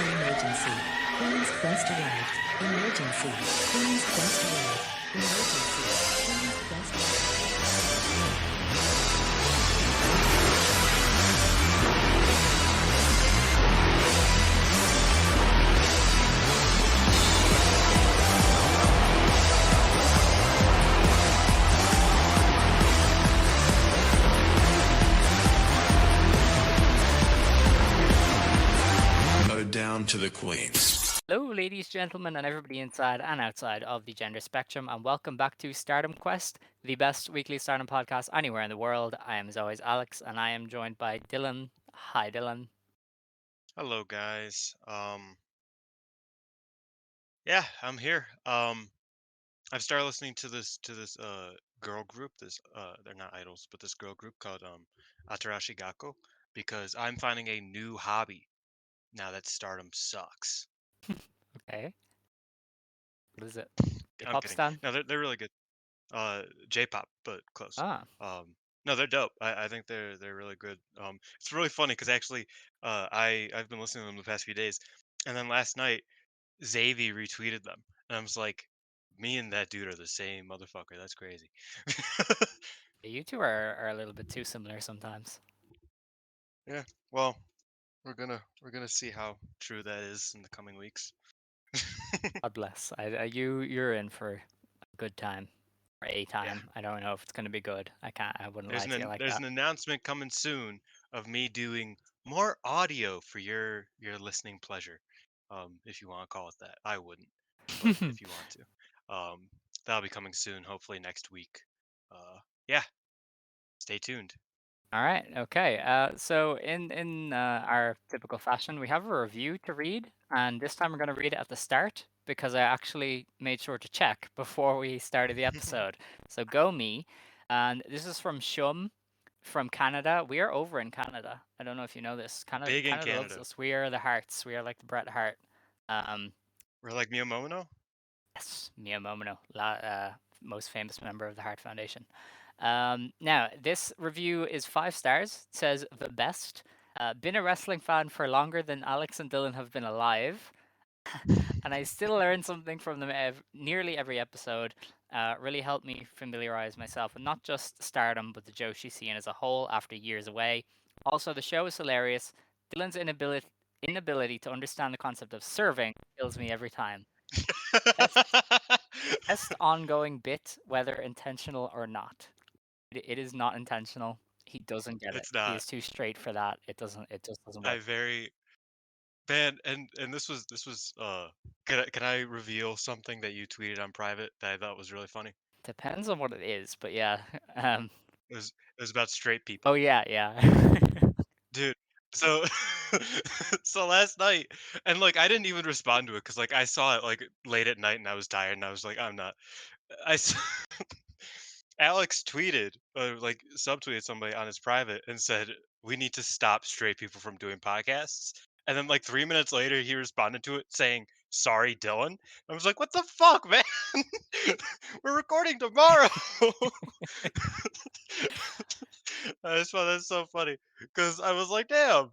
is an emergency. Queen's Quest arrived. Emergency. Queen's Quest arrived. Emergency. Queen's Quest arrived. Down to the queens. Hello, ladies, gentlemen, and everybody inside and outside of the gender spectrum, and welcome back to Stardom Quest, the best weekly Stardom podcast anywhere in the world. I am, as always, Alex, and I am joined by Dylan. Hi, Dylan. Hello, guys. Yeah, I'm here. I've started listening to this girl group. They're not idols, but this girl group called Atarashi Gakko because I'm finding a new hobby now that Stardom sucks. Okay. What is it? I'm Hip-hop kidding. stan? No, they're really good. J-pop, but close. Ah, No, they're dope. I think they're really good. It's really funny because actually, I've been listening to them the past few days, and then last night Xavi retweeted them, and I was like, "Me and that dude are the same motherfucker. That's crazy." you two are a little bit too similar sometimes. Yeah. Well, we're gonna see how true that is in the coming weeks. God bless. You're in for a good time, or a Yeah. time. I don't know if it's going to be good. I wouldn't lie to you like There's that. an announcement coming soon of me doing more audio for your listening pleasure, if you want to call it that. I wouldn't, but if you want to, that'll be coming soon. Hopefully next week. Yeah. Stay tuned. All right. Okay. So in our typical fashion, we have a review to read, and this time we're going to read it at the start because I actually made sure to check before we started the episode. So go me, and this is from Shum from Canada. We are over in Canada. I don't know if you know this. Canada, Big in Canada loves Canada. us. We are the Hearts. We are like the Bret Hart. Um, We're like Miyamoto. yes, Mia Momono, most famous member of the Heart Foundation. Now, this review is 5 stars. It says the best. Been a wrestling fan for longer than Alex and Dylan have been alive, and I still learn something from them nearly every episode. Really helped me familiarize myself with not just Stardom, but the Joshi scene as a whole after years away. Also, the show is hilarious. Dylan's inability to understand the concept of serving kills me every time. Best, best ongoing bit, whether intentional or not. It is not intentional. He doesn't get it. It's He not. is too straight for that. It doesn't. It just doesn't I work. very man, and this was can I reveal something that you tweeted on private that I thought was really funny? Depends on what it is, but yeah. Um. It was about straight Oh people. yeah, yeah. Dude, so so last night, and like I didn't even respond to it because like I saw it like late at night and I was tired and I was like, I'm not. I s- Alex tweeted like subtweeted somebody on his private and said we need to stop straight people from doing podcasts. And then like 3 minutes later, he responded to it saying, "Sorry, Dylan." I was like, "What the fuck, man? We're recording tomorrow." I just found that so funny because I was like, "Damn,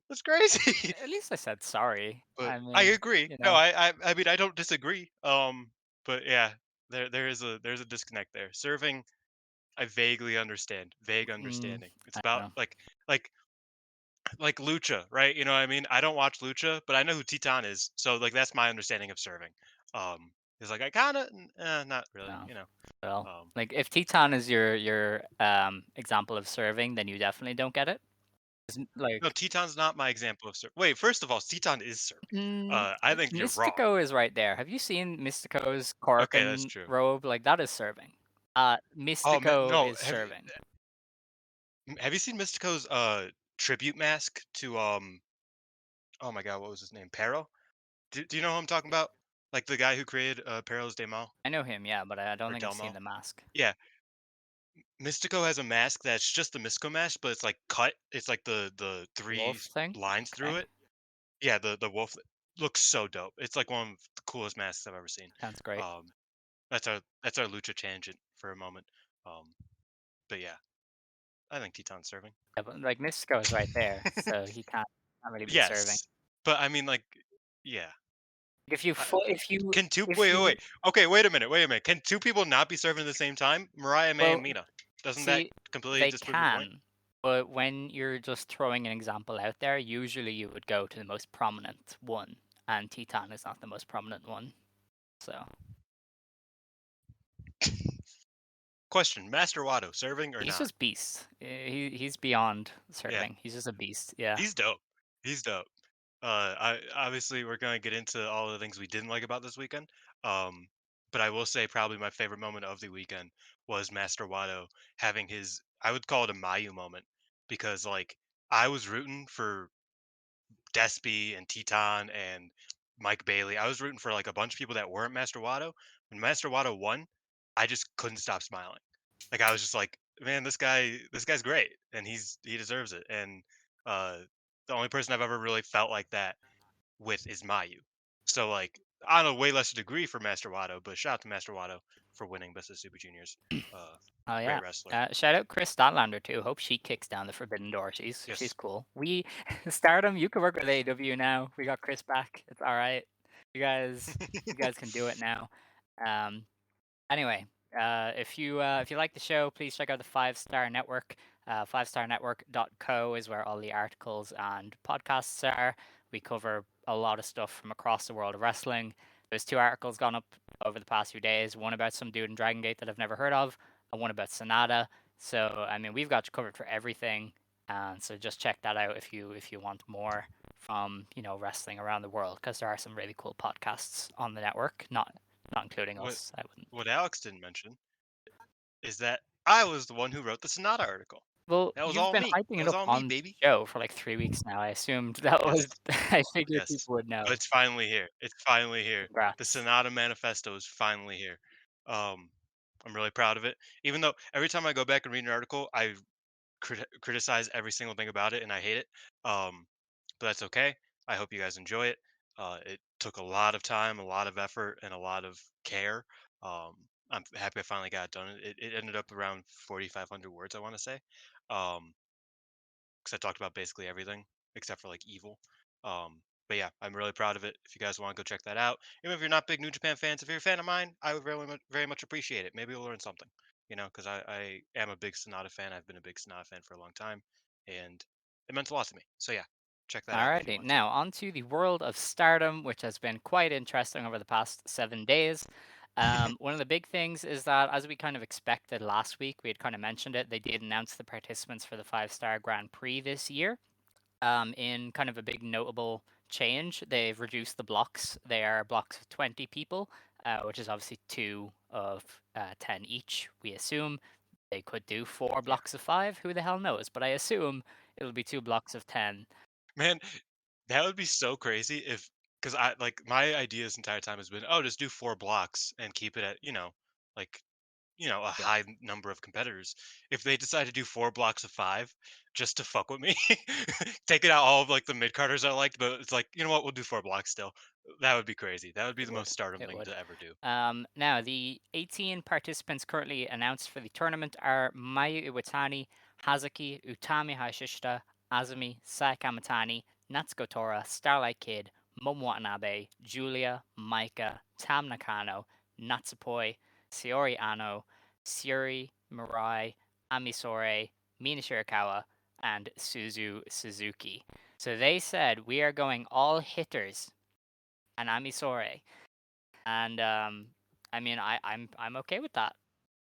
that's crazy." At least I said sorry. But I I mean, agree. you No, know. I mean I don't disagree. But yeah, there's a disconnect there. Serving, I vaguely understand. Vague understanding. It's I about don't know. like like lucha, right? You know what I mean? I don't watch lucha, but I know who Titan is. So like that's my understanding of serving. It's like I kind of not really, No. you know. Well, Um like if Teton is your example of serving, then you definitely don't get it. no, Like Titan's not my example of serving. Wait, first of all, Titan is serving. Mm, I think you're wrong. Mystico is right there. Have you seen Mystico's Okay, that's Korakuen true. robe? Like that is serving. Oh man, Mystico no, is serving. have you seen Mystico's tribute mask to oh my god, what was his name? Pero? Do you know who I'm talking about? Like the guy who created Perros de Mal I know him, yeah, but I don't or think I've Del seen Mal? the mask. Yeah, Mystico has a mask that's just the Mystico mask, but it's like cut. It's like the three Wolf thing? lines Okay, through it. Yeah, the wolf looks so dope. It's like one of the coolest masks I've ever seen. sounds great. Um, that's our lucha tangent for a moment. Um, but yeah, I think Teton's serving. Yeah, but like Mystico is right there, so he can't really be serving. Yes, But I mean, like, yeah. If you I, can two if wait, wait, you wait. Okay, wait a minute. Can two people not be serving at the same time? Mariah May and well, Mina. Doesn't that see, completely they disprove your point? can, but when you're just throwing an example out there, usually you would go to the most prominent one, and Titan is not the most prominent one. So Question: Master Watto serving or he's not? just beast. He's beyond Yeah, serving. He's just a beast. Yeah. he's dope. He's dope. I obviously we're gonna get into all the things we didn't like about this weekend. Um, but I will say probably my favorite moment of the weekend was Master Watto having his I would call it a Mayu moment because like I was rooting for Despy and Teton and Mike Bailey. I was rooting for like a bunch of people that weren't Master Watto. When Master Watto won, I just couldn't stop smiling. Like I was just like, man, this guy's great, and he deserves it. And uh, the only person I've ever really felt like that with is Mayu. So like on a way lesser degree for Master Watto, but shout out to Master Watto for winning Best of Super Juniors. Uh, Oh yeah. Great wrestler. Shout out Chris Statlander too. Hope she kicks down the forbidden door. She's Yes. cool. We Stardom, you can work with AEW now. We got Chris back. It's all right. You guys can do it now. Um, Anyway, if you like the show, please check out the Five Star Network. 5starnetwork.co is where all the articles and podcasts are. We cover a lot of stuff from across the world of wrestling. There's 2 articles gone up over the past few days. One about some dude in Dragon Gate that I've never heard of, and one about Sonata. So I mean, we've got you covered for everything. And so just check that out if you want more from wrestling around the world, because there are some really cool podcasts on the network. Not including What us. I wouldn't. what Alex didn't mention is that I was the one who wrote the Sonata article. Well, That was you've all been me. hyping That it was up all me, on the baby. show for like 3 weeks now. I assumed that was. Yes. I figured Yes. people would But know. it's finally here. It's finally here. The Congrats. Sonata Manifesto is finally here. Um, I'm really proud of it. Even though every time I go back and read an article, I criticize every single thing about it and I hate it. But that's okay. I hope you guys enjoy it. It took a lot of time, a lot of effort, and a lot of care. Um, I'm happy I finally got it done. It ended up around 4,500 words, I want to say. Um, because I talked about basically everything except for like evil. But yeah, I'm really proud of it. If you guys want to go check that out, even if you're not big New Japan fans, if you're a fan of mine, I would very much appreciate it. Maybe you'll learn something, because I am a big Sonata fan. I've been a big Sonata fan for a long time, and it meant a lot to me. So yeah, check that out if you Alrighty, want to. now on to the world of Stardom, which has been quite interesting over the past 7 days. One of the big things is that, as we kind of expected last week, we had kind of mentioned it, they did announce the participants for the 5 Star Grand Prix this year. In kind of a big notable change, they've reduced the blocks. They are blocks of 20 people, which is obviously 2 of 10 each. We assume they could do four Yeah, blocks of 5. Who the hell knows? But I assume it'll be 2 blocks of 10. man, that would be so crazy if because I like my idea this entire time has been, oh, just do 4 blocks and keep it at like a Yeah, high number of competitors. If they decide to do 4 blocks of 5 just to fuck with me, taking out all of like the mid carders I liked, but it's like, you know what, we'll do 4 blocks still. That would be crazy. That would be it the would. most stardom It thing would. to ever do. Now, the 18 participants currently announced for the tournament are Mayu Iwatani, Hazuki, Utami Hayashishita, Azumi, Sai Kamatani, Natsuko Tora, Starlight Kid, Momo Watanabe, Julia, Maika, Tam Nakano, Natsupoi, Saori Ano, Suri Mirai, Amisore, Mina Shirakawa, and Suzu Suzuki. So they said we are going all hitters and Amisore. And I mean, I'm okay with that.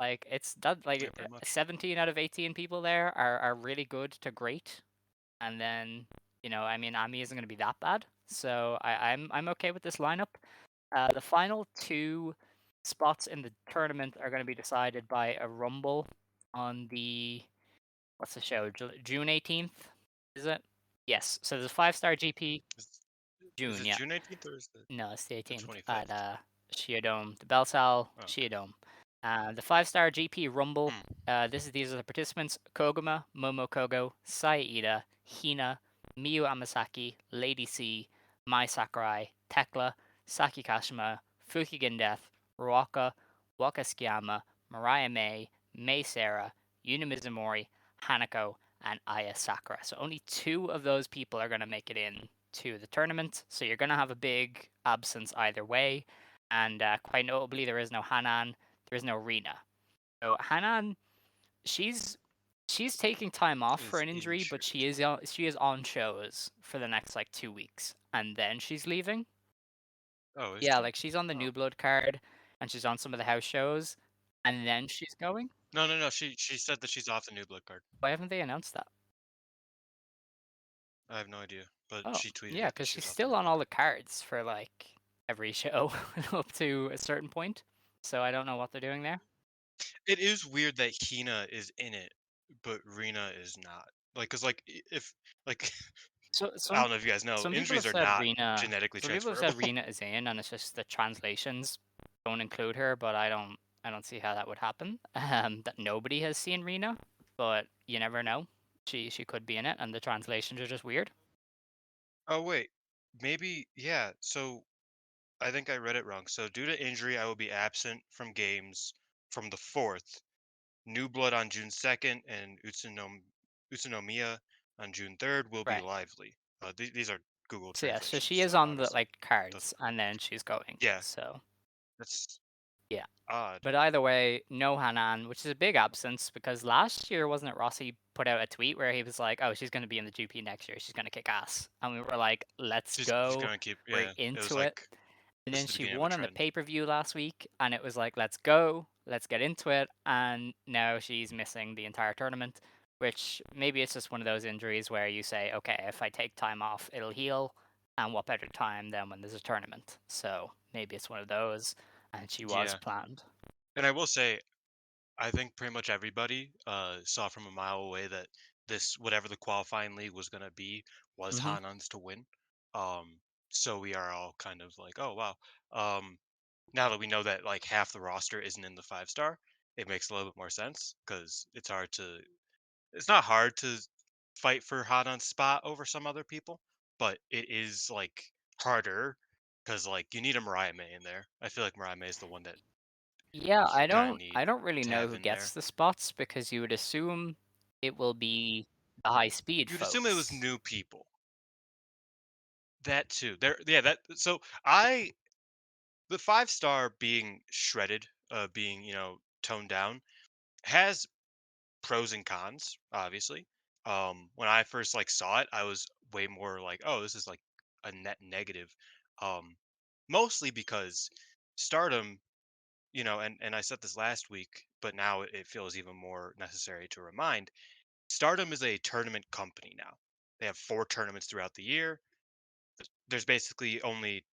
Like it's that Yeah, like pretty much. 17 out of 18 people there are really good to great, and then I mean, Ami isn't going to be that bad. So I'm okay with this lineup. The final 2 spots in the tournament are going to be decided by a rumble on the what's the show June 18th, is it? Yes. So there's a 5 Star GP Is, is June. it Yeah. June 18th or is it No, it's the the 18th at 25th? Shia Dome, the Bell Sal Oh, okay. Shia Dome. The 5 Star GP Rumble. Hmm. These are the participants: Koguma, Momo Kogo, Saida, Hina, Miyu Amasaki, Lady C, Mai Sakurai, Tekla, Saki Kashima, Fukigen Death, Ruaka, Waka Tsukiyama, Mariah May, May Sarah, Yuna Mizumori, Hanako, and Aya Sakura. So only 2 of those people are going to make it in to the tournament. So you're going to have a big absence either way. And quite notably, there is no Hanan, there is no Rina. So Hanan, she's she's taking time off for Is an injury, but injured. she is on shows for the next like 2 weeks, and then she's leaving. Oh, is Yeah, she? like she's on the Oh. New Blood card, and she's on some of the house shows, and then she's going. No, no, no. She said that she's off the new blood card. Why haven't they announced that? I have no idea, but Oh, she tweeted yeah, it that because she she's was off the still new on blood all the card. cards for like every show up to a certain point. So I don't know what they're doing there. It is weird that Hina is in it, but Rina is not. Like, cause like if like So I don't know if you guys know, some people injuries have are said not Rena. genetically Some people have said transferable. Rena is in, and it's just the translations don't include her. But I don't. I don't see how that would happen. That nobody has seen Rena, but you never know. She could be in it, and the translations are just weird. Oh wait, maybe yeah. So I think I read it wrong. So due to injury, I will be absent from games from the 4th. New Blood on June 2nd and Utsunomiya on June 3rd will be Right. lively. These are Google So yeah. So translations, she is so on the obviously like cards, doesn't. and then she's going. Yeah, So that's yeah. odd. But either way, no Hanan, which is a big absence because last year, wasn't it Rossi put out a tweet where he was like, "Oh, she's going to be in the GP next year. She's going to kick ass." And we were like, "Let's She's go. gonna keep. We're Yeah, it was into it." like And this then is the she beginning of a won on the trend. pay-per-view last week, and it was like, "Let's go. Let's get into it." And now she's missing the entire tournament, which maybe it's just one of those injuries where you say, "Okay, if I take time off, it'll heal." And what better time than when there's a tournament? So maybe it's one of those, and she was Yeah, planned. and I will say, I think pretty much everybody saw from a mile away that this whatever the qualifying league was gonna be was Hmm. Hanan's to win. Um, so we are all kind of like, oh wow. Um, Now that we know that like half the roster isn't in the 5 star, it makes a little bit more sense because it's not hard to fight for Hanan's spot over some other people, but it is like harder because like you need a Mariah May in there. I feel like Mariah May is the one that Yeah, you kind of need I don't really to know have who in there. gets the spots because you would assume it will be the high speed You'd assume it was folks. new people. That too. Yeah, that so I the 5 star being shredded, being, toned down has pros and cons, obviously. When I first like saw it, I was way more like, oh, this is like a net negative. Um, Mostly because Stardom, and I said this last week, but now it feels even more necessary to remind. Stardom is a tournament company now. They have 4 tournaments throughout the year. There's basically only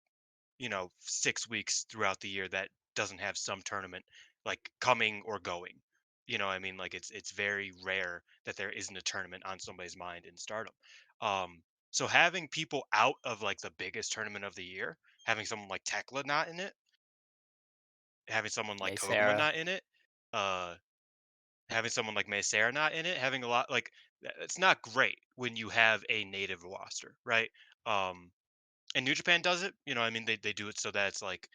6 weeks throughout the year that doesn't have some tournament like coming or going. You know what I mean? Like it's very rare that there isn't a tournament on somebody's mind in Stardom. So having people out of like the biggest tournament of the year, having someone like Tekla not in it, having someone like Hey, Koguma Sarah. not in it, uh having someone like Sarah not in it, having a lot like it's not great when you have a native roster, right? Um and New Japan does it. I mean, they do it so that it's like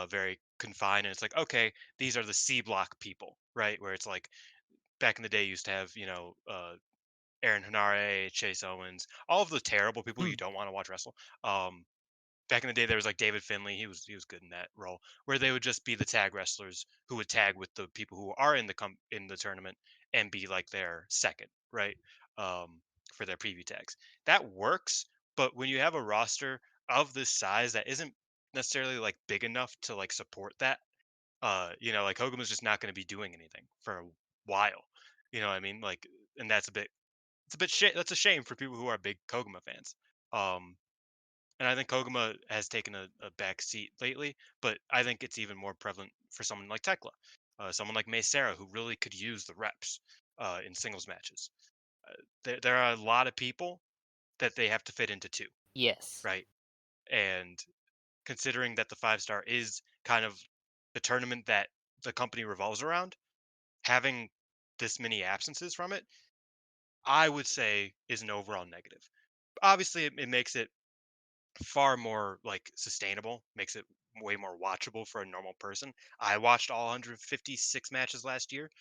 very confined, and it's like, okay, these are the C block people, right? Where it's like back in the day, you used to have Aaron Hanare, Chase Owens, all of the terrible people you Mm. don't want to watch wrestle. Um, Back in the day, there was like David Finley. He was good in that role, where they would just be the tag wrestlers who would tag with the people who are in the tournament and be like their second, right? For their preview tags. That works, but when you have a roster of this size that isn't necessarily like big enough to like support that, like Hogan was just not going to be doing anything for a while. You know what I mean? Like, and that's a shame for people who are big Koguma fans. Um, and I think Koguma has taken a back seat lately, but I think it's even more prevalent for someone like Tekla, someone like May Sarah, who really could use the reps in singles matches. There are a lot of people that they have to fit into two, Yes. right? And considering that the 5 star is kind of the tournament that the company revolves around, having this many absences from it, I would say is an overall negative. Obviously, it makes it far more like sustainable, makes it way more watchable for a normal person. I watched all 156 matches last year.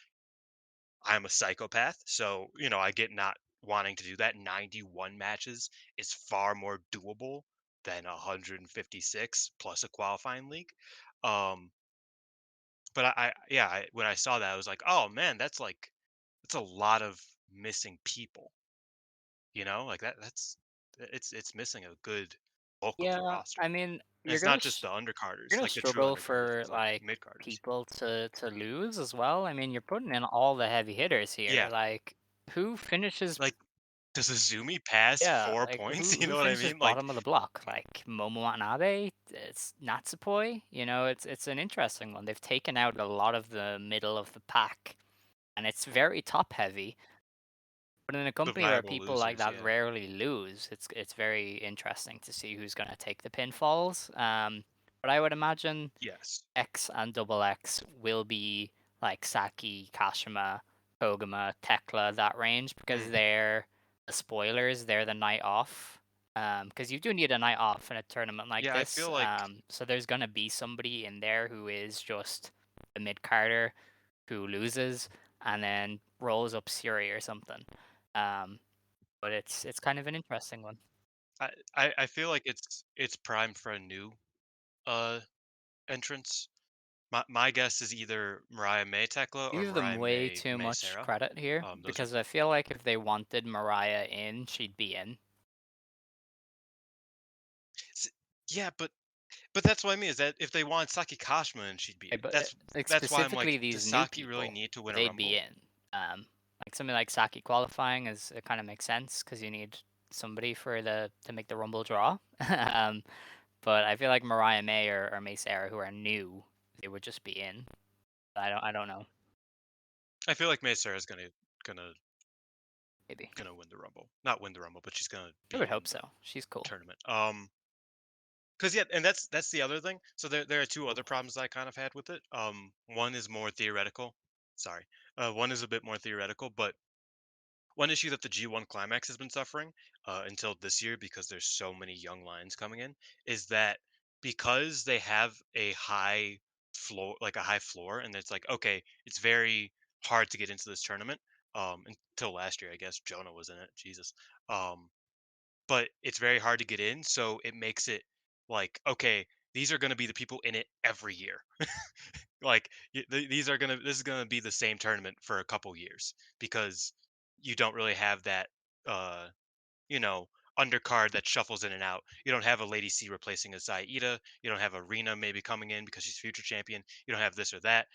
I'm a psychopath, so I get not wanting to do that, 91 matches is far more doable than 156 plus a qualifying league. Um, but yeah, when I saw that, I was like, oh man, that's a lot of missing people. Like it's missing a good bulk of the Yeah, roster. I mean, And it's not just the you're undercarders, gonna like the true struggle undercarders. for It's like like mid carders. people to lose as well. I mean, you're putting in all the heavy hitters here. Yeah, Like, who finishes? like does Azumi pass Yeah, 4 points? You who know what I finishes mean? Like, bottom of the block? Like Momo Watanabe, it's Natsupoi. It's an interesting one. They've taken out a lot of the middle of the pack, and it's very top heavy. But in a the company where viable people like losers. that Yeah. rarely lose, it's very interesting to see who's going to take the pinfalls. But I would imagine Yes. X and double X will be like Saki, Kashima, Koguma, Tekla, that range, because Mhm. they're the spoilers, they're the night off. Because you do need a night off in a tournament like Yeah, I this. feel like So there's gonna be somebody in there who is just the mid carder who loses and then rolls up Siri or something. But it's kind of an interesting one. I feel like it's primed for a new uh entrance. My guess is either Mariah May Tekla You or give them Mariah way May too May much Sarah. credit here Those are because I feel like if they wanted Mariah in, she'd be in. S- yeah, but that's what I mean is that if they want Saki Kashima and she'd be in. But like That's why I'm specifically like, does these new Saki really people, need to win a they'd be rumble? in. Like something like Saki qualifying is it kind of makes sense because you need somebody for the to make the Rumble draw. um, but I feel like Mariah May or May Sarah who are new, they would just be in. I don't know. I feel like May Sarah's gonna Maybe gonna win the rumble. Not win the rumble, but she's gonna I be would in hope so. the She's cool. tournament. Because yeah, and that's the other thing. So there are two other problems I kind of had with it. One is more theoretical. Sorry. One is a bit more theoretical, but one issue that the G1 Climax has been suffering until this year because there's so many young lions coming in is that because they have a high floor, like a high floor, and it's like okay, it's very hard to get into this tournament. Until last year, I guess Jonah was in it. Jesus. Um, but it's very hard to get in, so it makes it like okay, these are going to be the people in it every year. Like this is going to be the same tournament for a couple years because you don't really have that uh you know undercard that shuffles in and out. You don't have a Lady C replacing a Zaida. You don't have a Rena maybe coming in because she's future champion. You don't have this or that.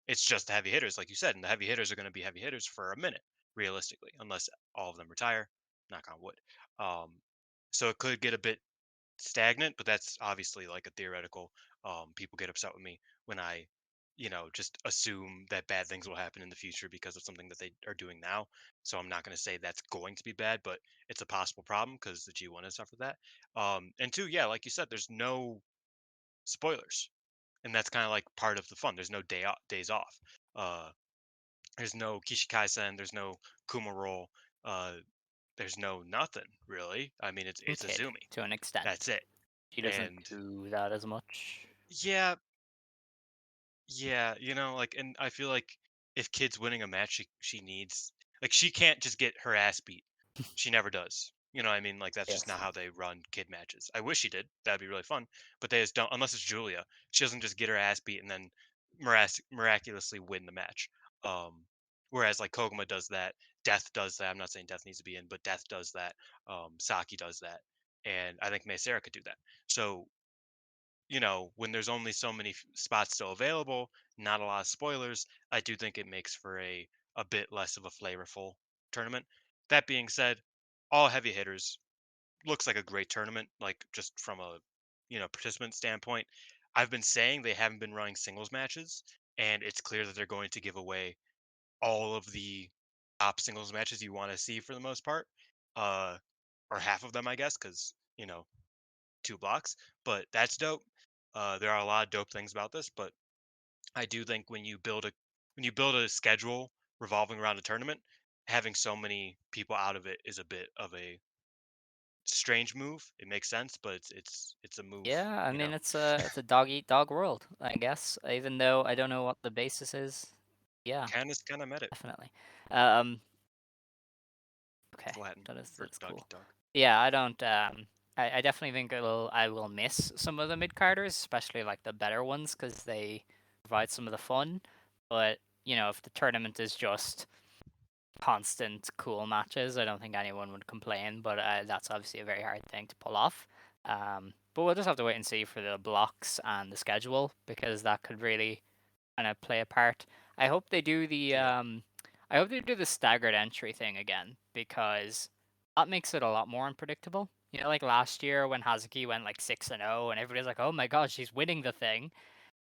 It's just the heavy hitters, like you said, and the heavy hitters are going to be heavy hitters for a minute, realistically, unless all of them retire. Knock on wood. Um, so it could get a bit stagnant, but that's obviously like a theoretical. People get upset with me when I, just assume that bad things will happen in the future because of something that they are doing now. So I'm not going to say that's going to be bad, but it's a possible problem because the G1 has suffered that. And two, yeah, like you said, there's no spoilers, and that's kind of like part of the fun. There's no days off. Uh, there's no Kishikaisen. There's no Kuma roll. Uh, there's no nothing really. I mean, And it's Kid Azumi. to an That's extent. it. She doesn't And do that as much. yeah, yeah, like, and I feel like if Kid's winning a match, she needs like she can't just get her ass beat. She never does. You know what I mean? Like that's just Yes. not how they run Kid matches. I wish she did. That'd be really fun. But they just don't unless it's Julia. She doesn't just get her ass beat and then miraculously win the match. Um whereas like Koguma does that, Death does that. I'm not saying Death needs to be in, but Death does that. Saki does that. And I think Mei Sarah could do that. So when there's only so many spots still available, not a lot of spoilers, I do think it makes for a bit less of a flavorful tournament. That being said, all heavy hitters looks like a great tournament, like just from a participant standpoint. I've been saying they haven't been running singles matches, and it's clear that they're going to give away all of the top singles matches you want to see for the most part, uh, or half of them, I guess, because 2 blocks, but that's dope. There are a lot of dope things about this, but I do think when you build a schedule revolving around a tournament, having so many people out of it is a bit of a strange move. It makes sense, but it's a move, Yeah, I you mean know. it's a dog eat dog world, I guess. Even though I don't know what the basis is. Yeah, Candace kind of met it. definitely. Um, Latin That for is doggy cool. dog. Yeah, I don't. I definitely think I will miss some of the mid carders, especially like the better ones, because they provide some of the fun. But you know, if the tournament is just constant cool matches, I don't think anyone would complain. But that's obviously a very hard thing to pull off. But we'll just have to wait and see for the blocks and the schedule because that could really kind of play a part. I hope they do the Yeah. I hope they do the staggered entry thing again because that makes it a lot more unpredictable. You know, like last year when Hazuki went like 6-0 and everybody's like, "Oh my god, she's winning the thing,"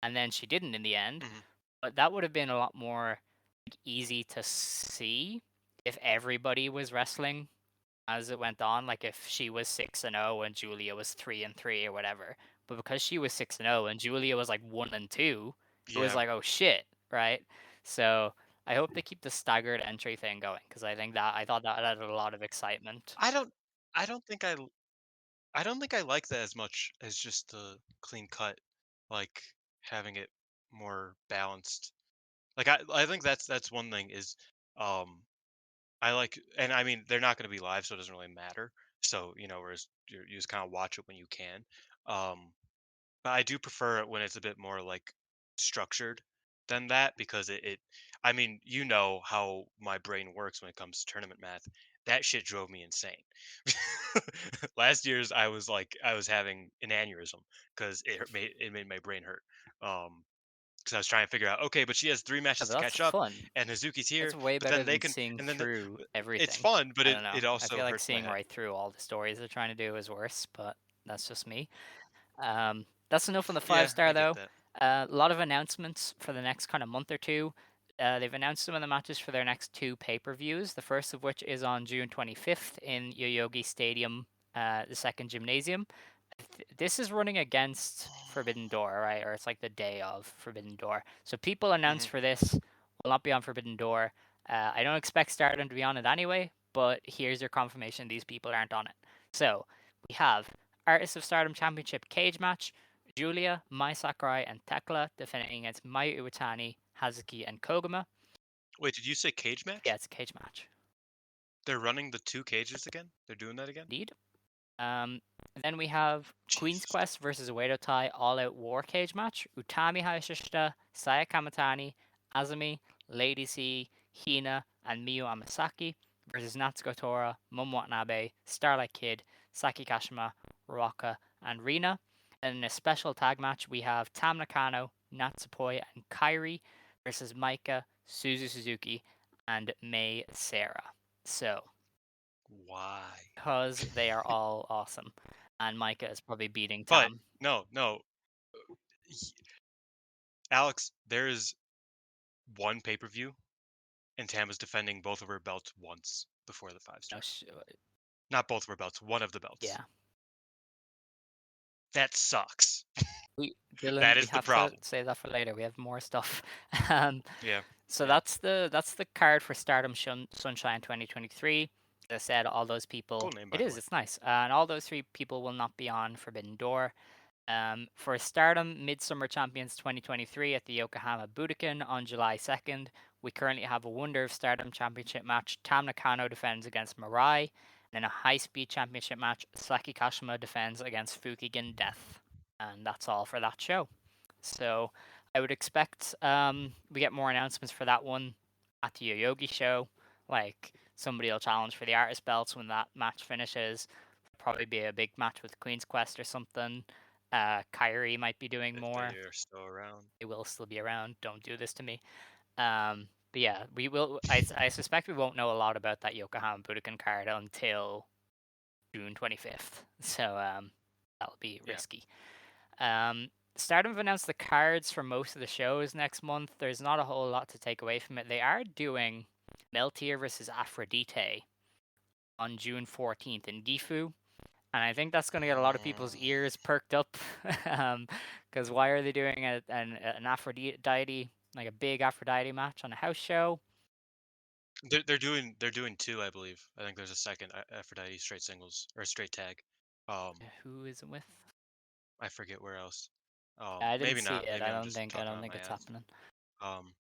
and then she didn't in the end. Mhm. But that would have been a lot more like, easy to see if everybody was wrestling as it went on. Like if she was 6-0 and Julia was 3-3 or whatever. But because she was 6-0 and Julia was like 1-2, it was Yeah. like, oh shit, right? So I hope they keep the staggered entry thing going because I thought that added a lot of excitement. I don't I don't think I don't think I like that as much as just the clean cut, like having it more balanced. Like I think that's one thing is um I like, and I mean they're not going to be live, so it doesn't really matter. So whereas you just kind of watch it when you can. Um, but I do prefer it when it's a bit more like structured than that because I mean, how my brain works when it comes to tournament math. That shit drove me insane. Last year's I was having an aneurysm because it made my brain hurt. Because I was trying to figure out, okay, but she has 3 matches Yeah, to but that's catch up, fun. and Hazuki's It's here, way but better then they than can, seeing and then through it's everything. fun, but I it don't know. it I also feel like hurts my seeing head. right through all the stories they're trying to do is worse, but that's just me. That's enough on the five Yeah, star I get though. that. A lot of announcements for the next kind of month or two. They've announced some of the matches for their next two pay-per-views. The first of which is on June 25th in Yoyogi Stadium, the second gymnasium. This is running against Forbidden Door, right? Or it's like the day of Forbidden Door. So people Hmm. announced for this will not be on Forbidden Door. I don't expect Stardom to be on it anyway, but here's your confirmation these people aren't on it. So we have Artists of Stardom Championship cage match. Julia, Mai Sakurai, and Tekla defending against Mayu Iwatani, Hazuki, and Koguma. Wait, did you say cage Yeah, match? it's a cage match. They're running the two cages again? They're doing that again? Indeed. Um, then we have Queen's Jesus. Quest versus Oedo Tai All Out War cage match. Utami Hayashishita, Saya Kamatani, Azumi, Lady C, Hina, and Miyu Amasaki versus Natsuko Tora, Momo Watanabe, Starlight Kid, Saki Kashima, Ruaka, and Rina. And in a special tag match, we have Tam Nakano, Natsupoi, and Kairi versus Maika, Suzu Suzuki, and Mei Sarah. So, Why? because they are all awesome. And Micah is probably beating But Tam. no, no, y- Alex, there is one pay-per-view, and Tam is defending both of her belts once before the five No, star. Not both of her belts, one of the belts. yeah. That sucks. We Dylan, That we is the have to problem. save that for later. We have more stuff. um, Yeah, so yeah. that's the card for Stardom Sunshine 2023. As I said, all those Cool people. name, It by the is. way. It's nice. And all those three people will not be on Forbidden Door. For Stardom Midsummer Champions 2023 at the Yokohama Budokan on July 2nd, we currently have a Wonder of Stardom Championship match. Tam Nakano defends against Mirai. And in a high speed championship match, Saki Kashima defends against Fukigen Death. And that's all for that show. So I would expect we get more announcements for that one at the Yoyogi show. Like somebody will challenge for the artist belts when that match finishes. Probably be a big match with Queen's Quest or something. Kyrie might be doing If they more. are still around. They will still be around. Don't do this to me. But yeah, we will. I suspect we won't know a lot about that Yokohama Budokan card until June 25th. So that'll be Yeah. risky. Stardom have announced the cards for most of the shows next month. There's not a whole lot to take away from it. They are doing Meltier versus Aphrodite on June 14th in Gifu. And I think that's going to get a lot of people's Mm. ears perked up. Because why are they doing an Aphrodite, like a big Aphrodite match on a house show? They're doing two, I believe. I think there's a second Aphrodite straight singles or straight tag. Who is it with? I forget where else. I didn't Maybe see not. it. Maybe I'm just I talking don't out think my it's ass. happening. Um,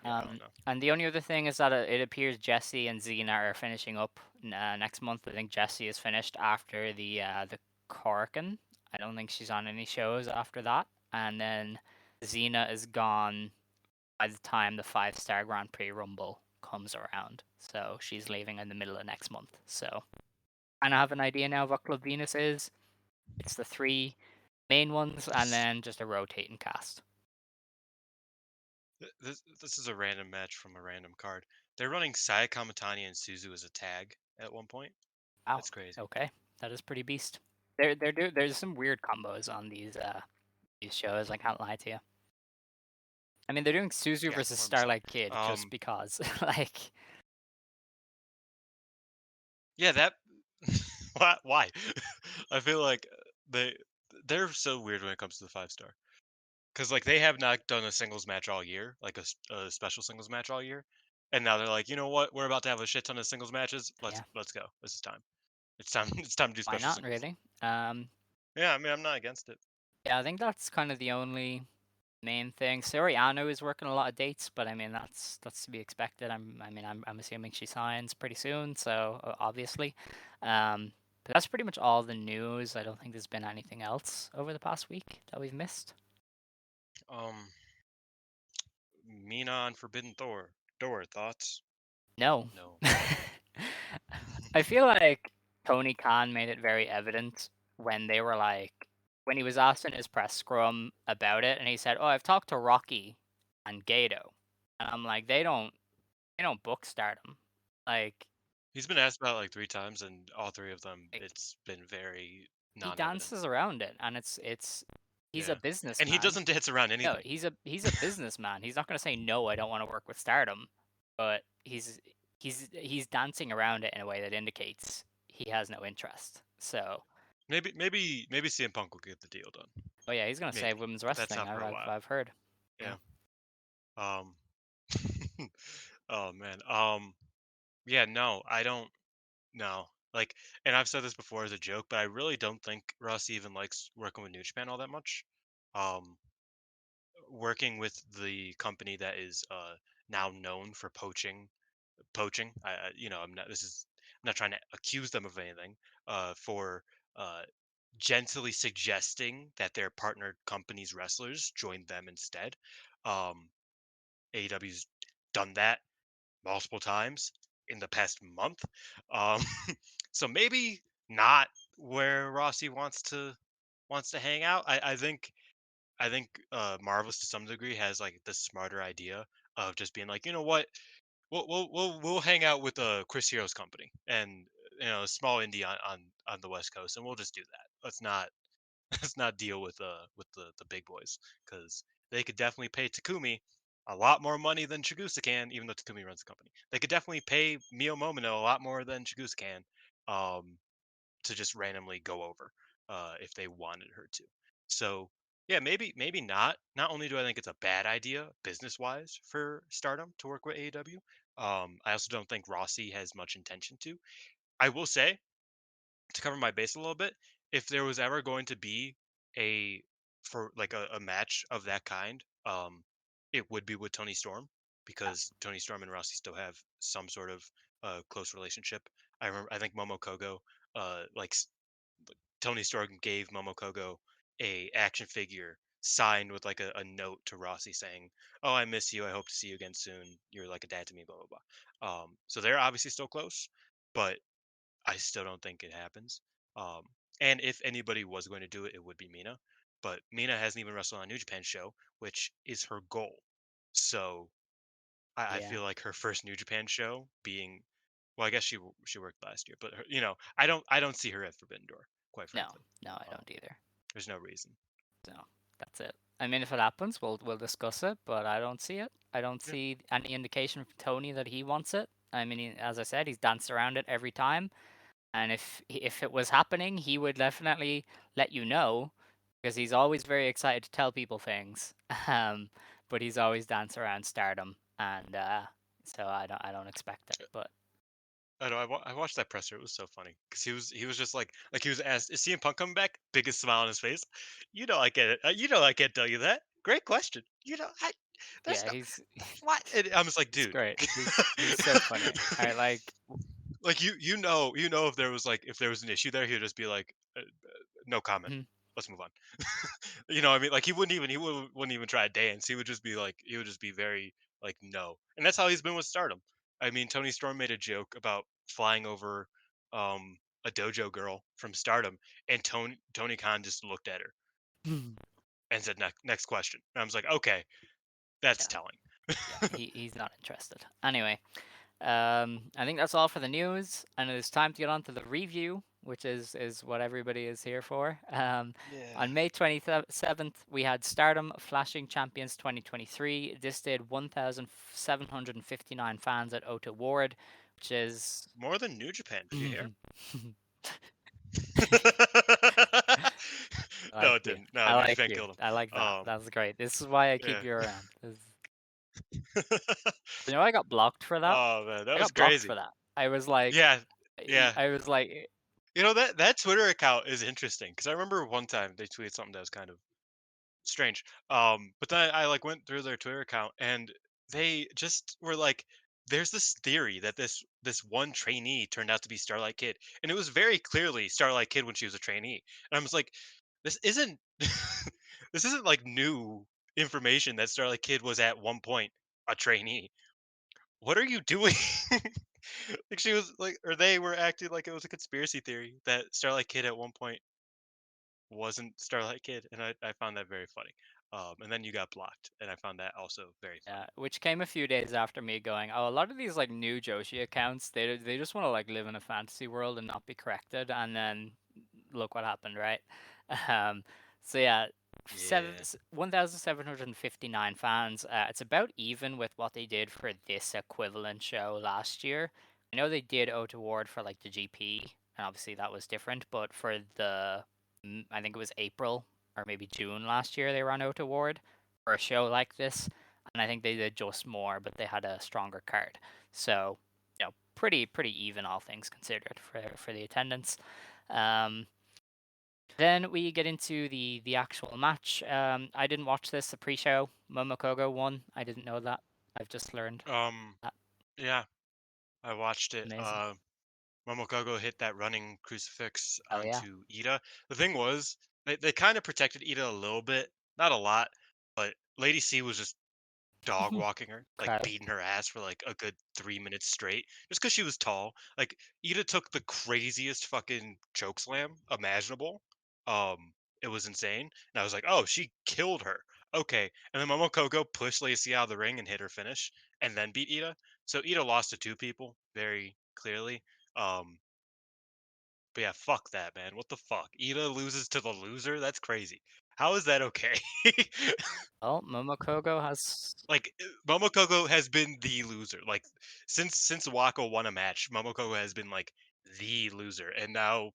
Yeah, I don't know. And the only other thing is that it appears Jessy and Xena are finishing up next month. I think Jessy is finished after the Korakuen. I don't think she's on any shows after that. And then Xena is gone by the time the 5-star Grand Prix Rumble comes around. So she's leaving in the middle of next month. So kind of have an idea now of what Club Venus is. It's the 3 main ones and This then just a rotating cast. this is a random match from a random card. They're running Saya Kamatani and Suzu as a tag at one point. Wow. That's crazy. Okay, that is pretty beast. There's some weird combos on these shows. I can't lie to you. I mean, they're doing Suzu Yeah, versus more so. Starlight Kid just because, like, Yeah, that. Why? I feel like they they're so weird when it comes to the 5-star. Because like they have not done a singles match all year, like a special singles match all year, and now they're like, you know what? We're about to have a shit ton of singles matches. Let's yeah, let's go. This is time. It's time. It's time to do why special not singles. really? Yeah, I mean, I'm not against it. Yeah, I think that's kind of the only main thing. Soriano is working a lot of dates, but I mean that's to be expected. I'm assuming she signs pretty soon, so obviously. But that's pretty much all the news. I don't think there's been anything else over the past week that we've missed. Um, Mina on Forbidden Door thoughts? No. No. I feel like Tony Khan made it very evident when they were like, when he was asked in his press scrum about it, and he said, "Oh, I've talked to Rocky and Gato," and I'm like, they don't book Stardom, like He's been asked about it like 3 times, and all 3 of them, like it's been very he non-evident. dances around it, and it's he's a Yeah, and he businessman. doesn't dance around No, anything. he's a businessman. He's not gonna say no. I don't want to work with Stardom, but he's dancing around it in a way that indicates he has no interest. So, Maybe CM Punk will get the deal done. oh yeah, he's gonna save Maybe, women's but that's wrestling. not I've for a I've, while. I've heard. Yeah, Yeah. Um. Oh man. Yeah. No, I don't. No. Like, and I've said this before as a joke, but I really don't think Russ even likes working with New Japan all that much. Um, Working with the company that is now known for poaching. I'm not. I'm not trying to accuse them of anything. For uh, gently suggesting that their partnered companies wrestlers join them instead. Um, AEW's done that multiple times in the past month. Um, so maybe not where Rossi wants to hang out. I think Marvelous to some degree has like the smarter idea of just being like, you know what, we'll hang out with Chris Hero's company and a small indie on the West Coast, and we'll just do that. Let's not let's not deal with the big boys because they could definitely pay Takumi a lot more money than Chigusa can, even though Takumi runs the company. They could definitely pay Mio Momino a lot more than Chigusa can, um, to just randomly go over if they wanted her to. So yeah, maybe not. Not only do I think it's a bad idea business wise for Stardom to work with AEW, I also don't think Rossi has much intention to. I will say, to cover my base a little bit, if there was ever going to be a for like a match of that kind, it would be with Tony Storm because Tony Storm and Rossi still have some sort of close relationship. I think Momo Kogo, like Tony Storm gave Momokogo a action figure signed with like a note to Rossi saying, "Oh, I miss you. I hope to see you again soon. You're like a dad to me." Blah blah blah. So they're obviously still close, but I still don't think it happens. Um, and if anybody was going to do it, it would be Mina. But Mina hasn't even wrestled on a New Japan show, which is her goal. So I yeah. feel like her first New Japan show being, well, I guess she worked last year, but I don't see her at Forbidden Door, quite No, frankly. no, I Um, don't either. there's no reason. So that's it. I mean, if it happens, we'll discuss it, but I don't see it. I don't Yeah. see any indication from Tony that he wants it. I mean, as I said, he's danced around it every time. And if it was happening, he would definitely let you know because he's always very excited to tell people things. Um, but he's always dance around Stardom, and so I don't expect it. But I know. I watched that presser. It was so funny because he was just like he was asked, "Is CM Punk coming back?" Biggest smile on his face. I get it. I can't tell you that. Great question. There's Yeah, no he's what. And I'm just like, he's dude. great. He's so funny. I like. Like if there was an issue there, he'd just be like, no comment. Mhm. Let's move on. You know, what I mean, like wouldn't even try to dance. He would just be very like no, and that's how he's been with Stardom. I mean, Tony Storm made a joke about flying over a dojo girl from Stardom, and Tony Khan just looked at her and said next question. And I was like, okay, that's Yeah, telling. yeah. He's not interested. Anyway, I think that's all for the news, and it is time to get on to the review, which is what everybody is here for. Yeah. On May 27th, we had Stardom Flashing Champions 2023. This did 1,759 fans at Ota Ward, which is. More than New Japan. Did you hear? I No, like it you. didn't. No, I New like Japan you. killed him. I like that. That's great. This is why I keep Yeah. you around. You know, I got blocked for that. Oh man, that I was got blocked for crazy. that. I was like, Yeah, yeah. I was like, You know that Twitter account is interesting because I remember one time they tweeted something that was kind of strange. But then I like went through their Twitter account and they just were like, "There's this theory that this one trainee turned out to be Starlight Kid, and it was very clearly Starlight Kid when she was a trainee." And I was like, "This isn't this isn't like new information that Starlight Kid was at one point a trainee. What are you doing?" Like she was like, or they were acting like it was a conspiracy theory that Starlight Kid at one point wasn't Starlight Kid, and I found that very funny. And then you got blocked, and I found that also very yeah, funny. which came a few days after me going, oh, a lot of these like new Joshi accounts, they just want to like live in a fantasy world and not be corrected, and then look what happened, right? Um, so yeah, Yeah. 1,759 fans. It's about even with what they did for this equivalent show last year. I know they did Oat Award for like the GP, and obviously that was different, but for the, I think it was April or maybe June last year, they ran Oat Award for a show like this, and I think they did just more, but they had a stronger card. So, pretty even all things considered for the attendance. Um, then we get into the actual match. I didn't watch this the pre-show. Momokogo won. I didn't know that. I've just learned Um. that. Yeah, I watched it. Amazing. Momokogo hit that running crucifix Hell yeah. onto Ida. The thing was, they kind of protected Ida a little bit, not a lot, but Lady C was just dog walking her, like Incredible. beating her ass for like a good 3 minutes straight, just because she was tall. Like Ida took the craziest fucking choke slam imaginable. It was insane, and I was like, oh, she killed her. Okay, and then Momokogo pushed Lacey out of the ring and hit her finish, and then beat Ida. So Ida lost to two people very clearly. Um, but yeah, fuck that, man. What the fuck? Ida loses to the loser? That's crazy. How is that okay? Well, Momokogo has. Like Momokogo has been the loser. Like since Wako won a match, Momokogo has been like the loser. And now,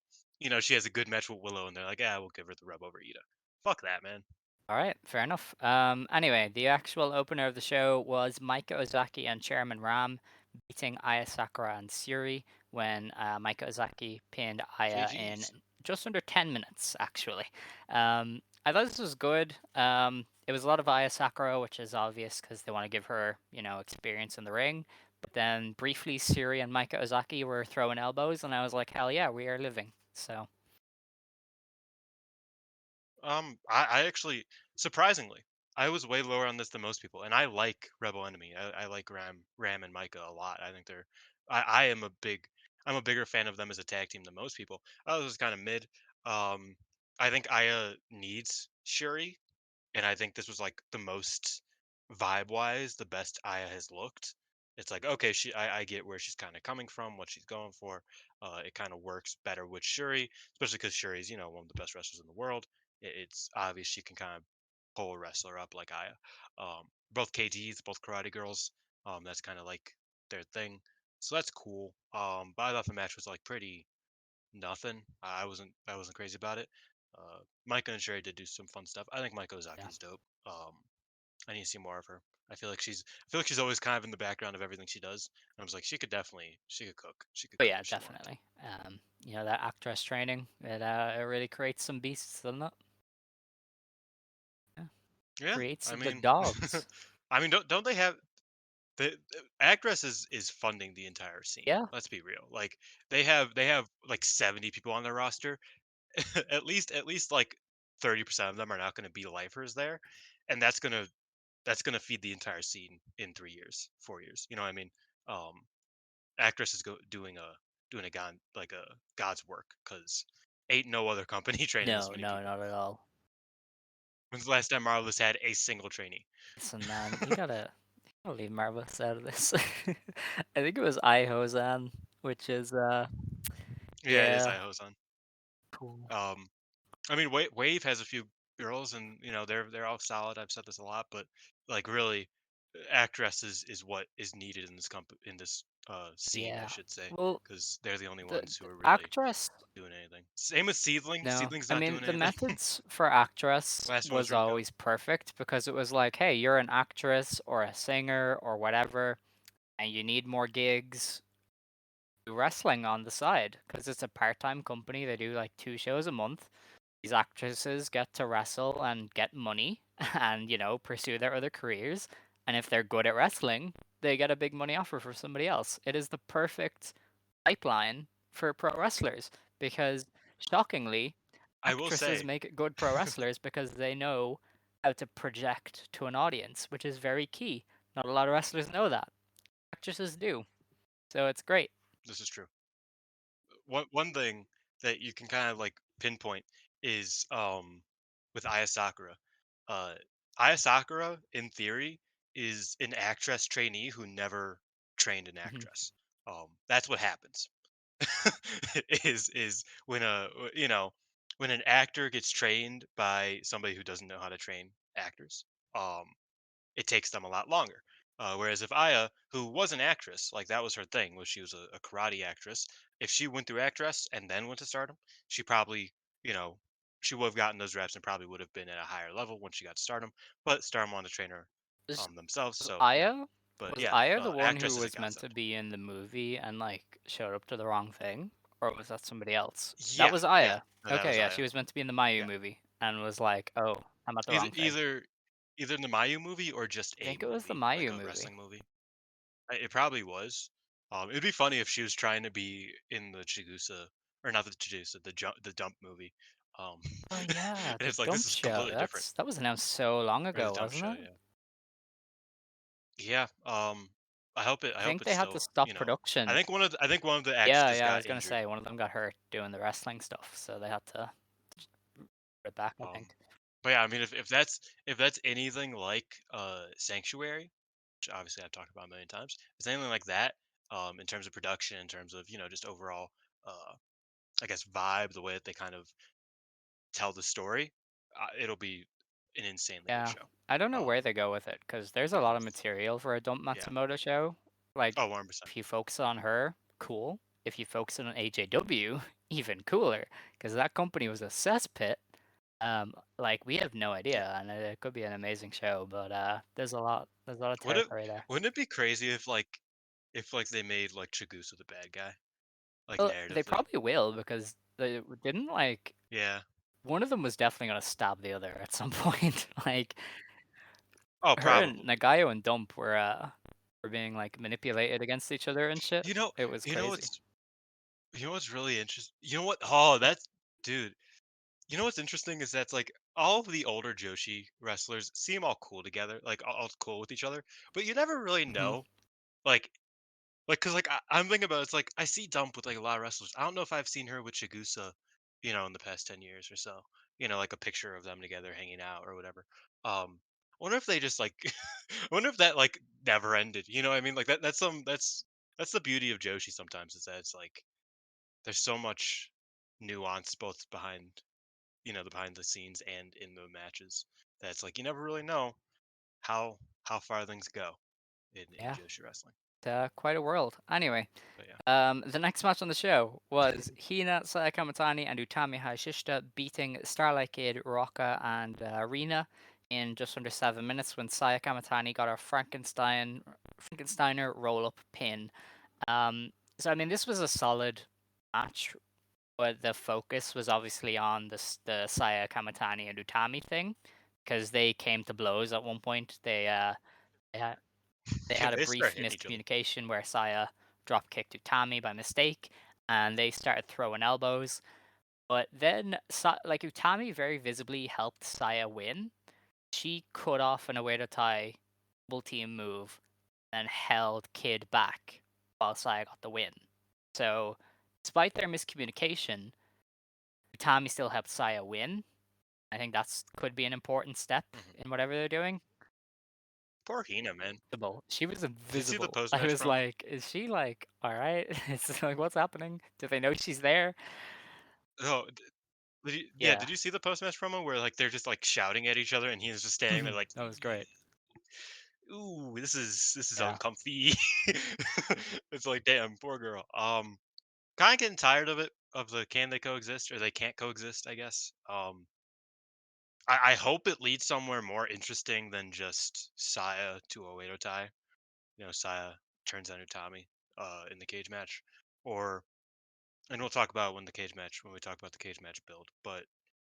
she has a good match with Willow and they're like, "Yeah, we'll give her the rub over Ida." Fuck that, man. All right, fair enough. Anyway, the actual opener of the show was Maika Ozaki and Chairman Ram beating Aya Sakura and Suri when Maika Ozaki pinned Aya in GG's. just under 10 minutes, actually. I thought this was good. It was a lot of Aya Sakura, which is obvious because they want to give her, experience in the ring. But then briefly, Suri and Maika Ozaki were throwing elbows, and I was like, hell yeah, we are living. So, I actually surprisingly, I was way lower on this than most people, and I like Rebel Enemy. I like Ram and Micah a lot. I think they're I am I'm a bigger fan of them as a tag team than most people. I was kind of mid. Um, I think Aya needs Shuri, and I think this was like the most vibe wise, the best Aya has looked. It's like, okay, I get where she's kind of coming from, what she's going for. It kind of works better with Shuri, especially because Shuri's, one of the best wrestlers in the world. It's obvious she can kind of pull a wrestler up like Aya. Both KDs, both karate girls. That's kind of like their thing. So that's cool. But I thought the match was like pretty nothing. I wasn't crazy about it. Micah and Sherry did do some fun stuff. I think Micah yeah. Ozaki's dope. I need to see more of her. I feel like she's always kind of in the background of everything she does. And I was like, she could cook. She could But cook yeah, if she wanted to. definitely. That actress training, it really creates some beasts, doesn't it? Yeah. Yeah, Creates I the mean, dogs. I mean, don't they have the Actress is funding the entire scene. Yeah. Let's be real. Like they have like 70 people on their roster. At least like 30% of them are not going to be lifers there, and that's gonna feed the entire scene in 3 years, 4 years. You know what I mean? Um, Actress is doing a God's work because ain't no other company training this No, many no, people. not at all. When's the last time Marvelous had a single trainee? Listen, man, you gotta leave Marvelous out of this. I think it was Ihozan, which is Yeah, it is yeah, Ihosan. cool. Um, I mean, Wave has a few girls, and they're all solid. I've said this a lot, but like really, Actress is what is needed in this scene, I Yeah. should say, Well, because they're the only the, ones who the are really actress. doing anything. Same with Seedling. No, Seedling's I not mean doing the anything. methods for actress Last one was was Rico. always perfect because it was like, hey, you're an actress or a singer or whatever, and you need more gigs. Do wrestling on the side because it's a part-time company. They do like 2 shows a month. These actresses get to wrestle and get money and, pursue their other careers. And if they're good at wrestling, they get a big money offer for somebody else. It is the perfect pipeline for pro wrestlers because, shockingly, I will actresses say, make good pro wrestlers because they know how to project to an audience, which is very key. Not a lot of wrestlers know that. Actresses do. So it's great. this is true. One thing that you can kind of like pinpoint is with Aya Sakura. Uh Aya Sakura, in theory, is an actress trainee who never trained an Mhm. actress. That's what happens. Is when when an actor gets trained by somebody who doesn't know how to train actors, um it takes them a lot longer. Whereas if Aya, who was an actress, like that was her thing, was she was a karate actress. If she went through actress and then went to Stardom, she probably, you know, she would have gotten those reps and probably would have been at a higher level when she got to Stardom. But Stardom wanted to train her Was themselves, was so Aya But was yeah, Aya the one who actress is a was meant to godsend. be in the movie and like showed up to the wrong thing? Or was that somebody else? That Yeah, was yeah, Aya. no, that Okay, was yeah, Aya. she was meant to be in the Mayu Yeah, movie and was like, "Oh, I'm at the either wrong thing." either either in the Mayu movie or just I a think it was the movie, like Mayu a movie. wrestling movie. It probably was. It'd be funny if she was trying to be in the Chigusa, or not the Chigusa, the Dump movie. Um, Oh yeah, and the it's like this Dump is Show. completely different, That was announced so long or the ago, Dump wasn't Show. it? Yeah, yeah. I hope it. I I hope think it's they had to still. stop production. I think one of the Yeah, actresses yeah, I got was gonna injured. say one of them got hurt doing the wrestling stuff, so they had to put it back, I Um, think. but yeah, I mean, if that's anything like Sanctuary, which obviously I've talked about a million times, if it's anything like that, in terms of production, in terms of just overall, uh, I guess vibe, the way that they kind of tell the story, it'll be an insanely good Yeah, show. I don't know Um, where they go with it because there's a lot of because material for a Dump yeah, Matsumoto show. Like, oh, 100%. if you focus on her, cool. If you focus on AJW, even cooler, because that company was a cesspit. Like we have no Yeah. idea, and it could be an amazing show, but there's a lot of Would it territory there. wouldn't it be crazy if they made like Chigusa the bad guy, like Well, they narratively? probably will because they didn't like Yeah. one of them was definitely gonna stab the other at some point. Like Oh, her and probably. Nagayo and Dump were being like manipulated against each other and shit. You know, It was you know crazy. what's you know what's really interesting. You know what? Oh, that's dude. You know what's interesting is that's like all of the older Joshi wrestlers seem all cool together, like all cool with each other, but you never really Hmm. know, like, cause like I'm thinking about it's like I see Dump with like a lot of wrestlers. I don't know if I've seen her with Chigusa, in the past 10 years or so. Like a picture of them together hanging out or whatever. I wonder if they just like, I wonder if that like never ended. You know what I mean? Like that's the beauty of Joshi sometimes is that it's like there's so much nuance both the behind the scenes and in the matches that's like you never really know how far things go in Yeah, Joshi wrestling. quite a world. Anyway, But yeah. the next match on the show was Hina Sayakamatani and Utami Hayashishita beating Starlight Kid, Rocca, and Rina in just under 7 minutes when Sayakamatani got a Frankensteiner roll up pin. So I mean, this was a solid match, but the focus was obviously on the Saya Kamatani and Utami thing because they came to blows at one point. Yeah, they Yeah, had a they start brief hitting each other. miscommunication where Saya drop kicked Utami by mistake, and they started throwing elbows. But then, like Utami very visibly helped Saya win. She cut off an Oedo Tai double team move and held Kid back while Saya got the win. So, despite their miscommunication, Utami still helped Saya win. I think that's could be an important step Mhm. in whatever they're doing. Poor Hina, man. Invisible. She was Did you see the invisible. post I match was promo? like, is she like all right? It's like, what's happening? Do they know she's there? Oh, yeah, Yeah, did you see the post match promo where like they're just like shouting at each other and he's just standing there like, that was great. ooh, this is Yeah, uncomfy. It's like, damn, poor girl. Kind of getting tired of it, of the can they coexist or they can't coexist, I guess. I hope it leads somewhere more interesting than just Saya to Oedo Tai. Saya turns on Utami in the cage match, or and we'll talk about when we talk about the cage match build. But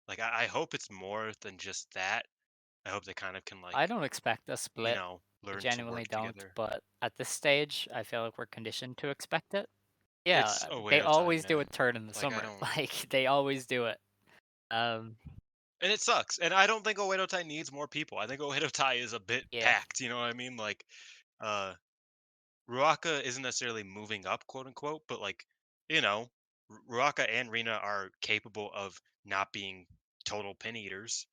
like, I hope it's more than just that. I hope they kind of can I like don't expect a split. I learn to genuinely work don't. together. But at this stage, I feel like we're conditioned to expect it. Yeah, It's they Oedo Tai, always do a man. turn in the Like, I summer. don't, Like they always do it. Um, and it sucks. And I don't think Oedo Tai needs more people. I think Oedo Tai is a bit yeah, packed. You know what I mean? Like, uh, Ruaka isn't necessarily moving up, quote unquote, but like, you know, Ruaka and Rina are capable of not being total pin eaters.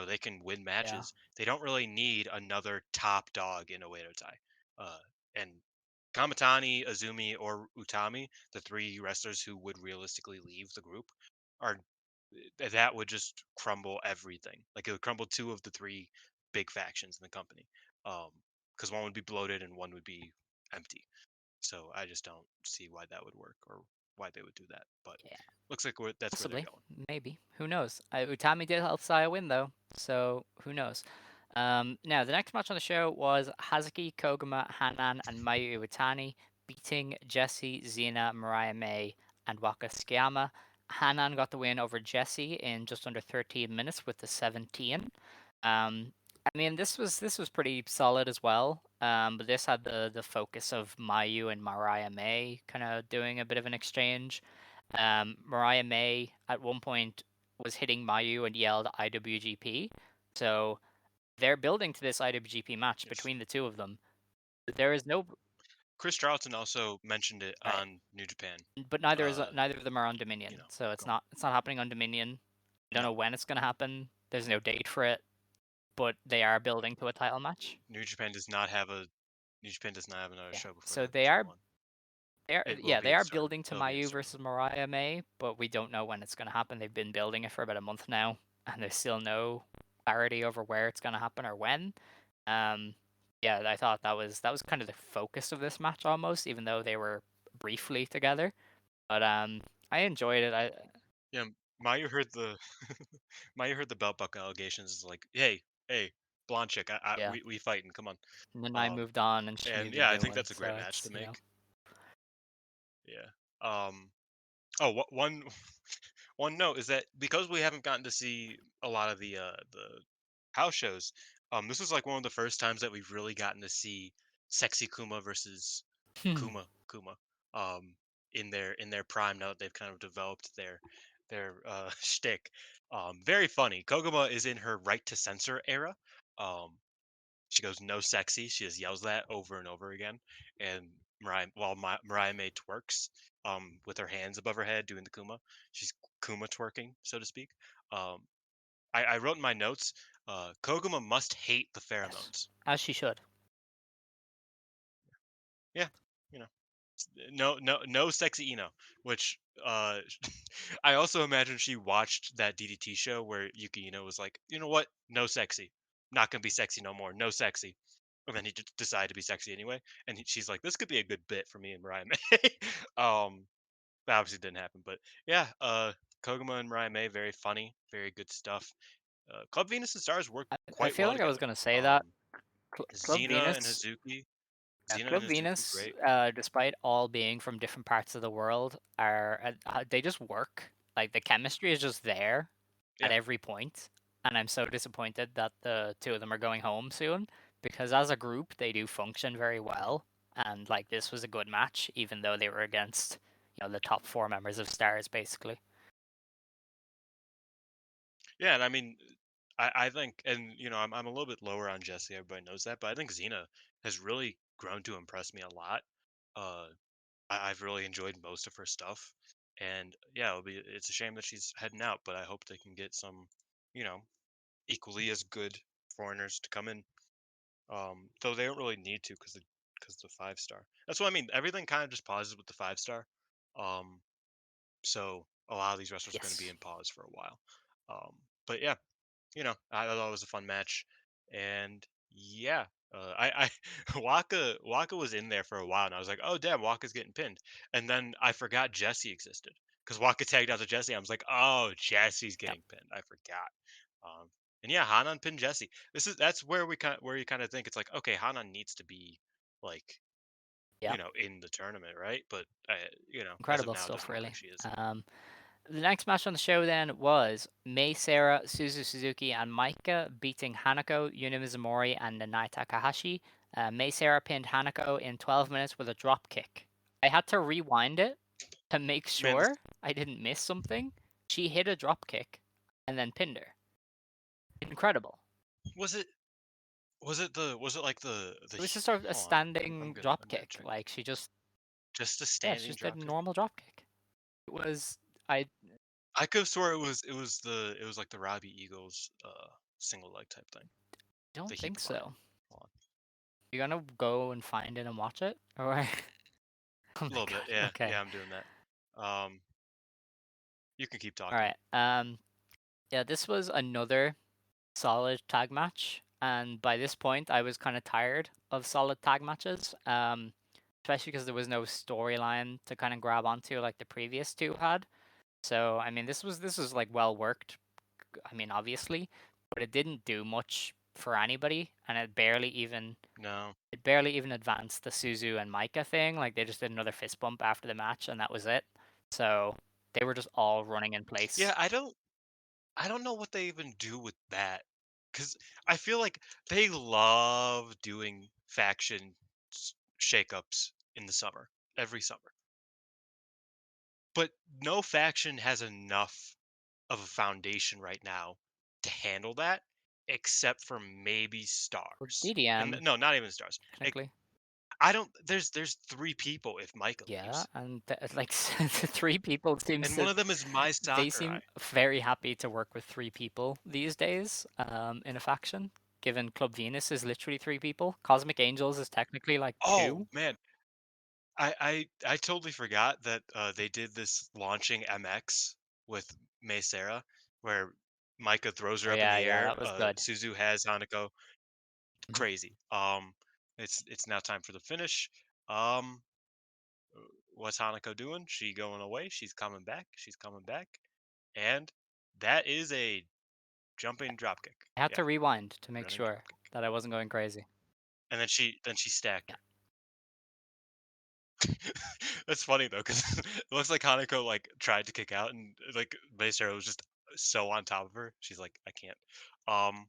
They can win yeah, matches. They don't really need another top dog in Oedo Tai. And Kamatani, Azumi, or Utami, the three wrestlers who would realistically leave the group, are that would just crumble everything. Like it would crumble two of the three big factions in the company. Because one would be bloated and one would be empty. So I just don't see why that would work or why they would do that. But yeah. looks like that's where they're Possibly, going. maybe. Who knows? Utami did help Saya win though, so who knows? Now the next match on the show was Hazuki, Koguma, Hanan, and Mayu Iwatani beating Jessy, Xena, Mariah May, and Waka Tsukiyama. Hanan got the win over Jessy in just under 13 minutes with the 17. I mean, this was pretty solid as well. But this had the focus of Mayu and Mariah May kind of doing a bit of an exchange. Mariah May at one point was hitting Mayu and yelled IWGP. So they're building to this IWGP match Yes. between the two of them. There is no Chris Charlton also mentioned it right, on New Japan. but Uh, neither of them are on Dominion. So go on. it's not happening on Dominion. I don't No, know when it's gonna happen. There's no date for it, but they are building to a title match. New Japan does not have another Yeah. show before So the G1. It will they be in are Stardom. building to It'll be in Mayu Stardom. versus Mariah May, but we don't know when it's gonna happen. They've been building it for about a month now, and there's still no clarity over where it's gonna happen or when. Um, yeah, I thought that was kind of the focus of this match almost, even though they were briefly together. But I enjoyed it. I Yeah, Mayu heard the Mayu heard the belt buckle allegations. Is like, hey, blonde chick, yeah, we fighting. Come on. and then I Um, moved on, and she and needed a yeah, I new think one. that's a great So match to it's make. Yeah. Oh, one one note is that because we haven't gotten to see a lot of the house shows, this is like one of the first times that we've really gotten to see sexy Kuma versus Kuma, um, in their prime. Now that they've kind of developed their shtick, very funny. Koguma is in her right to censor era. Um, she goes no sexy. She just yells that over and over again. And Mariah May twerks with her hands above her head doing the Kuma. She's Kuma twerking, so to speak. Um, I wrote in my notes, Koguma must hate the yes, pheromones. as she should. Yeah, you know, no sexy Ino. Which I also imagine she watched that DDT show where Yuki Ino was like, you know what, no sexy, not gonna be sexy no more, no sexy. And then he just decided to be sexy anyway. And she's like, this could be a good bit for me and Mariah May. um, that obviously didn't happen, but yeah, Koguma and Mariah May, very funny, very good stuff. Club Venus and Stars work I quite feel well like I was together. gonna say that Um, Club Xena and Venus. Hazuki, Yeah, Xena and Club Hazuki, Venus, great. despite all being from different parts of the world, are they just work. Like the chemistry is just there at Yeah, every point, and I'm so disappointed that the two of them are going home soon because as a group they do function very well, and like this was a good match, even though they were against the top four members of Stars basically. Yeah, and I mean, I think, and I'm a little bit lower on Jesse. Everybody knows that, but I think Xena has really grown to impress me a lot. Uh, I've really enjoyed most of her stuff, and yeah, it's a shame that she's heading out, but I hope they can get some, you know, equally as good foreigners to come in. Though they don't really need to because the 5-star. That's what I mean. Everything kind of just pauses with the 5-star. Um, so a lot of these wrestlers are going to be Yes. in pause for a while. But yeah, I thought it was a fun match, and yeah, I Waka was in there for a while, and I was like, oh damn, Waka's getting pinned, and then I forgot Jesse existed because Waka tagged out to Jesse. I was like, oh, Jesse's Yep. getting pinned. I forgot. Um, and yeah, Hanan pinned Jesse. That's where where you kind of think it's like, okay, Hanan needs to be like Yep. in the tournament, right? But as of Incredible now, it stuff, doesn't look like really. she is. The next match on the show then was Mei Seira, Suzu Suzuki, and Maika beating Hanako, Yuna Mizumori, and Nanai Takahashi. Mei Seira pinned Hanako in 12 minutes with a drop kick. I had to rewind it to make Man, this sure I didn't miss something. She hit a drop kick and then pinned her. Incredible. was it. Was it like the It was just sort of a hold on, standing I'm drop gonna kick. check it. Like she just, Just a yeah, she standing just did a dropkick? normal drop kick. It was, I I could have swore it was like the Robbie Eagles single leg type thing. The don't heap think fly. so. Hold on. You're gonna go and find it and watch it, or? Oh A my little bit, god. yeah, Okay. yeah, I'm doing that. Um, you can keep All talking. right. Yeah, this was another solid tag match, and by this point, I was kind of tired of solid tag matches. Especially because there was no storyline to kind of grab onto like the previous two had. So I mean, this was like well worked. I mean, obviously, but it didn't do much for anybody, and No. it barely even advanced the Suzu and Micah thing. Like they just did another fist bump after the match, and that was it. So they were just all running in Yeah, place. I don't know what they even do with that, because I feel like they love doing faction shakeups in the summer, every summer. But no faction has enough of a foundation right now to handle that, except for maybe Well, stars. And DDM no, not even stars. technically. I don't. There's three people if Micah Yeah, leaves, and like the three people seems and one to of them is my they Sakurai. seem very happy to work with three people these days in a faction. Given Club Venus is literally three people, Cosmic Angels is technically like Oh two. man, I totally forgot that they did this launching MX with Mei Sarah, where Micah throws her Oh up in yeah, the yeah, air. that was good. Suzu has Hanako. Mhm. Crazy. It's now time for the finish. Um, what's Hanako doing? She going away? She's coming back. She's coming back, and that is a jumping dropkick. I had Yeah, to rewind to make running sure dropkick. that I wasn't going crazy. And then she stacked Yeah, her. That's funny though, because it looks like Hanako like tried to kick out, and like Sarah was just so on top of her. She's like, I can't. Um,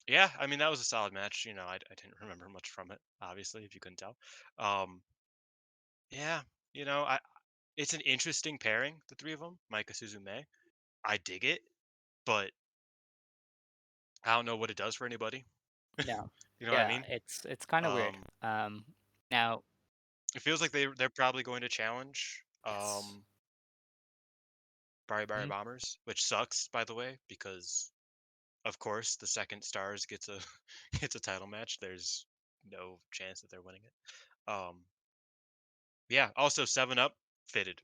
yeah, I mean that was a solid match. I didn't remember much from it, obviously, if you couldn't tell. Um, yeah, I it's an interesting pairing, the three of them, Micah, Suzume. I dig it, but I don't know what it does for anybody. no, You know what I yeah, mean? it's kind of weird. Um, Now, it feels like they're probably going to challenge yes, Bari Bari mhm. Bombers, which sucks, by the way, because of course the second Stars gets a gets a title match. There's no chance that they're winning it. Yeah. Also, Seven Up fitted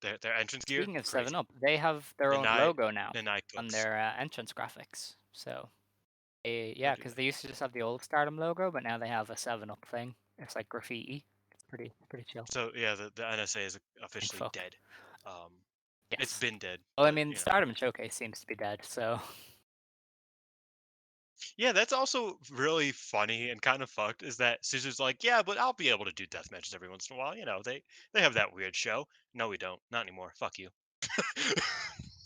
their entrance gear, Speaking of Seven crazy. Up, they have their own Nanai logo now Nanai on cooks. their entrance graphics. So, They yeah, do because that. they used to just have the old Stardom logo, but now they have a Seven Up thing. It's like graffiti. It's pretty chill. So yeah, the NSA is Thank officially fuck. dead. Um, it's Yes. been dead, Well, I but mean, you know. Stardom Showcase seems to be dead, so Yeah, that's also really funny and kind of fucked. Is that Scissor's like, yeah, but I'll be able to do death matches every once in a while. They have that weird show. No, we don't. Not anymore. Fuck you.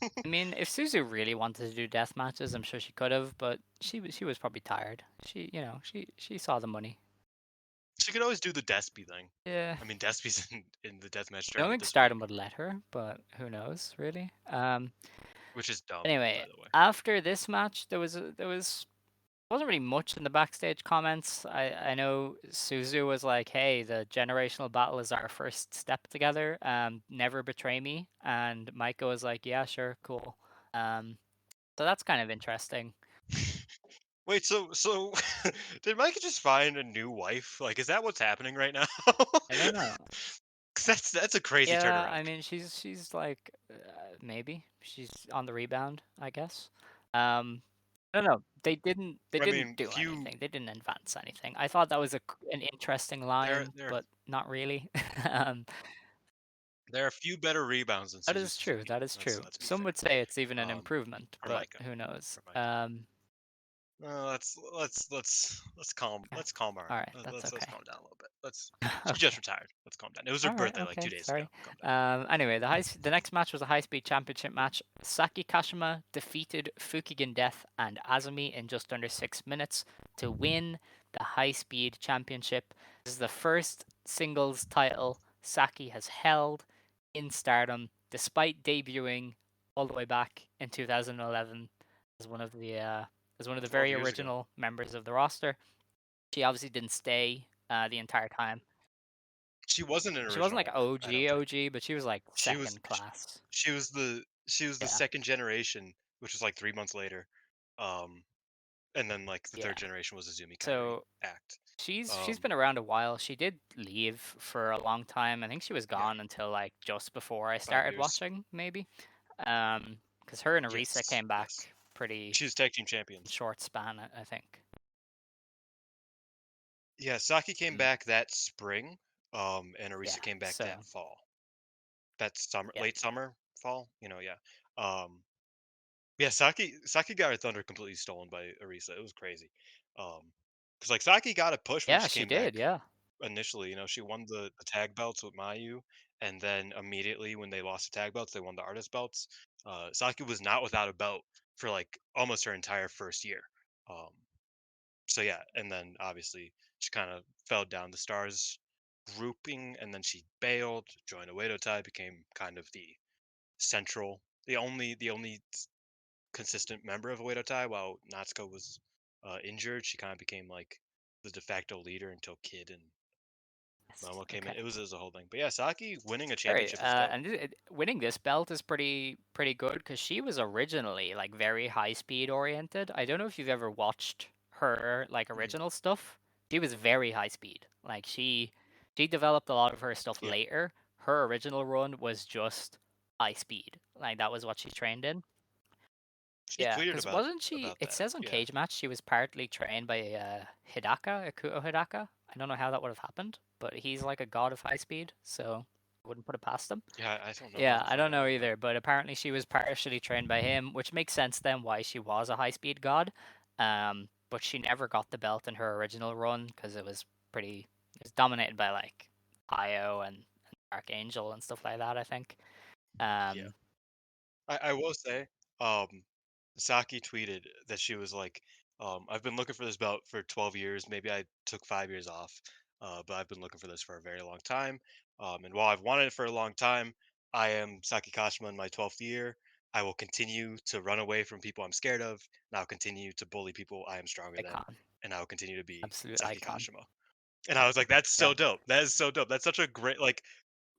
I mean, if Suzu really wanted to do death matches, I'm sure she could have, but she was probably tired. She saw the money. She could always do the Despy thing. Yeah. I mean, Despy's in the deathmatch I don't tournament think this week, Stardom would let her, but who knows, really? which is dumb, by Anyway, the way. after this match, there was wasn't really much in the backstage comments. I know Suzu was like, "Hey, the generational battle is our first step together. Never betray me." And Maiko was like, "Yeah, sure, cool." Um, so that's kind of interesting. Wait, so did Mike just find a new wife? Like, is that what's happening right now? I don't know. 'Cause that's a crazy Yeah, I turnaround. mean, she's like maybe she's on the rebound, I guess. Um, I don't know. They I didn't mean, do anything. They didn't advance anything. I thought that was an interesting there line, there but not really. um, there are a few better rebounds than that Suzu is true. Suzuki. That is true. Let's be Some fair. would say it's even an improvement, For but Micah, who knows? for Micah. Let's calm Okay. our All right, that's let's okay. calm down a little bit. Let's she just Okay. retired. Let's calm down. It was her All right. birthday like Okay. 2 days ago. Sorry. Calm down. Anyway, the next match was a high speed championship match. Saki Kashima defeated Fukigen Death and Azumi in just under 6 minutes to win the high speed championship. This is the first singles title Saki has held in Stardom, despite debuting all the way back in 2011 as one of the 12 very years ago. original members of the roster. She obviously didn't stay the entire time. She wasn't an She wasn't original like member, I don't OG think. OG, but she was like She was second class. she was the Yeah, second generation, which was like 3 months later. Um, and then like the yeah. third generation was Azumi Kairi So act. she's Um, been around a while. She did leave for a long time. I think she was yeah, gone until like just before I 5 started years. watching, maybe. Because her and Arisa Yes, came yes. back pretty She was tag team champions. short span, I think. Yeah, Saki came Mm, back that spring, and yeah. Arisa came back So that fall. That summer, yeah, late summer, fall, yeah. Um, yeah, Saki got her thunder completely stolen by Arisa. It was crazy. Because like Saki got a push when yeah, she she came did. back Yeah, initially. She won the tag belts with Mayu, and then immediately when they lost the tag belts, they won the artist belts. Saki was not without a belt for like almost her entire first year. Um, so yeah, and then obviously she kind of fell down the stars grouping, and then she bailed, joined Oedo Tai, became kind of the central, the only consistent member of Oedo Tai while Natsuko was injured. She kind of became like the de facto leader until Kid and Momo came in. okay. It was a whole thing. But yeah, Saki winning a Right, championship is dope. and winning this belt is pretty good because she was originally like very high speed oriented. I don't know if you've ever watched her like Mm, original stuff. She was very high speed. Like she developed a lot of her stuff yeah, later. Her original run was just high speed. Like that was what she trained in. she Yeah, tweeted because wasn't she? about It that. says on Yeah, Cage Match she was partly trained by Hidaka, Akuto Hidaka. I don't know how that would have happened, but he's like a god of high speed, so I wouldn't put it past him. yeah. I don't know how Yeah, to I find don't out know about that. either, but apparently she was partially trained by him, which makes sense then why she was a high speed god. But she never got the belt in her original run because it was dominated by like Io and Archangel and stuff like that, I think. Yeah. Um, I will say, um, Saki tweeted that she was like, I've been looking for this belt for 12 years. Maybe I took 5 years off, but I've been looking for this for a very long time. And while I've wanted it for a long time, I am Saki Kashima in my 12th year. I will continue to run away from people I'm scared of, and I'll continue to bully people I am stronger than, icon, and I will continue to be absolute Saki icon. Kashima. And I was like, that's Yeah. so dope. That is so dope. That's such a great like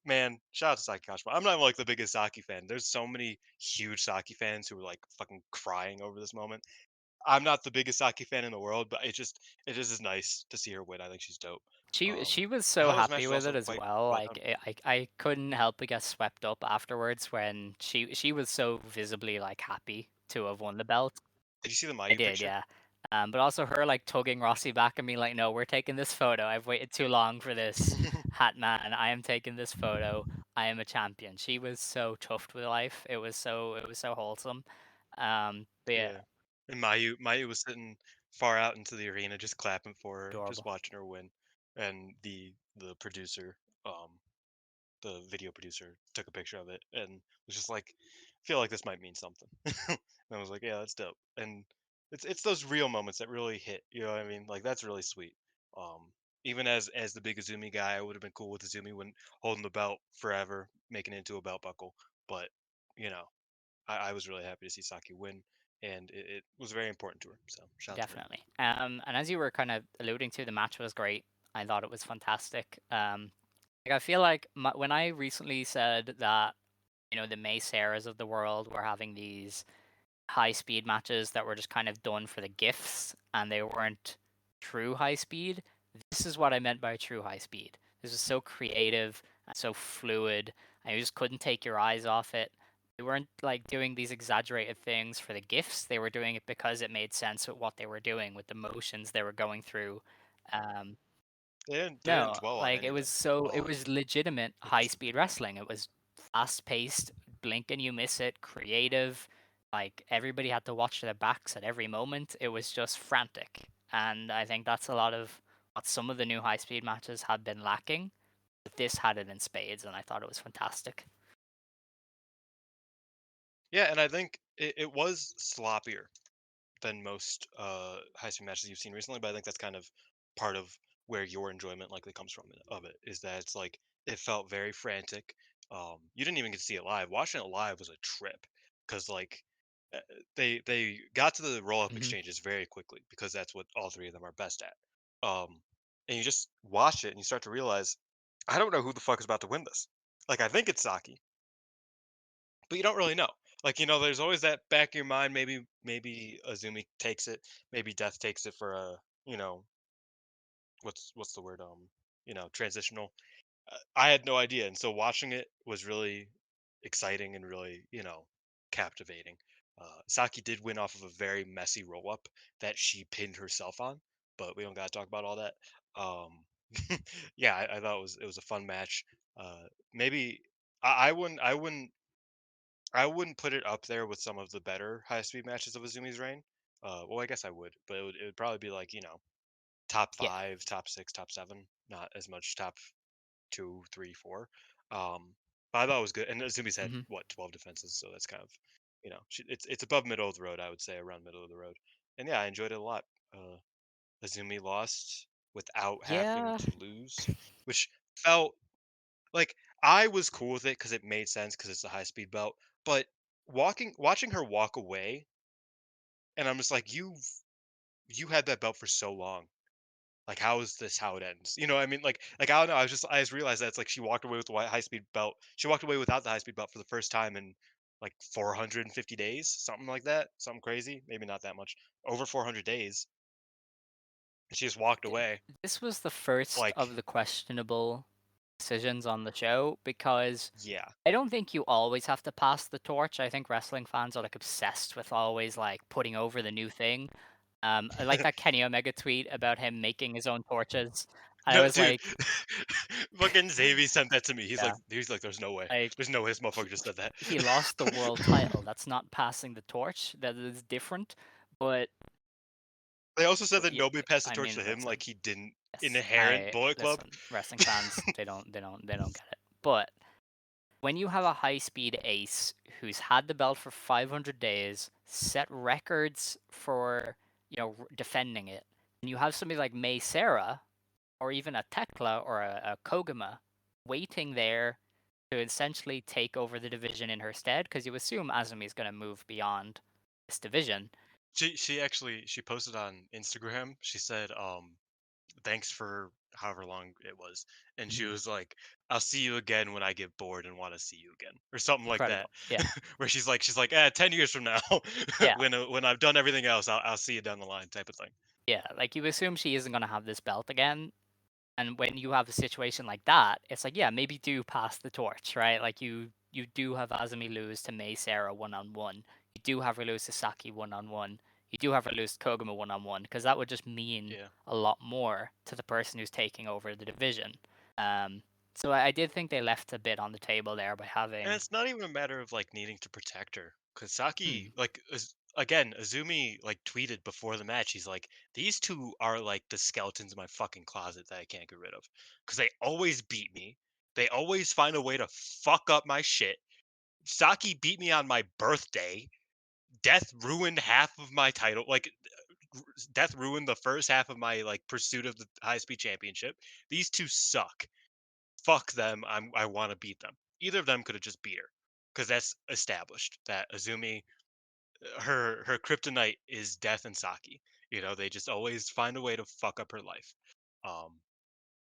man, shout out to Saki Kashima. I'm not like the biggest Saki fan. There's so many huge Saki fans who are like fucking crying over this moment. I'm not the biggest Saki fan in the world, but it just is nice to see her win. I think she's dope. She was I so thought this match happy was with also it as quite well. well Like done. I couldn't help but get swept up afterwards when she was so visibly like happy to have won the belt. Did you see the I Mayu did, picture? yeah. But also her like tugging Rossi back and being like, "No, we're taking this photo. I've waited too long for this, Hat Man. I am taking this photo. I am a champion." She was so chuffed with life. It was so wholesome. But yeah, Yeah. And Mayu was sitting far out into the arena, just clapping for her, just adorable. watching her win. And the producer, um, the video producer took a picture of it and was just like, feel like this might mean something. And I was like, yeah, that's dope. And it's those real moments that really hit. You know what I mean? Like that's really sweet. Um, Even as the big Azumi guy, I would have been cool with Azumi when holding the belt forever, making it into a belt buckle. But you know, I was really happy to see Saki win, and it was very important to her. So shout out to her. Definitely. And as you were kind of alluding to, the match was great. I thought it was fantastic. Like I feel like when I recently said that, the May Sarahs of the world were having these high speed matches that were just kind of done for the gifts and they weren't true high speed. This is what I meant by true high speed. This was so creative and so fluid, and you just couldn't take your eyes off it. They weren't like doing these exaggerated things for the gifts. They were doing it because it made sense with what they were doing, with the motions they were going through. Um, They didn't no, dwell on like anything. it was legitimate It high was speed wrestling. It was fast paced, blink and you miss it, creative. Like everybody had to watch their backs at every moment. It was just frantic. And I think that's a lot of what some of the new high speed matches had been lacking. But this had it in spades, and I thought it was fantastic. yeah, and I think it was sloppier than most high speed matches you've seen recently, but I think that's kind of part of where your enjoyment likely comes from of it is that it's like it felt very frantic. You didn't even get to see it live. Watching it live was a trip because like uh, they got to the roll up Hmm. exchanges very quickly because that's what all three of them are best at. And you just watch it and you start to realize I don't know who the fuck is about to win this. Like I think it's Saki, but you don't really know. Like, there's always that back of your mind. Maybe Azumi takes it. Maybe Death takes it for a, you know, what's the word? Transitional. I had no idea, and so watching it was really exciting and really, captivating. Saki did win off of a very messy roll up that she pinned herself on, but we don't gotta talk about all that. Yeah, I thought it was a fun match. Maybe I wouldn't put it up there with some of the better high speed matches of Azumi's reign. Well, I guess I would, but it would probably be like top Yeah. 5, top 6, top 7, not as much top 2, 3, 4. But I thought it was good, and Azumi's had Hmm. what 12 defenses, so that's kind of it's above middle of the road, I would say, around middle of the road. And yeah, I enjoyed it a lot. Azumi lost without having Yeah. to lose, which felt like I was cool with it because it made sense because it's a high speed belt. But watching her walk away, and I'm just like, you had that belt for so long. Like, how is this how it ends? You know what I mean? Like I don't know. I just realized that it's like she walked away with the high speed belt. She walked away without the high speed belt for the first time in like 450 days, something like that. Something crazy. Maybe not that much. Over 400 days. And she just walked th- away. this was the first of Like, the questionable decisions on the show because yeah. I don't think you always have to pass the torch. I think wrestling fans are like obsessed with always like putting over the new thing. I like that Kenny Omega tweet about him making his own torches. I No, was dude. like, Fucking Xavi sent that to me. yeah, He's like, there's no way. like There's no way this motherfucker just said that. he lost the world title. That's not passing the torch. That is different. But They also said that yeah, nobody passed the I torch to mean, him, listen, like he didn't yes, inherent I Bullet Club. listen. Wrestling fans, they don't get it. But when you have a high speed ace who's had the belt for 500 days, set records for, defending it, and you have somebody like May Sarah or even a Tekla or a Koguma waiting there to essentially take over the division in her stead, because you assume Azumi is going to move beyond this division. She posted on Instagram. She said, thanks for however long it was. And she Mhm. was like, I'll see you again when I get bored and want to see you again. Or something like that. Incredible. Yeah. Where she's like, 10 years from now, Yeah. when I've done everything else, I'll see you down the line type of thing. Yeah. Like you assume she isn't going to have this belt again. And when you have a situation like that, it's like, yeah, maybe do pass the torch, right? Like you do have Azumi lose to May Sarah one on one. You do have her lose to Saki one on one. You do have her lose to Koguma one on one, because that would just mean Yeah. a lot more to the person who's taking over the division. Um, so I did think they left a bit on the table there by And having. it's not even a matter of like needing to protect her. Cause Hmm, Saki, like, again, Azumi like tweeted before the match. He's like, these two are like the skeletons in my fucking closet that I can't get rid of. Cause they always beat me. They always find a way to fuck up my shit. Saki beat me on my birthday. Death ruined half of my title. Like Death ruined the first half of my like pursuit of the high speed championship. These two suck. Fuck them. I want to beat them. Either of them could have just beat her because that's established that Azumi, her kryptonite is Death and Saki. They just always find a way to fuck up her life. Um,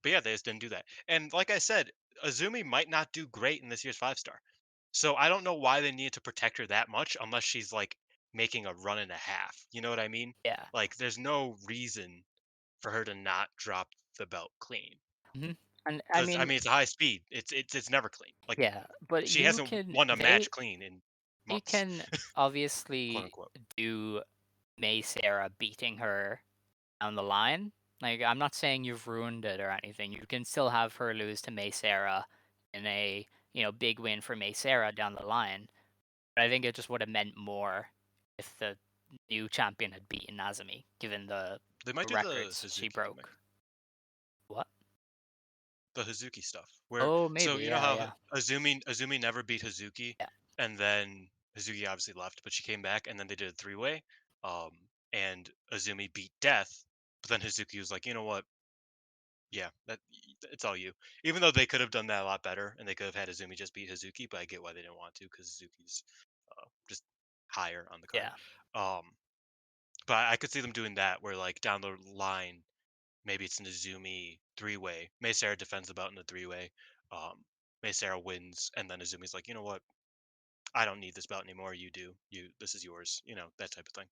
but yeah, they just didn't do that. And like I said, Azumi might not do great in this year's 5 star. So I don't know why they needed to protect her that much unless she's like making a run and a half. You know what I mean? Yeah. Like there's no reason for her to not drop the belt clean. hmm And I Because I mean, mean it's a high speed. It's never clean. Like yeah, but she you hasn't can won a they match clean in you months, can quote obviously unquote. do May Sarah beating her down the line. Like, I'm not saying you've ruined it or anything. You can still have her lose to May Sarah in a, big win for May Sarah down the line. But I think it just would have meant more if the new champion had beaten Azumi, given the They might do the records she Hazuki gimmick. broke. What? The Hazuki stuff. Where Oh, so maybe. you know Yeah, how yeah, Azumi never beat Hazuki, yeah, and then Hazuki obviously left, but she came back, and then they did a 3-way. And Azumi beat Death, but then Hazuki was like, you know what? Yeah, it's all you. Even though they could have done that a lot better, and they could have had Azumi just beat Hazuki, but I get why they didn't want to because Hazuki's just higher on the card. yeah, Um, but I could see them doing that, where like down the line, maybe it's an Azumi 3-way. May Sarah defends the belt in the 3-way. Um, May Sarah wins, and then Azumi's like, you know what? I don't need this belt anymore. You do. This is yours. That type of thing.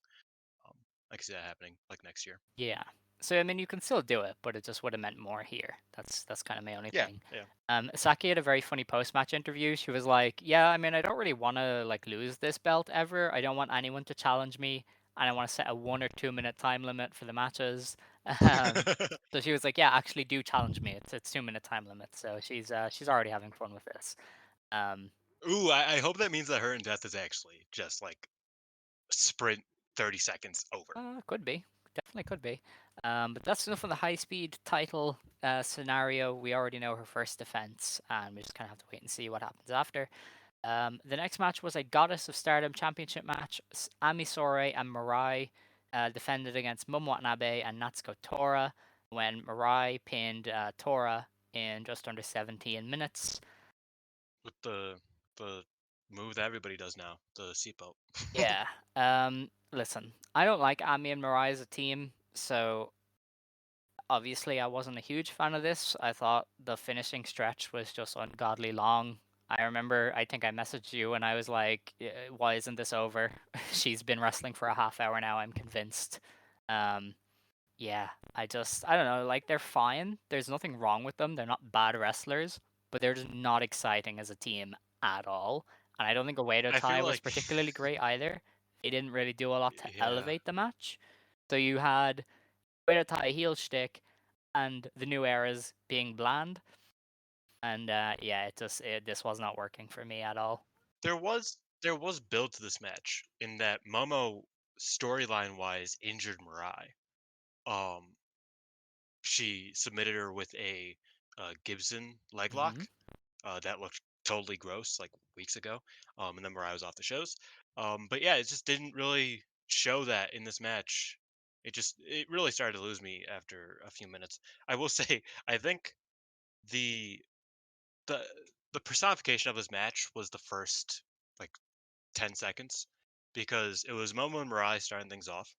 Um, I can see that happening like next year. yeah. So I mean, you can still do it, but it just would have meant more here. That's kind of my only Yeah, thing. yeah. Saki had a very funny post-match interview. She was like, "Yeah, I mean, I don't really want to like lose this belt ever. I don't want anyone to challenge me, and I want to set a 1 or 2 minute time limit for the matches." Um, so she was like, "Yeah, actually, do challenge me. It's 2 minute time limit." So she's already having fun with this. Um, Ooh, I hope that means that her and Death is actually just like sprint 30 seconds over. Could be. Definitely could be. But that's enough of the high speed title scenario. We already know her first defense, and we just kind of have to wait and see what happens after. The next match was a Goddess of Stardom Championship match. Ami Sourei and Mirai defended against Momo Watanabe and Natsuko Tora when Mirai pinned Tora in just under 17 minutes. With the move that everybody does now, the seatbelt. Yeah. Listen, I don't like Ami and Mirai as a team, so obviously, I wasn't a huge fan of this. I thought the finishing stretch was just ungodly long. I remember, I think I messaged you and I was like, why isn't this over? She's been wrestling for a half hour now, I'm convinced. Um, yeah, I don't know, like, they're fine. There's nothing wrong with them. They're not bad wrestlers, but they're just not exciting as a team at all. And I don't think Oedo I Tai feel was like, particularly great either. They didn't really do a lot to yeah, elevate the match. So you had Oedo Tai heel shtick, and the new eras being bland. And yeah, this was not working for me at all. there was build to this match in that Momo storyline wise injured Mirai. Um, she submitted her with a Gibson leg hmm lock that looked totally gross like weeks ago. And then Mirai was off the shows. But yeah, it just didn't really show that in this match. It really started to lose me after a few minutes. I will say, I think the the the personification of this match was the first like 10 seconds because it was Momo and Mirai starting things off.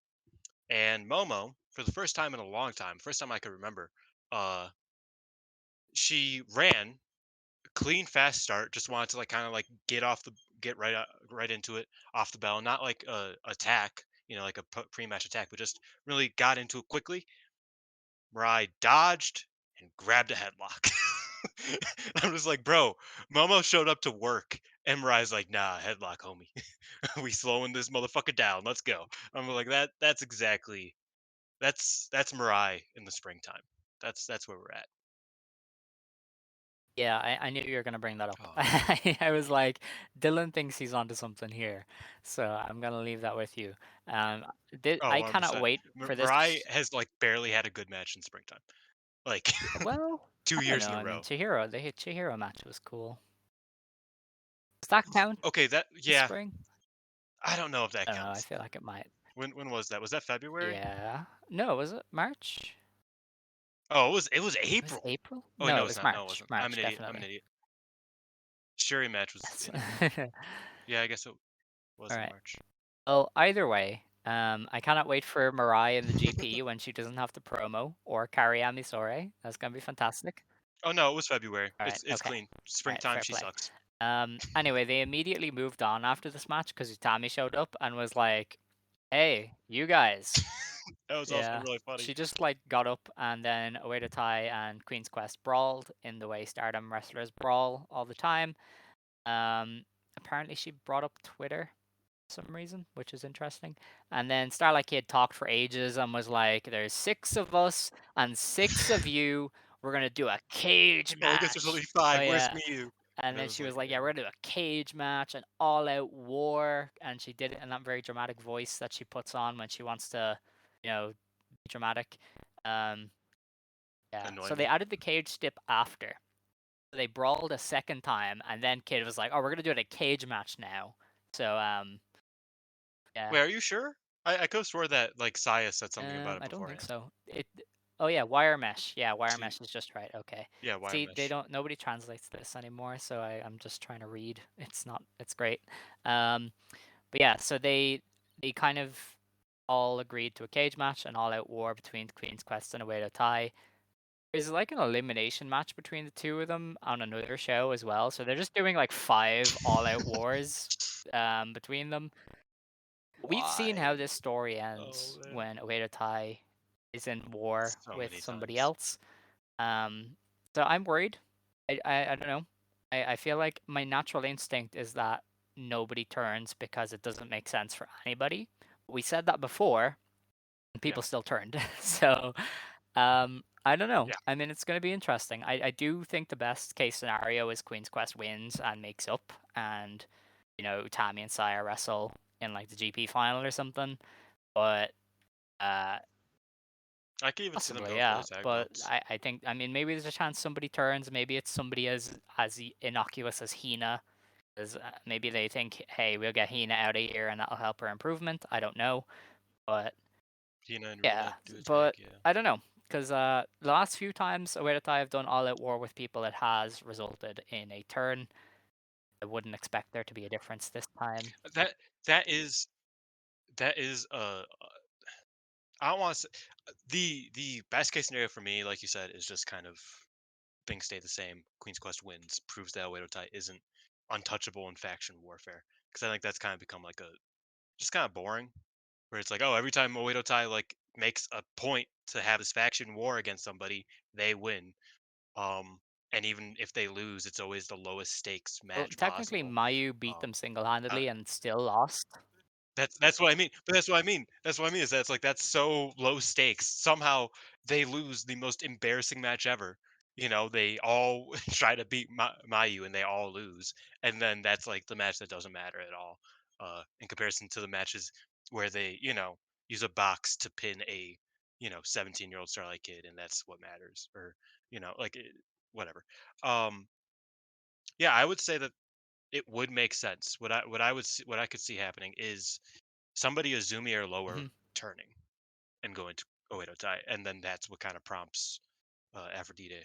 And Momo, for the first time in a long time, first time I could remember, uh, she ran clean, fast start. Just wanted to like kind of like get right into it off the bell, not like a attack, like a pre-match attack, but just really got into it quickly. Mirai dodged and grabbed a headlock. I'm just like, bro, Momo showed up to work, and Mirai's like, nah, headlock, homie. We slowing this motherfucker down. Let's go. I'm like, That's exactly that's Mirai in the springtime. That's where we're at. Yeah, I knew you were gonna bring that up. Oh. I was like, Dylan thinks he's onto something here, so I'm gonna leave that with you. Um, Oh, I cannot 100%. wait for this. Mirai has like barely had a good match in springtime. Like, Well, 2 I don't years know. in a I mean, row. the Chihiro match was cool. Does that count Okay, that as yeah, spring? I don't know if that I don't know. I counts. feel like it might. When was that? Was that February? Yeah. No, was it March? Oh, it was It was April. April? Oh, wait, No, no, it it's was not. No, it March. wasn't. I'm March, an idiot. I'm an definitely. idiot. Shuri match was Yes. in April. Yeah, I guess it was All in right. March. Well, either way, I cannot wait for Mirai in the GP when she doesn't have to promo or carry Amisore. That's gonna be fantastic. Oh no, it was February. All right. It's Okay. clean. All right. Springtime, Fair she play. sucks. Anyway, they immediately moved on after this match because Utami showed up and was like, "Hey, you guys." That was also Yeah. really funny. She just like got up and then Oedo Tai and Queen's Quest brawled in the way Stardom wrestlers brawl all the time. Apparently she brought up Twitter for some reason, which is interesting. And then Starlight Kid talked for ages and was like, "There's 6 of us and 6 of you. We're gonna do a cage Oh, I guess there's only match." Oh 5. Where's yeah. Miyu? And And it then was she like, was like, "Yeah, yeah. we're gonna do a cage match, an all-out war," and she did it in that very dramatic voice that she puts on when she wants to, be dramatic. Um, yeah. Annoy So they me. added the cage stip after. They brawled a second time, and then Kid was like, "Oh, we're gonna do it a cage match now." So yeah. Wait, are you sure? I could have swore that like Saya said something about it I don't think beforehand. so. Oh yeah, wire mesh. Yeah, wire See, mesh is just right. Okay. yeah, wire See, mesh. nobody translates this anymore, so I'm just trying to read. It's not. It's great. Um, but yeah, so they kind of all agreed to a cage match, an all-out war between Queen's Quest and Oedo Tai. There's like an elimination match between the two of them on another show as well. So they're just doing like 5 all-out wars between them. We've seen how Why? this story Oh ends man, when Oedo Tai is in war so with many somebody times. else. Um, so I'm worried. I don't know. I feel like my natural instinct is that nobody turns because it doesn't make sense for anybody. We said that before, and Yeah, people still turned. So I don't know. yeah. I mean, it's going to be interesting. I do think the best case scenario is Queen's Quest wins and makes up, and Tammy and Saya wrestle in like the GP final or something. But uh, I could even see them possibly, going for yeah. the tag But belts. I think, I mean, maybe there's a chance somebody turns. Maybe it's somebody as innocuous as Hina. Maybe they think, hey, we'll get Hina out of here and that'll help her improvement. I don't know, but Hina and yeah. Rina do a tag. But Yeah. I don't know because the last few times I have done all out war with people, it has resulted in a turn. I wouldn't expect there to be a difference this time. That that is that is I don't want to say the best case scenario for me, like you said, is just kind of things stay the same. Queen's Quest wins, proves that Oedo Tai isn't untouchable in faction warfare. Because I think that's kind of become like a just kind of boring. Where it's like, oh, every time Oedo Tai like makes a point to have his faction war against somebody, they win. Um, and even if they lose, it's always the lowest stakes Well, match technically, possible. Mayu beat Um, them uh, single-handedly and still lost. that's what I mean. But that's what I mean. That's what I mean is that it's like that's so low stakes. Somehow they lose the most embarrassing match ever. They all try to beat Mayu and they all lose, and then that's like the match that doesn't matter at all. In comparison to the matches where they, use a box to pin a, 17-year-old Starlight Kid, and that's what matters, or like whatever. Um, yeah, I would say that it would make sense. What I could see happening is somebody Azumi or lower Hmm. turning and going to Oedo Tai, and then that's what kind of prompts Aphrodite,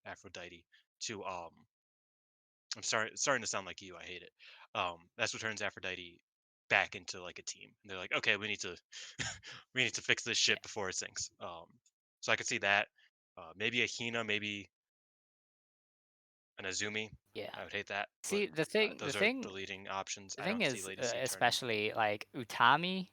Aphrodite to I'm sorry, it's starting to sound like you. I hate it. That's what turns Aphrodite back into like a team. And they're like, okay, we need to we need to fix this Yeah, shit before it sinks. So I could see that. Maybe a Hina, maybe an Azumi. yeah. I would hate that, but See, the thing, the those are thing, the leading options. the I thing don't see is, Lady C turning. especially like Utami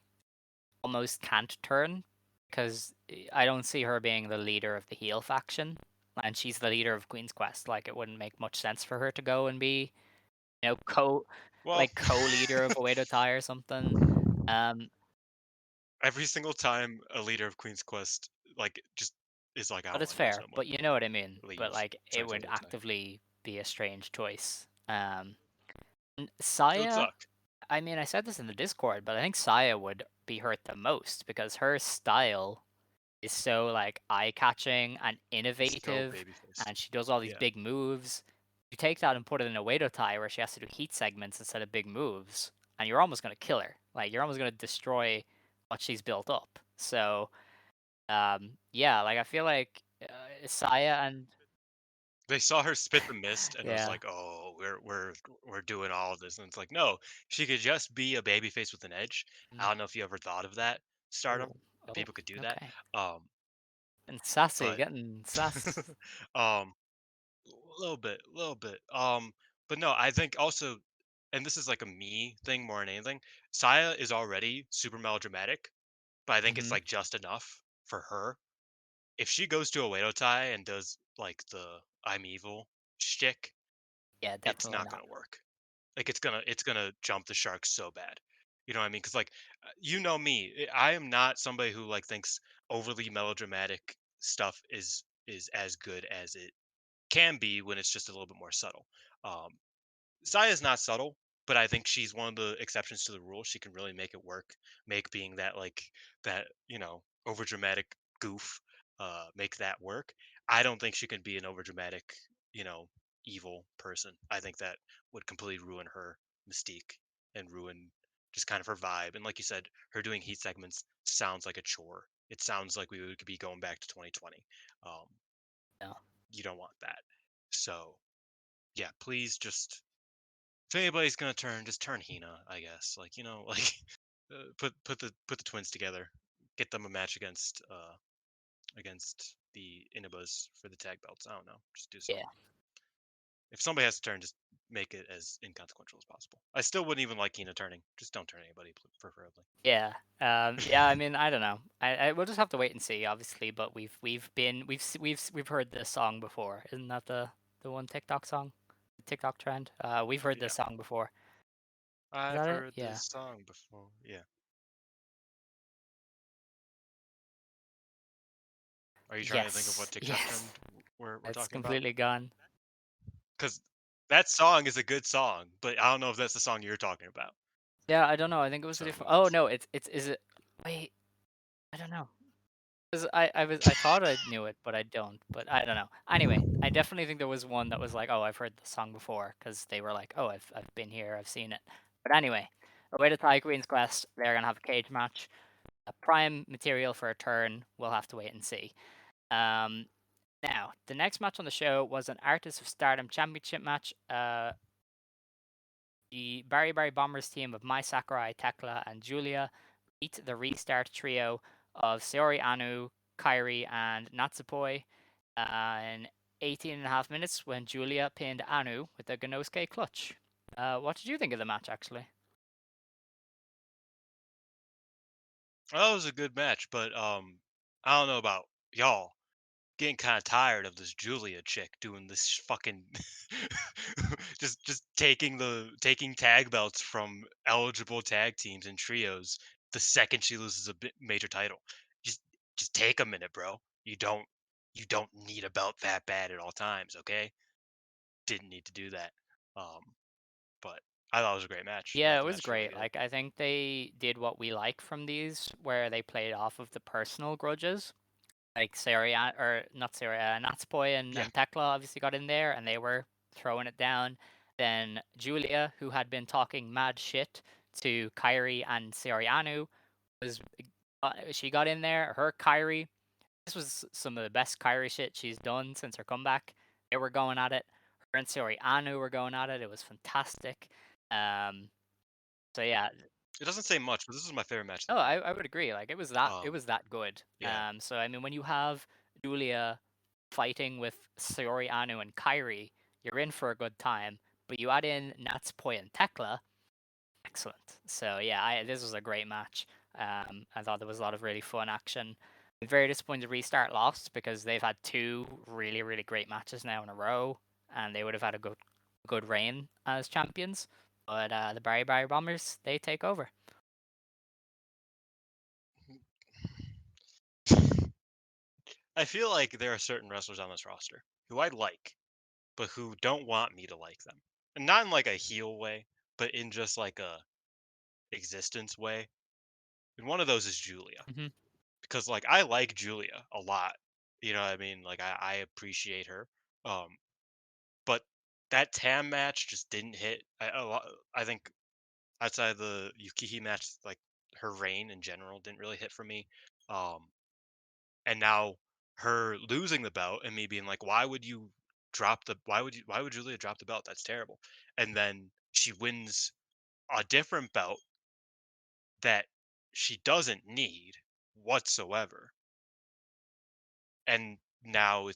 almost can't turn because I don't see her being the leader of the heel faction, and she's the leader of Queen's Quest. Like, it wouldn't make much sense for her to go and be, you know, co Well, like co-leader of Oedo Tai or something. Um, every single time a leader of Queen's Quest just is like, I but don't it's want to use fair. no more. But you know what I mean. But Leave. like, it Joins would Oedo Tai. actively be a strange choice. It would Saya, suck. I mean, I said this in the Discord, but I think Saya would be hurt the most because her style is so like eye-catching and He's so innovative, baby faced. and she does all these Yeah. big moves. You take that and put it in a Wado tie where she has to do heat segments instead of big moves, and you're almost gonna kill her. Like you're almost gonna destroy what she's built up. So yeah, like I feel like Saya and They saw her spit the mist and was yeah, like, "Oh, we're doing all of this." And it's like, no, she could just be a baby face with an edge. I mm, don't know if you ever thought of that, oh, Stardom. That oh, people could do that. okay, Um, and sassy, but getting sass. um, a little bit, a little bit. But no, I think also, and this is like a me thing more than anything. Saya is already super melodramatic, but I think it's Hmm. like just enough for her. If she goes to a Wado tie and does like the I'm evil shtick, Yeah, it's definitely not not. gonna work. Like it's gonna jump the shark so bad. You know what I mean? Because like you know me, I am not somebody who like thinks overly melodramatic stuff is as good as it can be when it's just a little bit more subtle. Um, Saya's not subtle, but I think she's one of the exceptions to the rule. She can really make it work. Make being that like that over dramatic goof, make that work. I don't think she can be an over dramatic you know evil person. I think that would completely ruin her mystique and ruin just kind of her vibe. And like you said, her doing heat segments sounds like a chore. It sounds like we would be going back to 2020. Um, No. you don't want that. So yeah, please just if anybody's gonna turn, just turn Hina, I guess. Like like put the twins together, get them a match against the Inubas for the tag belts. I don't know, just do Yeah. something. If somebody has to turn, just make it as inconsequential as possible. I still wouldn't even like Hina turning. Just don't turn anybody, preferably. Yeah. Yeah, I mean, I don't know. I we'll just have to wait and see, obviously. But we've heard this song before. Isn't that the one TikTok song, TikTok trend? We've heard Yeah, this song before. Is I've that it? heard Yeah. this song before. Yeah. Are you trying to think of what Yes. TikTok Yes. trend we're It's talking about? completely gone. Because that song is a good song, but I don't know if that's the song you're talking about. Yeah, I don't know. I think it was a So who different. Oh knows? no, it's is it? Wait, I don't know. 'Cause I thought I knew it, but I don't. But I don't know. Anyway, I definitely think there was one that was like, oh, I've heard the song before, because they were like, oh, I've been here, I've seen it. But anyway, away to Thai Queen's Quest, they're gonna have a cage match. A prime material for a turn. We'll have to wait and see. Um, Now the next match on the show was an Artist of Stardom Championship match. The Barry Bombers team of Mai Sakurai, Tekla, and Julia beat the Restart trio of Saori Anu, Kairi, and Natsupoi in 18 and a half minutes when Julia pinned Anu with the Ganosuke clutch. What did you think of the match, actually? Well, that was a good match, but I don't know about y'all. Getting kind of tired of this Julia chick doing this fucking just taking tag belts from eligible tag teams and trios the second she loses a major title. Just just take a minute, bro. You don't need a belt that bad at all times, okay? Didn't need to do that. Um, but I thought it was a great match. I Yeah, thought it the was match was really great. good. Like, I think they did what we like from these, where they played off of the personal grudges. Like Saria or not Saria, Natsupoi Yeah. and Tekla obviously got in there and they were throwing it down. Then Julia, who had been talking mad shit to Kyrie and Sirianu, was she got in there. Her Kyrie, this was some of the best Kyrie shit she's done since her comeback. They were going at it. Her and Sirianu were going at it. It was fantastic. Um, so yeah, It doesn't say much, but this is my favorite match of no, the night. I would agree. Like it Um, was that good. yeah. So I mean, when you have Julia fighting with Saori Anu and Kairi, you're in for a good time. But you add in Natsupoi and Tekla, excellent. So yeah, this was a great match. I thought there was a lot of really fun action. I'm very disappointed Restart lost because they've had two really great matches now in a row, and they would have had a good reign as champions. But the Barry Bombers, they take over. I feel like there are certain wrestlers on this roster who I like, but who don't want me to like them. And not in like a heel way, but in just like a existence way. And one of those is Julia. Hmm. because like I like Julia a lot. You know what I mean? Like I appreciate her. Um, but that Tam match just didn't hit. I think outside the Yukihi match, like her reign in general didn't really hit for me. Um, and now her losing the belt and me being like, why would Julia drop the belt? That's terrible. And then she wins a different belt that she doesn't need whatsoever. And now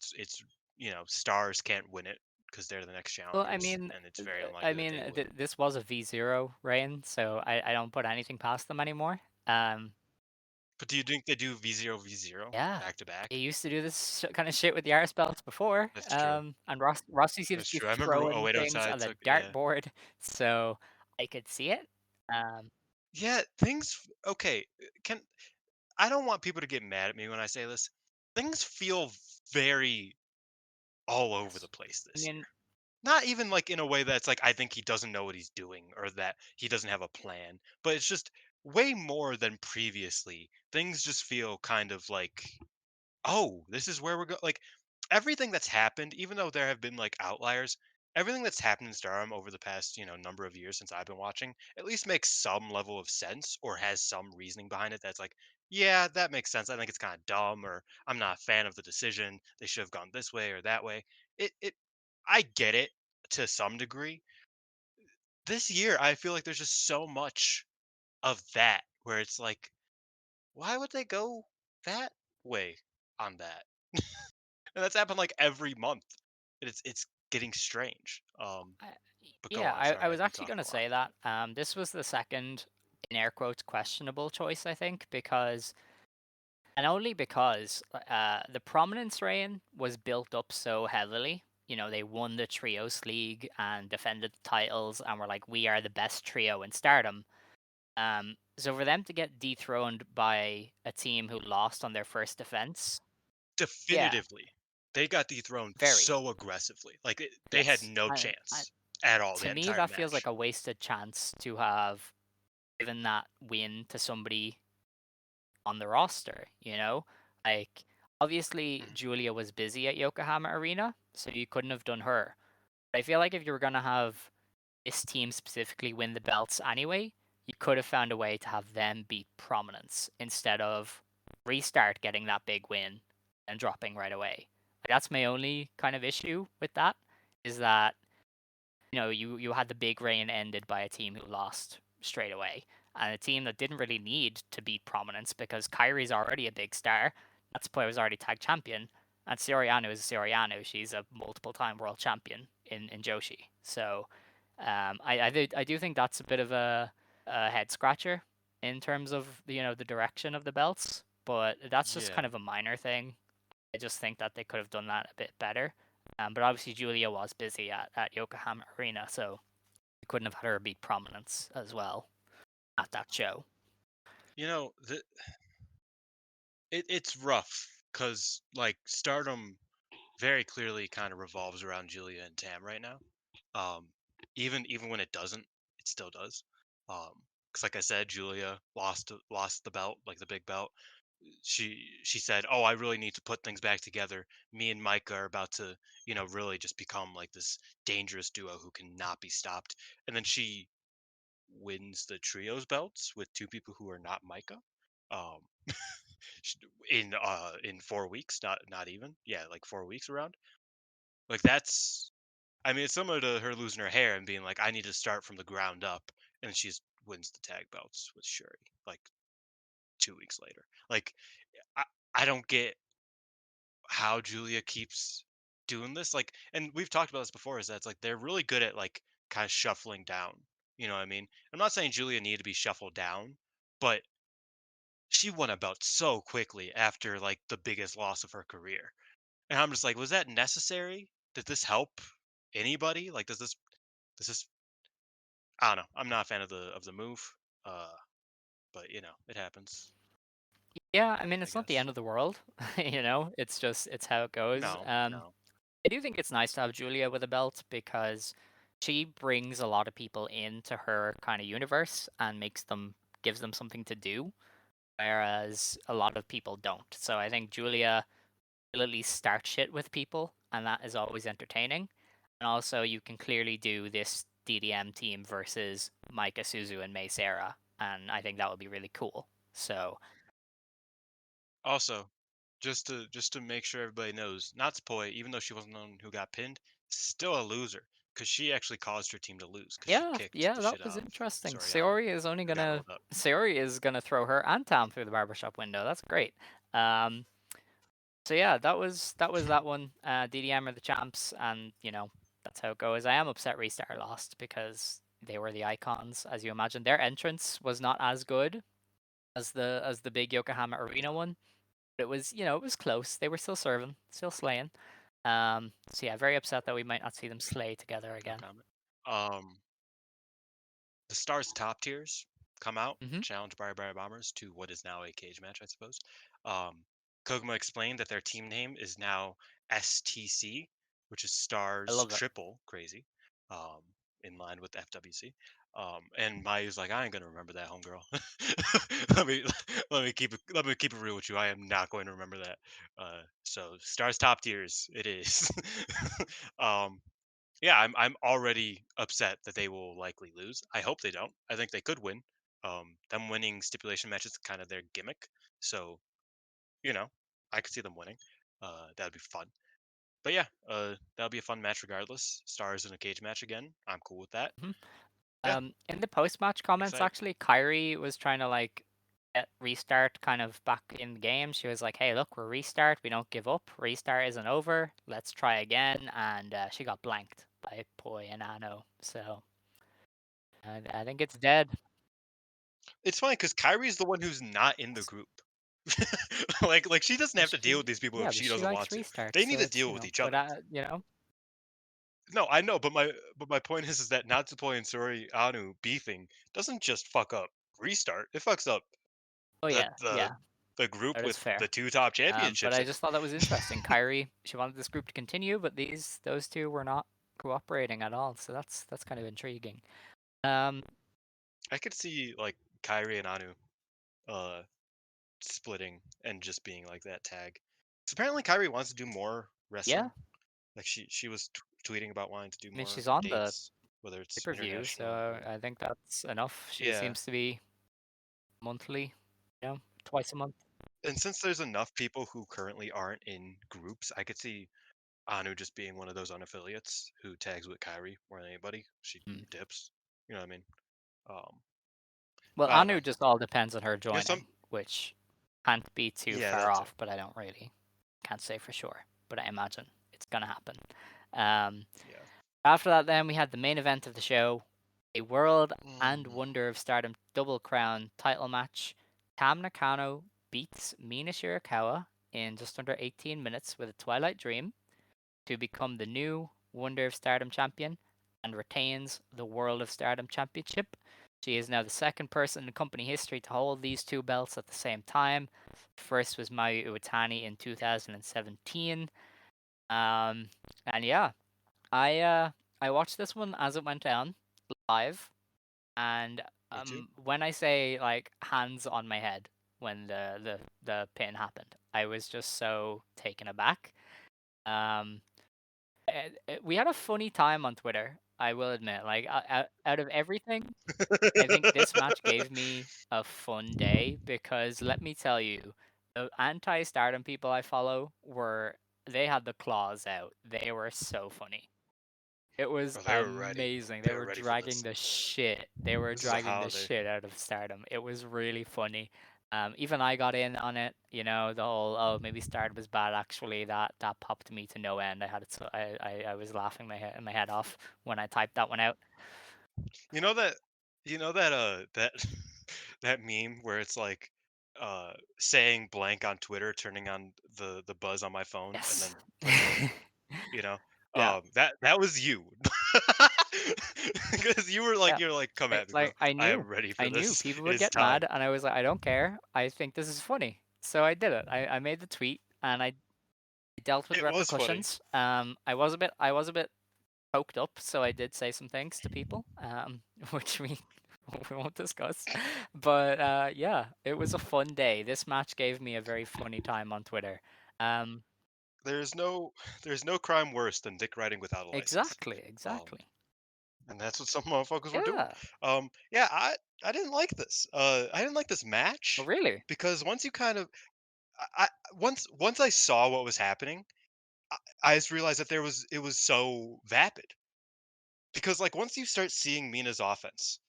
stars can't win it because they're the next Well, challengers, and it's very unlikely that they would. this was a V0 reign, so I don't put anything past them anymore. But do you think they do V0 Yeah, back to he back? used to do this kind of shit with the Arse belts before. That's true. And Rossi seems That's to be true. I remember throwing 08 things outside on the took, yeah. dartboard, so I could see it. Um, Yeah, things okay. Can I don't want people to get mad at me when I say this. Things feel very all over yes. the place I this year. mean, Not even like in a way that's like I think he doesn't know what he's doing or that he doesn't have a plan, but it's just way more than previously. Things just feel kind of like, oh, this is where we're going. Like everything that's happened, even though there have been like outliers, everything that's happened in Stardom over the past, number of years since I've been watching, at least makes some level of sense or has some reasoning behind it that's like, yeah, that makes sense. I think it's kind of dumb, or I'm not a fan of the decision. They should have gone this way or that way. It I get it to some degree. This year, I feel like there's just so much of that where it's like, why would they go that way on that? And that's happened like every month. It's getting strange. I, But go yeah, on. I Sorry, was I'm actually talking gonna a lot. say that. This was the second, in air quotes, questionable choice, I think, because and only because the prominence reign was built up so heavily. You know, they won the Trios League and defended the titles and were like, we are the best trio in Stardom. So for them to get dethroned by a team who lost on their first defense, yeah, Definitively, they got dethroned very, so aggressively. Like they had yes. no And chance at all to that me, entire that feels like match. a wasted chance to have given that win to somebody on the roster, you know? Like, obviously, Mhm. Julia was busy at Yokohama Arena, so you couldn't have done her. But I feel like if you were going to have this team specifically win the belts anyway, you could have found a way to have them beat Prominence instead of Restart getting that big win and dropping right away. Like, that's my only kind of issue with that, is that you had the big reign ended by a team who lost straight away, and a team that didn't really need to beat Prominence because Kyrie's already a big star. Natsupoi was already tag champion, and Soriano is Soriano. She's a multiple-time world champion in Joshi. So, I do think that's a bit of a head scratcher in terms of the direction of the belts, but that's just Yeah. kind of a minor thing. I just think that they could have done that a bit better. But obviously Julia was busy at Yokohama Arena, so you couldn't have had her beat Prominence as well at that show. You know, it's rough because like Stardom very clearly kind of revolves around Julia and Tam right now. Um, even when it doesn't, it still does. Because like I said, Julia lost the belt, like the big belt. She said, "Oh, I really need to put things back together. Me and Micah are about to, really just become like this dangerous duo who cannot be stopped." And then she wins the trios belts with two people who are not Micah. Um, sh- in 4 weeks, not even, yeah, like 4 weeks around. Like that's, I mean, it's similar to her losing her hair and being like, I need to start from the ground up, and she wins the tag belts with Shuri like 2 weeks later. Like I, I don't get how Julia keeps doing this. Like, and we've talked about this before, is that it's like they're really good at like kind of shuffling down. You know what I mean? I'm not saying Julia needed to be shuffled down, but she won a belt so quickly after like the biggest loss of her career. And I'm just like, was that necessary? Did this help anybody? Like, does this I don't know. I'm not a fan of the move. Uh, but it happens, Yeah, I mean I it's not the guess. end of the world, it's how it goes. No, no. I do think it's nice to have Julia with a belt because she brings a lot of people into her kind of universe and gives them something to do. whereas a lot of people don't. So I think Julia will at least start shit with people, and that is always entertaining. And also, you can clearly do this DDM team versus Micah Suzu and Mei Sarah, and I think that would be really cool. So Also, just to make sure everybody knows, Natsupoi, even though she wasn't the one who got pinned, still a loser because she actually caused her team to lose because she yeah, kicked yeah, the that shit was out of interesting. Soriano, who got rolled up. Sayori is gonna throw her and Tam through the barbershop window. That's great. Um, so yeah, that was that one. DDM are the champs, and that's how it goes. I am upset Restar lost because they were the icons, as you imagine. Their entrance was not as good as the big Yokohama Arena one. But it was close. They were still serving, still slaying. So yeah, very upset that we might not see them slay together No again. comment. The Stars top tiers come out, Hmm. challenge Barbary Bombers to what is now a cage match, I suppose. Um, Koguma explained that their team name is now STC, which is I Stars love it. Triple Crazy, um, in line with FWC. And Mayu's like, I ain't gonna remember that, homegirl. let me let me keep it real with you. I am not going to remember that. So Stars top tiers, it is. um, yeah, I'm already upset that they will likely lose. I hope they don't. I think they could win. Them winning stipulation matches is kind of their gimmick. So, you know, I could see them winning. That'd be fun. But yeah, that'll be a fun match regardless. Stars in a cage match again. I'm cool with that. Mhm. Yeah, In the post-match comments, excited. actually, Kyrie was trying to like get restart kind of back in the game. She was like, "Hey, look, we're restart. We don't give up. Restart isn't over. Let's try again." And she got blanked by Poi and Ano. So I think it's dead. It's funny because Kyrie's the one who's not in the group. like she doesn't But have to deal she, with these people yeah, if but she she doesn't likes want to. restarts. They need So to it's deal with each but other. No, I know, but my point is that Natsupoi and Sori Anu beefing doesn't just fuck up restart. It fucks up oh the yeah, the yeah, the group that is with the fair. two top But championships I in it. just thought that was interesting. Kyrie, she wanted this group to continue, but those two were not cooperating at all. So that's kind of intriguing. Um, I could see like Kyrie and Anu uh splitting and just being like that tag. 'Cause apparently Kyrie wants to do more yeah, wrestling. Like she was tweeting about wanting to do I mean more she's on the dates, whether it's pay-per-view, international so or I think that's enough. She yeah. seems to be monthly, twice a month. And since there's enough people who currently aren't in groups, I could see Anu just being one of those unaffiliates who tags with Kyrie more than anybody. She Mm. dips. You know what I mean? Um, Well, I don't Anu know. just all depends on her You know, some joining, which can't be too yeah, far that too. off, but I don't really can't say for sure, but I imagine it's gonna happen. Um, Yeah. After that, then we had the main event of the show, a World and Mm. Wonder of Stardom Double Crown title match. Tam Nakano beats Mina Shirakawa in just under 18 minutes with a Twilight Dream to become the new Wonder of Stardom champion and retains the World of Stardom championship. She is now the second person in company history to hold these two belts at the same time. First was Mayu Iwatani in 2017. And yeah, I uh I watched this one as it went down live, and Me too. when I say like hands on my head when the pin happened, I was just so taken aback. Um, we had a funny time on Twitter. I will admit, like out of everything, I think this match gave me a fun day because let me tell you, the anti-Stardom people I follow they had the claws out. They were so funny. It was Oh, they were ready. amazing. They They were were ready for dragging this. the shit. They were This is a dragging the holiday. shit out of Stardom. It was really funny. Even I got in on it. The whole maybe Stardom was bad. Actually, that popped me to no end. I had it. So I was laughing my head off when I typed that one out. You know that that that meme where it's like saying blank on Twitter, turning on the buzz on my phone, and Yes. then putting in, you know, Yeah. that was you. Because Yeah. you're like, come I, at me, bro. like I I am knew. ready I for knew this. people would It's get time. mad, and I was like, I don't care. I think this is funny. So I did it. I made the tweet, and I dealt with the It was funny. repercussions. I was a bit poked up, so I did say some things to people, which we we won't discuss. But yeah, it was a fun day. This match gave me a very funny time on Twitter. Um, There's no there's no crime worse than dick riding without a license. exactly, Um, exactly. and that's what some motherfuckers were doing. Yeah. Yeah, I didn't like this. I didn't like this Oh, match really? because once you kind of I once I saw what was happening, I just realized that it was so vapid. Because like once you start seeing Mina's offense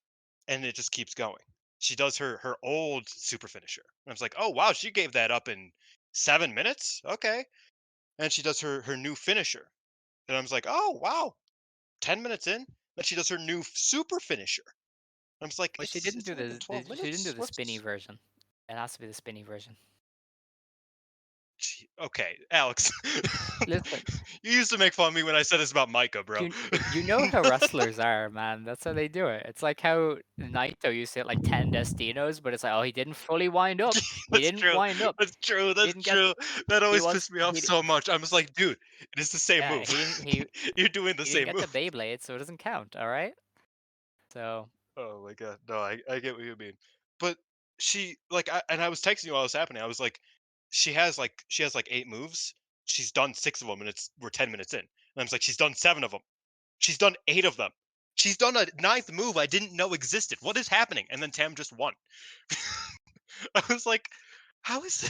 and it just keeps going. She does her old super finisher. And I was like, "Oh wow, she gave that up in 7 minutes? Okay." And she does her new finisher. And I was like, "Oh wow, 10 minutes in." Then she does her new super finisher. I was like, But she didn't It's do only been 12 she didn't do minutes. the spinny What's version. It has to be the spinny version. okay, Alex? Listen, You used to make fun of me when I said this about Micah, bro. you know how wrestlers are, man. That's how they do it. It's like how Naito used to hit like 10 Destinos, but it's like, oh, he didn't fully wind up. He That's didn't true. wind up. That's true. He That's didn't get true. That he always was pissed me off he so much. I was like, dude, it is the same yeah, move. he didn't he You're doing the he didn't same get the move. Beyblade, so it doesn't count, all right? So, Oh my god. No, I get what you mean. But she like and I was texting you while it was happening. I was like, she has like 8 moves. She's done 6 of them and we're 10 minutes in. And I was like, she's done 7 of them. She's done 8 of them. She's done a ninth move I didn't know existed. What is happening? And then Tam just won. I was like, how is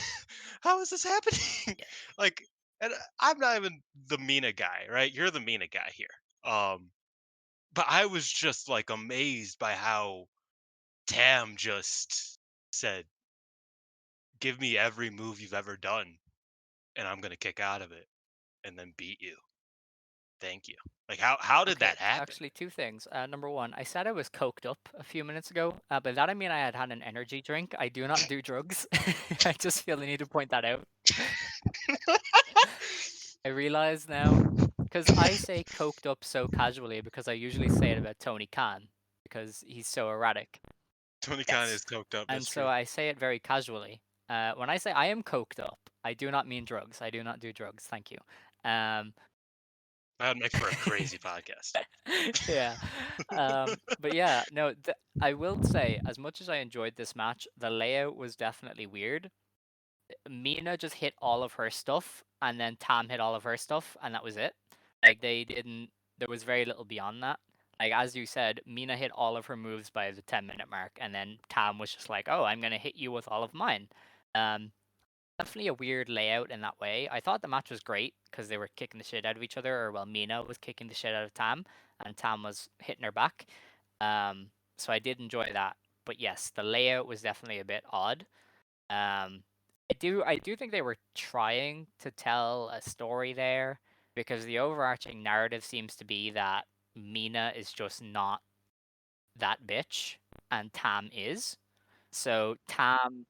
how is this happening? yeah. Like, and I'm not even the Mina guy, right? You're the Mina guy here. But I was just like amazed by how Tam just said, "Give me every move you've ever done, and I'm gonna kick out of it and then beat you. Thank you." Like, how did Okay, that happen? actually, two things. Number one, I said I was coked up a few minutes ago. By that I mean I had had an energy drink. I do not do drugs. I just feel the need to point that out. I realize now, because I say coked up so casually because I usually say it about Tony Khan because he's so erratic. Tony Khan Yes. is coked up. And That's so true. I say it very casually. When I say I am coked up, I do not mean drugs. I do not do drugs. Thank you. Um, That would make for a crazy podcast. yeah. But yeah, no, I will say, as much as I enjoyed this match, the layout was definitely weird. Mina just hit all of her stuff, and then Tam hit all of her stuff, and that was it. Like they didn't. There was very little beyond that. Like as you said, Mina hit all of her moves by the 10-minute mark, and then Tam was just like, "Oh, I'm gonna hit you with all of mine." Um, Definitely a weird layout in that way. I thought the match was great because they were kicking the shit out of each other, or well, Mina was kicking the shit out of Tam, and Tam was hitting her back. So I did enjoy that. But yes, the layout was definitely a bit odd. Um, I do think they were trying to tell a story there because the overarching narrative seems to be that Mina is just not that bitch and Tam is. So Tam,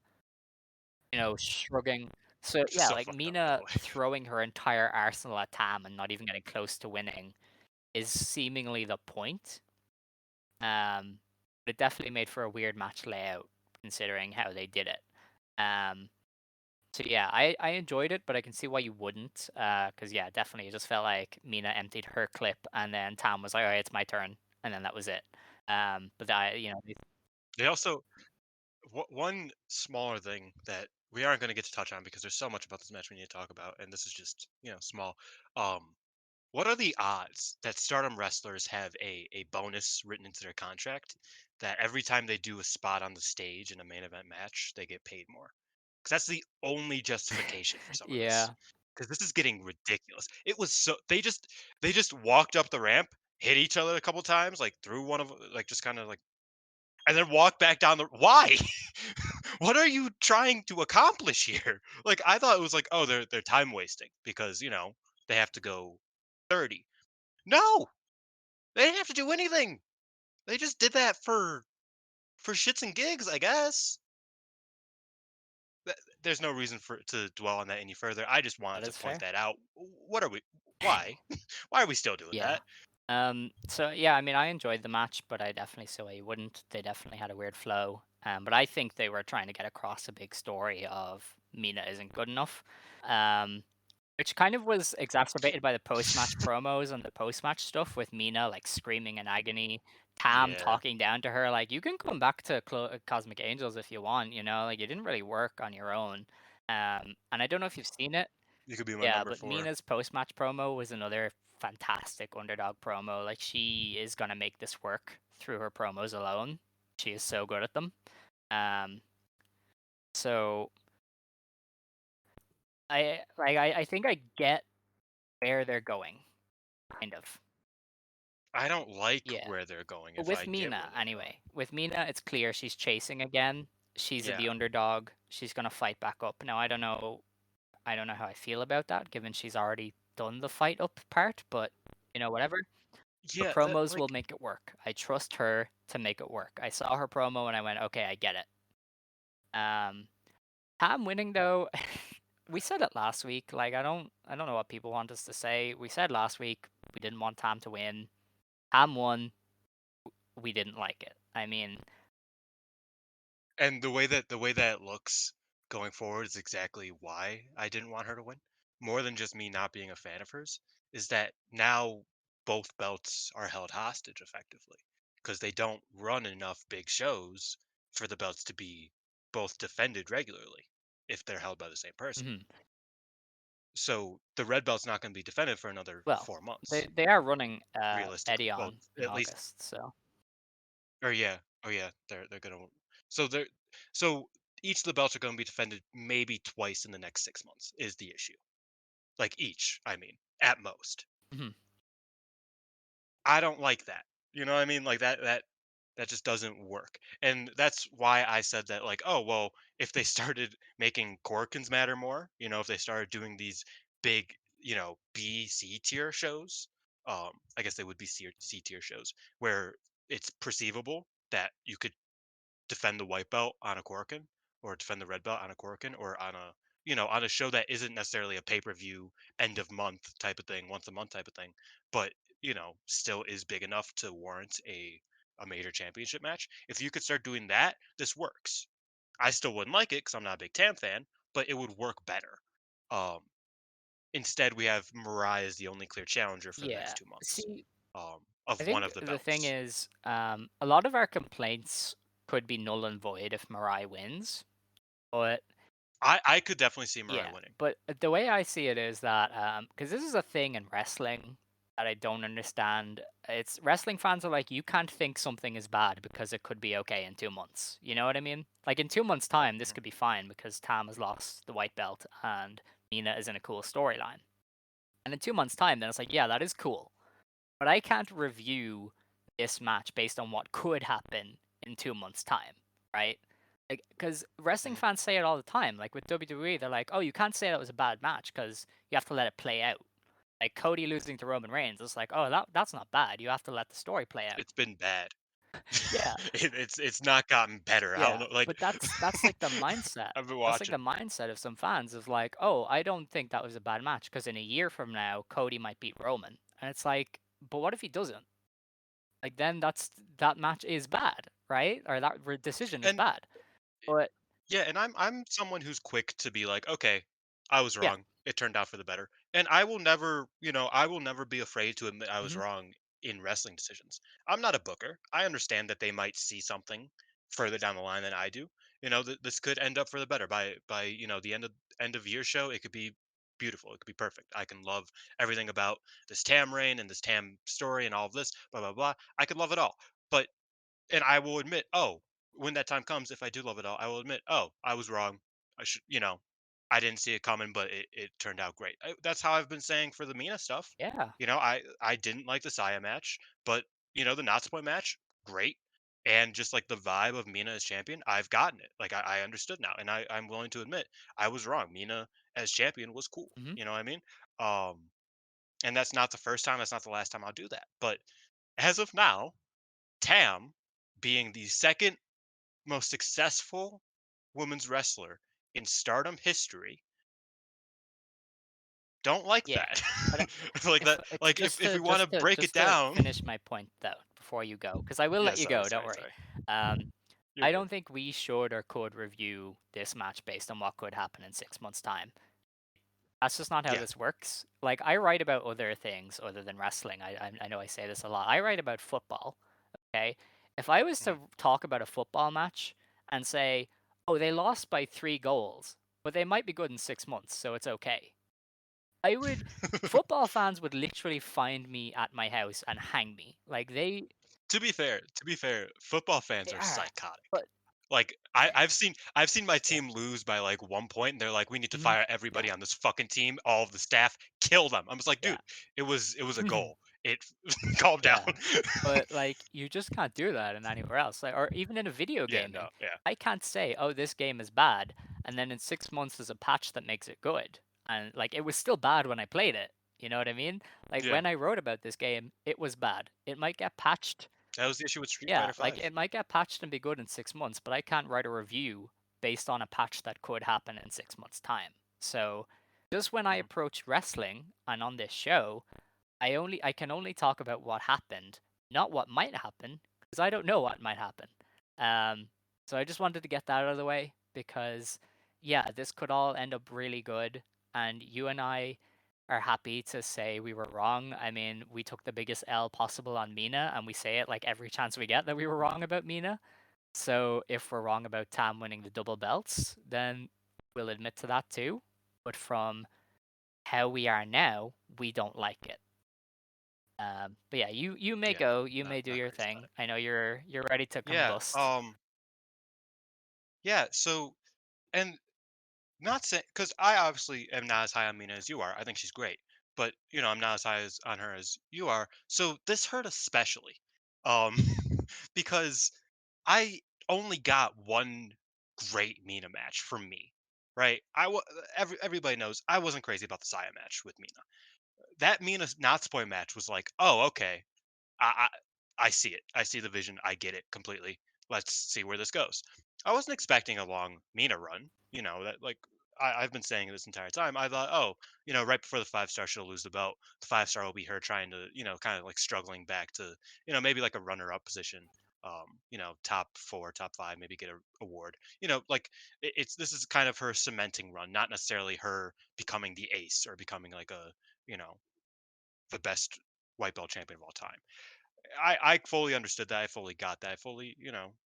shrugging. So Which is yeah, so like fucked up, by the Mina way. throwing her entire arsenal at Tam and not even getting close to winning is seemingly the point. But it definitely made for a weird match layout considering how they did it. Um, So yeah, I enjoyed it, but I can see why you wouldn't. Because yeah, definitely, it just felt like Mina emptied her clip, and then Tam was like, "All right, it's my turn," and then that was it. But They also one smaller thing that we aren't going to get to touch on because there's so much about this match we need to talk about, and this is just small. Um, what are the odds that Stardom wrestlers have a bonus written into their contract that every time they do a spot on the stage in a main event match, they get paid more? Because that's the only justification for some of this. yeah, Because this is getting ridiculous. It was so they just walked up the ramp, hit each other a couple times, like through one of like just kind of like, and then walked back down the. Why? What are you trying to accomplish here? Like I thought it was like, oh, they're time wasting because they have to go 30. No, they didn't have to do anything. They just did that for shits and gigs, I guess. There's no reason for to dwell on that any further. I just that wanted to is point fair. that out. What are we? Why? Why are we still doing Yeah. that? So yeah, I mean, I enjoyed the match, but I definitely see why you wouldn't. They definitely had a weird flow. But I think they were trying to get across a big story of Mina isn't good enough. Um, which kind of was exacerbated by the post-match promos and the post-match stuff with Mina like screaming in agony Tam Yeah, talking down to her, like, you can come back to Cosmic Angels if you want, you know, like, you didn't really work on your own. And I don't know if you've seen it. you could be my Yeah, number but 4. Mina's post-match promo was another fantastic underdog promo. Like, she is gonna make this work through her promos alone. She is so good at them. Um, so I think I get where they're going, kind of. I don't like Yeah. where they're going But if I with get where Mina, they're going. anyway, with Mina, it's clear she's chasing again. She's Yeah. the underdog. She's gonna fight back up. Now I don't know. I don't know how I feel about that, given she's already done the fight up part. But whatever. Her Yeah, that promos will like make it work. I trust her to make it work. I saw her promo and I went, okay, I get it. Tam winning though, we said it last week. Like I don't know what people want us to say. We said last week we didn't want Tam to win. Tam won. We didn't like it. I mean, and the way that it looks going forward is exactly why I didn't want her to win. More than just me not being a fan of hers, is that now both belts are held hostage effectively because they don't run enough big shows for the belts to be both defended regularly if they're held by the same person. mhm. So the red belt's not going to be defended for another Well, 4 months, they are running realistically. Eddie Well, on in at least, August, so or yeah, oh yeah, they're gonna. So they're so each of the belts are going to be defended maybe twice in the next 6 months is the issue. Like each, I mean, at most. mhm. I don't like that. You know what I mean? Like that just doesn't work. And that's why I said that like, oh, well, if they started making Corkins matter more, if they started doing these big, B, C tier shows, I guess they would be C tier shows where it's perceivable that you could defend the white belt on a Korakuen or defend the red belt on a Korakuen or on a show that isn't necessarily a pay-per-view end of month type of thing, once a month type of thing, but still is big enough to warrant a major championship match. If you could start doing that, this works. I still wouldn't like it because I'm not a big Tam fan, but it would work better. Um, Instead, we have Mariah as the only clear challenger for the next Yeah. 2 months See, I of one think of the the thing belts. is, a lot of our complaints could be null and void if Mirai wins, but I could definitely see Mariah yeah, winning. but the way I see it is that because this is a thing in wrestling that I don't understand. It's wrestling fans are like, you can't think something is bad because it could be okay in 2 months. You know what I mean? Like in 2 months' time, this Mhm. could be fine because Tam has lost the white belt and Mina is in a cool storyline. And in 2 months' time, then it's like, yeah, that is cool. But I can't review this match based on what could happen in 2 months' time, right? Like, because wrestling Mhm. fans say it all the time. Like with WWE, they're like, "Oh, you can't say that was a bad match because you have to let it play out." Like Cody losing to Roman Reigns, it's like, "Oh, that's not bad. You have to let the story play out." It's been bad. Yeah, It's not gotten better. I don't yeah, know. Like but that's like the mindset. I've been That's like the watching. mindset of some fans of like, "Oh, I don't think that was a bad match because in a year from now, Cody might beat Roman," and it's like, "But what if he doesn't?" Like then that match is bad, right? Or that decision is And bad. But yeah, and I'm someone who's quick to be like, okay, I was yeah, wrong. It turned out for the better. And I will never be afraid to admit I was hmm wrong in wrestling decisions. I'm not a booker. I understand that they might see something further down the line than I do. This could end up for the better by the end of year show. It could be beautiful. It could be perfect. I can love everything about this Tam reign and this Tam story and all of this. Blah blah blah. I could love it all. But and I will admit, oh, when that time comes, if I do love it all, I will admit, oh, I was wrong. I didn't see it coming, but it turned out great. That's how I've been saying for the Mina stuff. yeah, I didn't like the Saya match, but the Natsupoint match, great. And just like the vibe of Mina as champion, I've gotten it. Like I understood now, and I'm willing to admit I was wrong. Mina as champion was cool. hmm You know what I mean? Um, and that's not the first time. That's not the last time I'll do that. But as of now, Tam being the second most successful women's wrestler in Stardom history, don't like yeah. that. But Like if that. Like if we want to break it just to down. finish my point though before you go, because I will Yeah, let you sorry, go. Don't sorry, worry. sorry. Um, You're I good. don't think we should or could review this match based on what could happen in 6 months' time. That's just not how Yeah. this works. Like I write about other things other than wrestling. I know I say this a lot. I write about football. Okay, if I was Mhm. to talk about a football match and say, "Oh, they lost by 3 goals, but they might be good in 6 months, so it's okay." I would football fans would literally find me at my house and hang me. Like To be fair, football fans they are are, psychotic. but Like I've seen my yeah, team lose by like 1 point, and they're like, "We need to mhm, fire yeah, everybody on this fucking team, all of the staff, kill them." I was like, yeah. "Dude, it was a goal. It calm down." Yeah, but, like, you just can't do that in anywhere else, like or even in a video Yeah, no, gaming. yeah, I can't say, "Oh, this game is bad," and then in 6 months there's a patch that makes it good, and, like, it was still bad when I played it, you know what I mean? Like, yeah. when I wrote about this game, it was bad. It might get patched. That was the issue with Street Yeah, Fighter like, Five. it might get patched and be good in 6 months, but I can't write a review based on a patch that could happen in 6 months' time. So, just when I Mhm. approach wrestling and on this show, I can only talk about what happened, not what might happen, because I don't know what might happen. Um, so I just wanted to get that out of the way because, yeah, this could all end up really good, and you and I are happy to say we were wrong. I mean, we took the biggest L possible on Mina, and we say it like every chance we get that we were wrong about Mina. So if we're wrong about Tam winning the double belts, then we'll admit to that too. But from how we are now, we don't like it. But yeah, you may Yeah, go, you not may do not your crazy about thing. it. I know you're ready to Yeah, combust. yeah. So, and not saying because I obviously am not as high on Mina as you are. I think she's great, but I'm not as high as on her as you are. So this hurt especially, um, because I only got one great Mina match from me, right? Everybody knows I wasn't crazy about the Saya match with Mina. That Mina Natsupoi match was like, oh, okay, I, I see it. I see the vision. I get it completely. Let's see where this goes. I wasn't expecting a long Mina run. That like I've been saying this entire time. I thought, oh, right before the 5 star, she'll lose the belt. The 5 star will be her trying to, kind of like struggling back to, maybe like a runner up position. Top 4, top 5, maybe get a award. Like it's this is kind of her cementing run, not necessarily her becoming the ace or becoming like you know, the best white belt champion of all time. I fully understood that. I fully got that. I fully,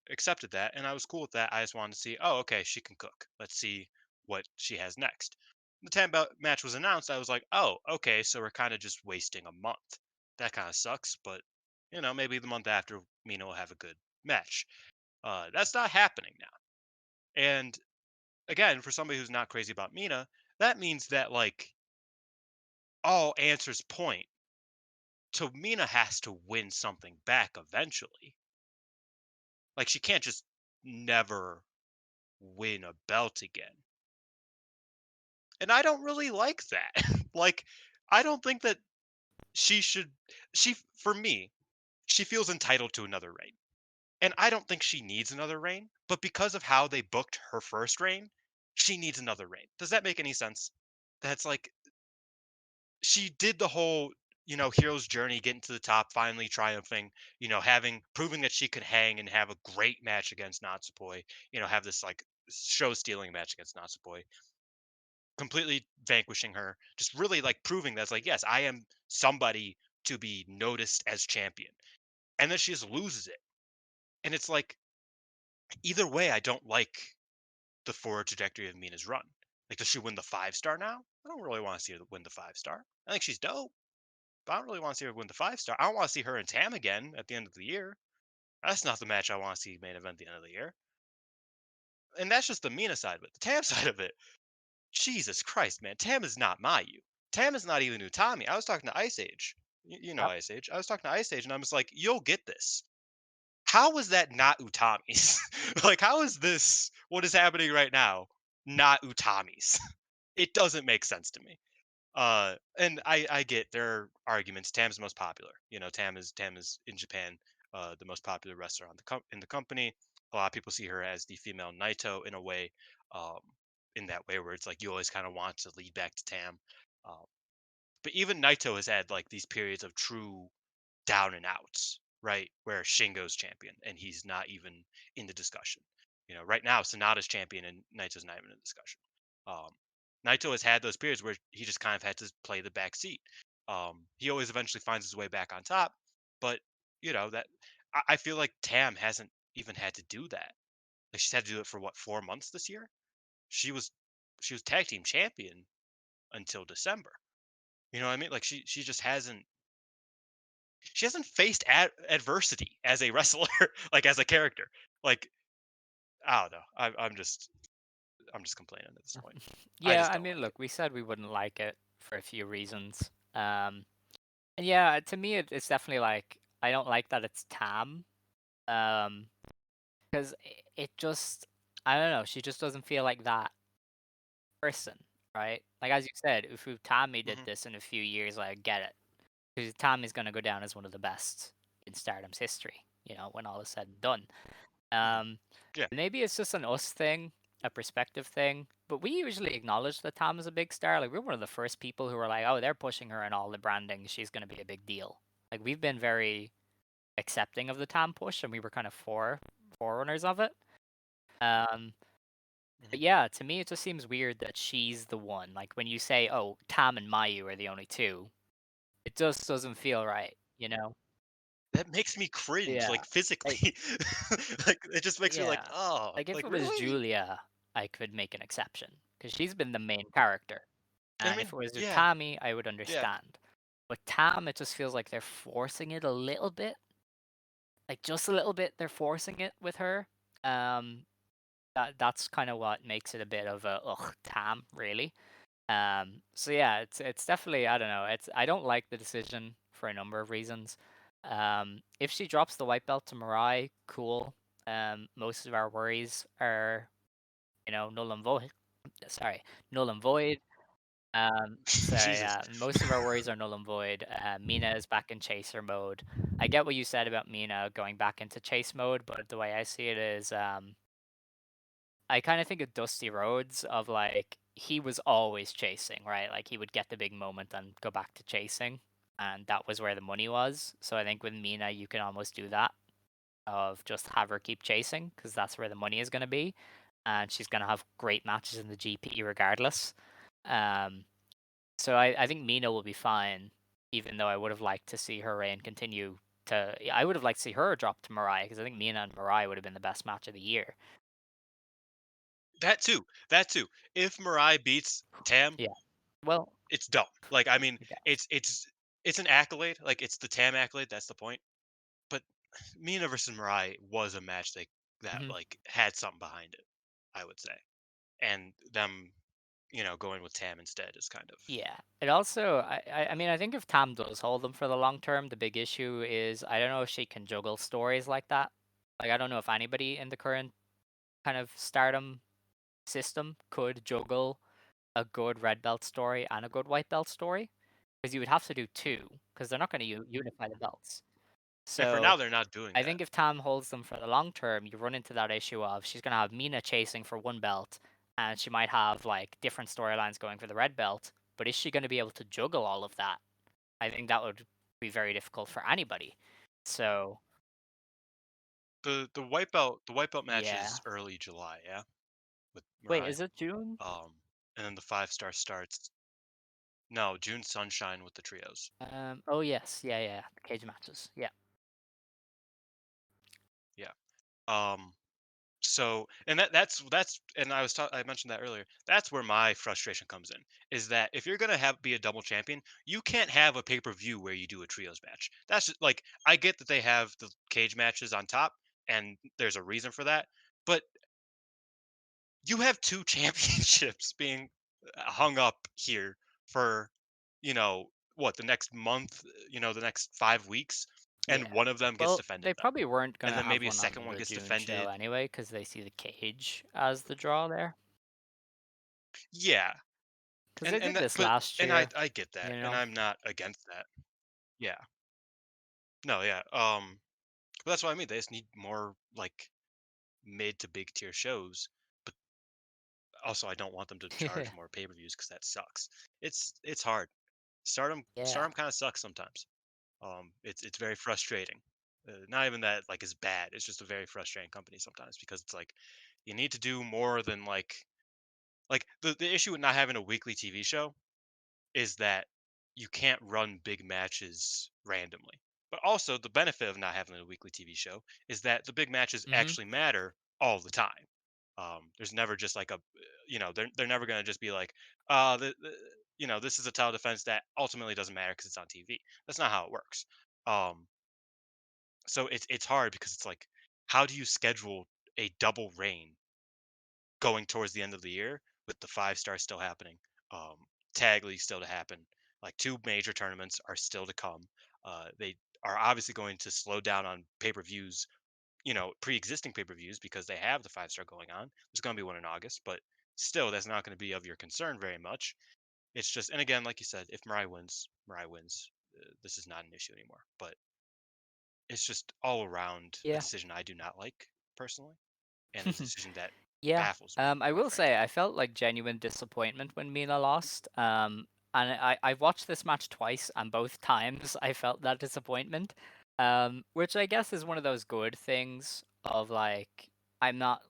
accepted that, and I was cool with that. I just wanted to see, oh, okay, she can cook. Let's see what she has next. The 10 belt match was announced. I was like, oh, okay, so we're kind of just wasting a month. That kind of sucks, but maybe the month after, Mina will have a good match. That's not happening now. And again, for somebody who's not crazy about Mina, that means that like all answers point to Mina has to win something back eventually. Like she can't just never win a belt again. And I don't really like that. Like I don't think that she should for me, she feels entitled to another reign. And I don't think she needs another reign, but because of how they booked her first reign, she needs another reign. Does that make any sense? That's like she did the whole hero's journey, getting to the top, finally triumphing, having proving that she could hang and have a great match against Natsupoi, have this like show stealing match against Natsupoi, completely vanquishing her, just really like proving that's like, yes, I am somebody to be noticed as champion. And then she just loses it. And it's like either way, I don't like the forward trajectory of Mina's run. Like, does she win the 5 star now? I don't really want to see her win the 5 star. I think she's dope, but I don't really want to see her win the 5 star. I don't want to see her and Tam again at the end of the year. That's not the match I want to see main event at the end of the year. And that's just the Mina side of it. The Tam side of it, Jesus Christ, man. Tam is not Mayu. Tam is not even Utami. I was talking to Ice Age. You know Yep. Ice Age. I was talking to Ice Age, and I was like, you'll get this. How was that not Utami's? Like, how is this, what is happening right now, not Utami's? It doesn't make sense to me. And I get there are arguments. Tam's the most popular. Tam is in Japan, the most popular wrestler in the company. A lot of people see her as the female Naito in a way, um, in that way where it's like you always kind of want to lead back to Tam. Um, but even Naito has had like these periods of true down and outs, right? Where Shingo's champion and he's not even in the discussion. Right now Sonata's champion and Naito's not even in the discussion. Um, Naito has had those periods where he just kind of had to play the back seat. He always eventually finds his way back on top, but that I feel like Tam hasn't even had to do that. Like she's had to do it for what 4 months this year. She was she was tag team champion until December. You know what I mean? Like she just hasn't faced adversity as a wrestler, like as a character. Like I don't know. I'm just complaining at this point. I Yeah, just I don't mean, like it. look, we said we wouldn't like it for a few reasons. And yeah, to me, it's definitely like I don't like that it's Tam. Um, because it just, I don't know, she just doesn't feel like that person, right? Like as you said, if Tommy did Hmm. this in a few years, I get it. Because Tommy's gonna go down as one of the best in Stardom's history, when all is said and done. Hmm. Um, Yeah. maybe it's just an us thing, a perspective thing, but we usually acknowledge that Tom is a big star. Like we're one of the first people who were like, oh, they're pushing her and all the branding. She's gonna be a big deal. Like we've been very accepting of the Tom push, and we were kind of forerunners of it. Um, Hmm. but yeah, to me, it just seems weird that she's the one. Like when you say, "Oh, Tam and Mayu are the only two," it just doesn't feel right, you know? That makes me cringe, Yeah, like physically. like Like it just makes me like, yeah, oh, like if like it was really? Julia, I could make an exception because she's been the main character, I and if mean, it was with yeah, Tommy, I would yeah. understand. But Tam, it just feels like they're forcing it a little bit, like just a little bit. They're forcing it with her. Um, that's kind of what makes it a bit of a ugh Tam, really. So yeah, it's definitely I don't know. I don't like the decision for a number of reasons. If she drops the white belt to Mirai, cool. Most of our worries are null and void. Sorry, null and void. Sorry, Jesus. most of our worries are null and void. Mina is back in chaser mode. I get what you said about Mina going back into chase mode, but the way I see it is, I kind of think of Dusty Rhodes of like he was always chasing, right? Like he would get the big moment and go back to chasing, and that was where the money was. So I think with Mina, you can almost do that of just have her keep chasing because that's where the money is going to be, and she's going to have great matches in the GP regardless. Um, so I think Mina will be fine, even though I would have liked to see her reign continue to. I would have liked to see her drop to Mariah because I think Mina and Mariah would have been the best match of the year. That too. That too. If Mirai beats Tam, Yeah. Well, it's dumb. Like I mean, I guess. it's an accolade. Like it's the Tam accolade. That's the point. But Mina versus Mirai was a match that Mhm. like had something behind it. I would say, and them, going with Tam instead is kind of. Yeah. It also, I mean, I think if Tam does hold them for the long term, the big issue is I don't know if she can juggle stories like that. Like, I don't know if anybody in the current kind of stardom system could juggle a good red belt story and a good white belt story because you would have to do two because they're not going to unify the belts. And for now, So they're not doing I that. think if Tam holds them for the long term, you run into that issue of she's going to have Mina chasing for one belt, and she might have like different storylines going for the red belt. But is she going to be able to juggle all of that? I think that would be very difficult for anybody. So The white belt match yeah. is early July, yeah, with Wait, Mirai. is it June? And then the 5 star starts. No, June Sunshine with the trios. Oh yes, yeah, yeah, the cage matches. Yeah. Yeah. Um. So, and that's and I mentioned that earlier. That's where my frustration comes in. Is that if you're gonna have be a double champion, you can't have a pay per view where you do a trios match. That's like I get that they have the cage matches on top, and there's a reason for that. But you have two championships being hung up here for, what, the next month, the next 5 weeks, and Yeah. one of them gets Well, defended they then, probably weren't and gonna then have maybe a one on second one the gets June show defended. anyway, because they see the cage as the draw there. Yeah, Because and they did that, this but last and I year, I get you that, and know. I'm not against that. Yeah, no, yeah. But that's what I mean. They just need more like mid to big tier shows. But also, I don't want them to charge Yeah. more pay per views because that sucks. It's hard. Yeah. Stardom kind of sucks sometimes. It's very frustrating. Not even that like is bad. It's just a very frustrating company sometimes because it's like you need to do more than like the issue with not having a weekly TV show is that you can't run big matches randomly. But also the benefit of not having a weekly TV show is that the big matches Mhm. actually matter all the time. There's never just like a, they're never gonna just be like, this is a title defense that ultimately doesn't matter because it's on TV. That's not how it works. Um, so it's hard because it's like, how do you schedule a double reign going towards the end of the year with the 5 stars still happening, um, tag league still to happen, like 2 major tournaments are still to come. They are obviously going to slow down on pay-per-views, pre-existing pay-per-views because they have the 5 star going on. There's going to be one in August, but still, that's not going to be of your concern very much. It's just, and again, like you said, if Mariah wins, Mariah wins. This is not an issue anymore. But it's just all around a Yeah. decision I do not like personally, and a decision that Yeah. baffles me, I quite will say frankly. I felt like genuine disappointment when Mina lost. And I've watched this match twice, and both times I felt that disappointment. Which I guess is one of those good things of like I'm not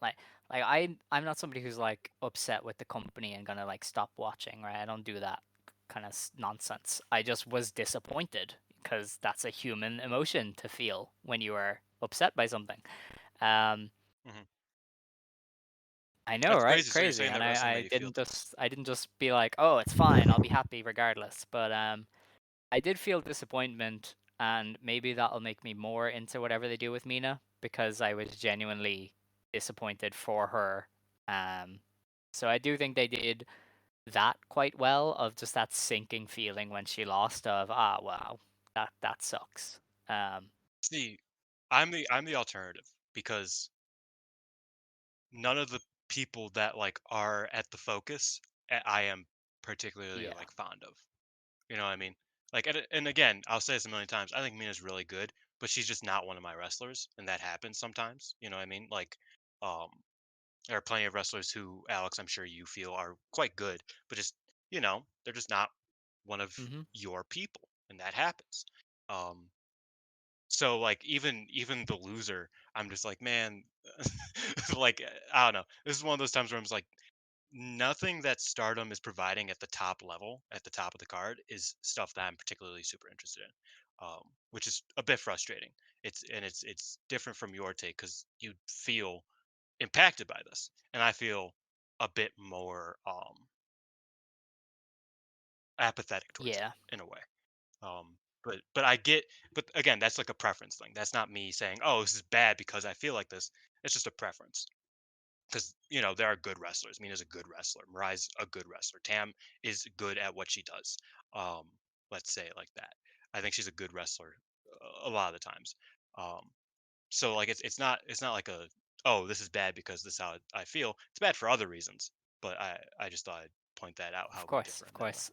I'm not somebody who's like upset with the company and gonna like stop watching, right? I don't do that kind of nonsense. I just was disappointed because that's a human emotion to feel when you are upset by something. Um, Mhm. I know, That's right? crazy. So you're Crazy. saying And that wrestling made you feel this? I didn't just be like, "Oh, it's fine. I'll be happy regardless." But I did feel disappointment, and maybe that'll make me more into whatever they do with Mina because I was genuinely disappointed for her. Um so I do think they did that quite well of just that sinking feeling when she lost of, "Ah, wow. That sucks." Um See, I'm the alternative because none of the people that like are at the focus I am particularly yeah. like fond of. You know what I mean? Like, and again, I'll say this a million times. I think Mina's really good, but she's just not one of my wrestlers, and that happens sometimes. You know what I mean? Like, um, there are plenty of wrestlers who, Alex, I'm sure you feel are quite good, but just they're just not one of Mhm. your people, and that happens. Um, So like even the loser, I'm just like, man, like I don't know. This is one of those times where I'm just like, nothing that Stardom is providing at the top level, at the top of the card, is stuff that I'm particularly super interested in, which is a bit frustrating. It's different from your take because you feel impacted by this, and I feel a bit more apathetic towards it Yeah. in a way. But I get, but again, that's like a preference thing. That's not me saying, oh, this is bad because I feel like this. It's just a preference because there are good wrestlers. Mina's a good wrestler. Mariah's a good wrestler. Tam is good at what she does. Um, let's say it like that. I think she's a good wrestler a lot of the times. Um, so like it's not like a, oh, this is bad because this is how I feel. It's bad for other reasons. But I just thought I'd point that out how we differ Of in that way. course.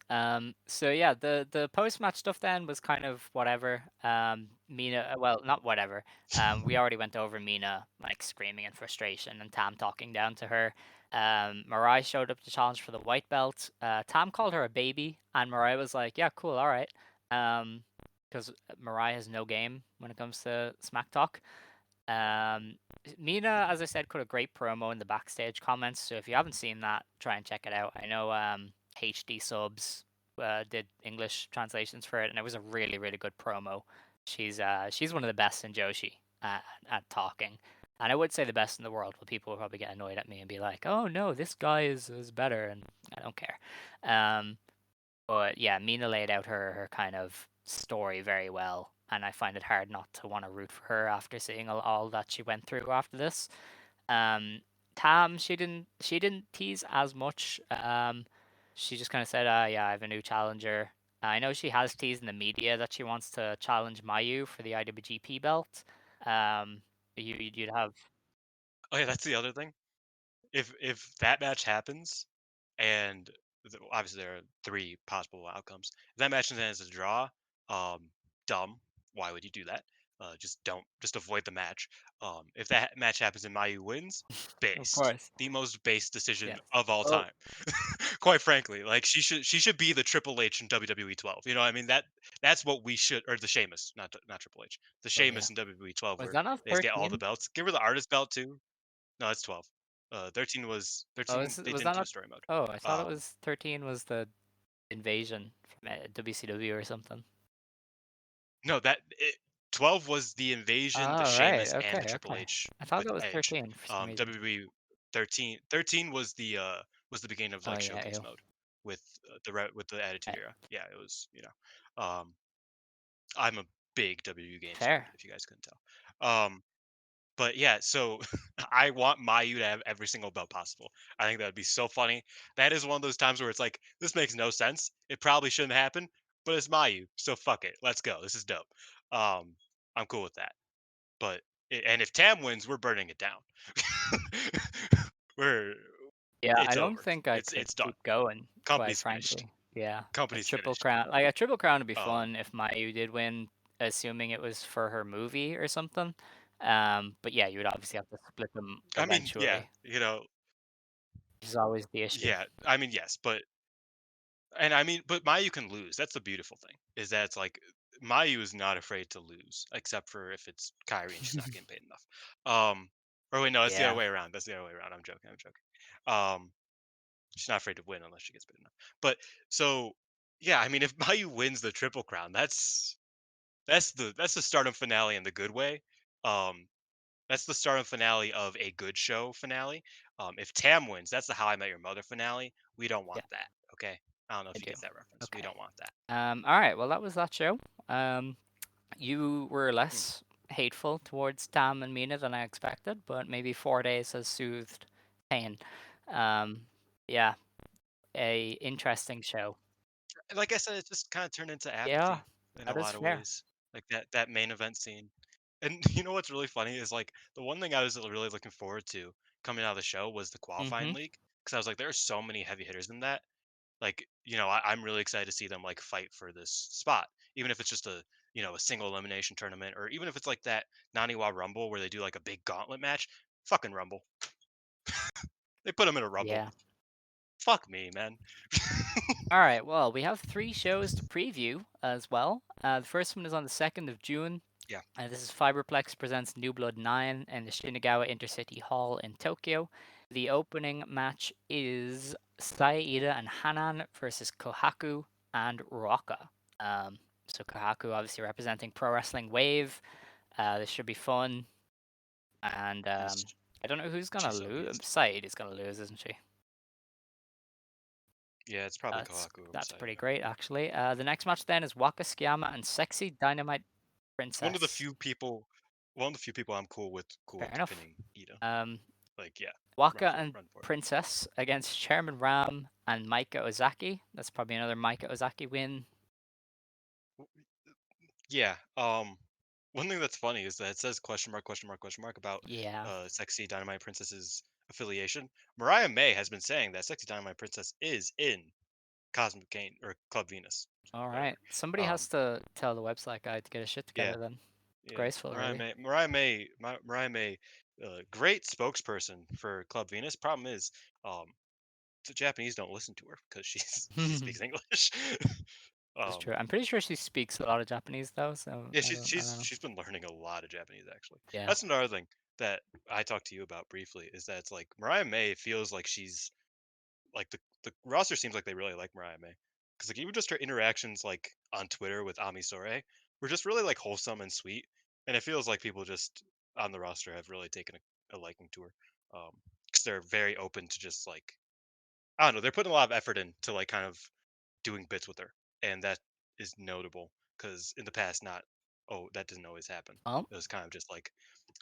So yeah, the post match stuff then was kind of whatever. Mina, well, not whatever. We already went over Mina like screaming in frustration and Tam talking down to her. Mariah showed up to challenge for the white belt. Tam called her a baby, and Mariah was like, "Yeah, cool, all right." Because Mariah has no game when it comes to smack talk. Um, Mina, as I said, cut a great promo in the backstage comments. So if you haven't seen that, try and check it out. I know HD subs did English translations for it, and it was a really really good promo. She's one of the best in Joshi at talking, and I would say the best in the world. But people will probably get annoyed at me and be like, "Oh no, this guy is better," and I don't care. Um, but yeah, Mina laid out her kind of story very well, and I find it hard not to want to root for her after seeing all that she went through after this. Um, Tam, she didn't tease as much. She just kind of said, yeah, I have a new challenger." I know she has teased in the media that she wants to challenge Mayu for the IWGP belt. Um, you'd have, Oh yeah, that's the other thing. If that match happens, and obviously there are 3 possible outcomes. If that match ends as a draw, um, dumb. Why would you do that? Just avoid the match. If that match happens and Mayu wins, of based. course, The most based decision yes. of all Oh, time. Quite frankly, like she should be the Triple H in WWE 12. You know, what I mean that's what we should, or the Sheamus, not Triple H, the oh yeah. Sheamus in WWE 12, Was where that not they just get all the 13? belts. Give her the artist belt too. No, it's 12. 13 was Oh, 13. They was didn't that do not? story mode. Oh, I thought it Um, was 13 was the invasion from WCW or something. no, that it. 12 was the Invasion, the Oh, right. Sheamus, and the Okay, Triple okay. H I thought with that was Edge. 13 for some reason. WWE 13 was the beginning of Oh, like yeah, showcase ew. mode with with the Attitude Right. Era. Yeah, it was, I'm a big WWE games nerd, Fair. if you guys couldn't tell. But yeah, so I want Mayu to have every single belt possible. I think that would be so funny. That is one of those times where it's like, this makes no sense. It probably shouldn't happen, but it's Mayu, so fuck it. Let's go. This is dope. Um, I'm cool with that. But and if Tam wins, we're burning it down. we're Yeah, I it's don't over. think I It's could it's done. keep going, quite Company's finished. frankly. Yeah, a Company's triple finished. crown. Like a triple crown would be Um, fun if Mayu did win, assuming it was for her movie or something. But yeah, you would obviously have to split them I mean, yeah, eventually, which is always the issue. yeah. I mean, yes, but Mayu can lose. That's the beautiful thing is that it's like Mayu is not afraid to lose, except for if it's Kyrie and she's not getting paid enough. Or wait, no, that's the other Yeah. way around. That's the other way around. I'm joking. I'm joking. Um, she's not afraid to win unless she gets paid enough. But so yeah, I mean, if Mayu wins the Triple Crown, that's the Stardom finale in the good way. Um, that's the Stardom finale of a good show finale. If Tam wins, that's the How I Met Your Mother finale. We don't Yeah, want that. Okay. I don't know I if you do. get that reference. We Okay. don't want that. All right. Well, that was that show. Um, you were Hmm. less hateful towards Tam and Mina than I expected, but maybe 4 days has soothed pain. Um, yeah, a interesting show. Like I said, it just kind of turned into Yeah, apathy in a that is lot of fair. ways. Like that main event scene. And you know what's really funny is like the one thing I was really looking forward to coming out of the show was the qualifying Mm-hmm. league because I was like, there are so many heavy hitters in that. Like, I'm really excited to see them like fight for this spot, even if it's just a single elimination tournament, or even if it's like that Naniwa Rumble where they do like a big gauntlet match. Fucking Rumble. They put them in a Rumble. Yeah. Fuck me, man. All right. Well, we have 3 shows to preview as well. The first one is on the 2nd of June. Yeah. This is Fiberplex presents New Blood 9 in the Shinagawa Intercity Hall in Tokyo. The opening match is Saida and Hanan versus Kohaku and Ruaka. So Kohaku obviously representing Pro Wrestling Wave. This should be fun. And He's I don't know who's gonna she's so lose. beast. Said is gonna lose, isn't she? Yeah, it's probably That's Kohaku or that's pretty Masaya. great, actually. The next match then is Waka Tsukiyama and Sexy Dynamite One of the Princess. few people, one of the few people I'm cool Fair with enough. pinning Ida. Um, Like, yeah, Waka and run for it. Princess against Chairman Ram and Maika Ozaki. That's probably another Maika Ozaki win. Yeah. One thing that's funny is that it says question mark question mark question mark about Yeah. Sexy Dynamite Princess's affiliation. Mariah May has been saying that Sexy Dynamite Princess is in Cosmic Kane or Club Venus, All whatever. right. Somebody has Um, to tell the website guy to get his shit yeah, together then. It's yeah. graceful, really. Mariah May, great spokesperson for Club Venus. Problem is, um, the Japanese don't listen to her because she This speaks English. is um, true. I'm pretty sure she speaks a lot of Japanese though, so yeah, I don't know. she's been learning a lot of Japanese actually. Yeah. That's another thing that I talked to you about briefly is that it's like Mariah May feels like she's like the roster seems like they really like Mariah May because like even just her interactions like on Twitter with Ami Sore were just really like wholesome and sweet, and it feels like people just on the roster have really taken a liking to her because they're very open to just like I don't know they're putting a lot of effort into like kind of doing bits with her, and that is notable because in the past, not that doesn't always happen. Well, It was kind of just like,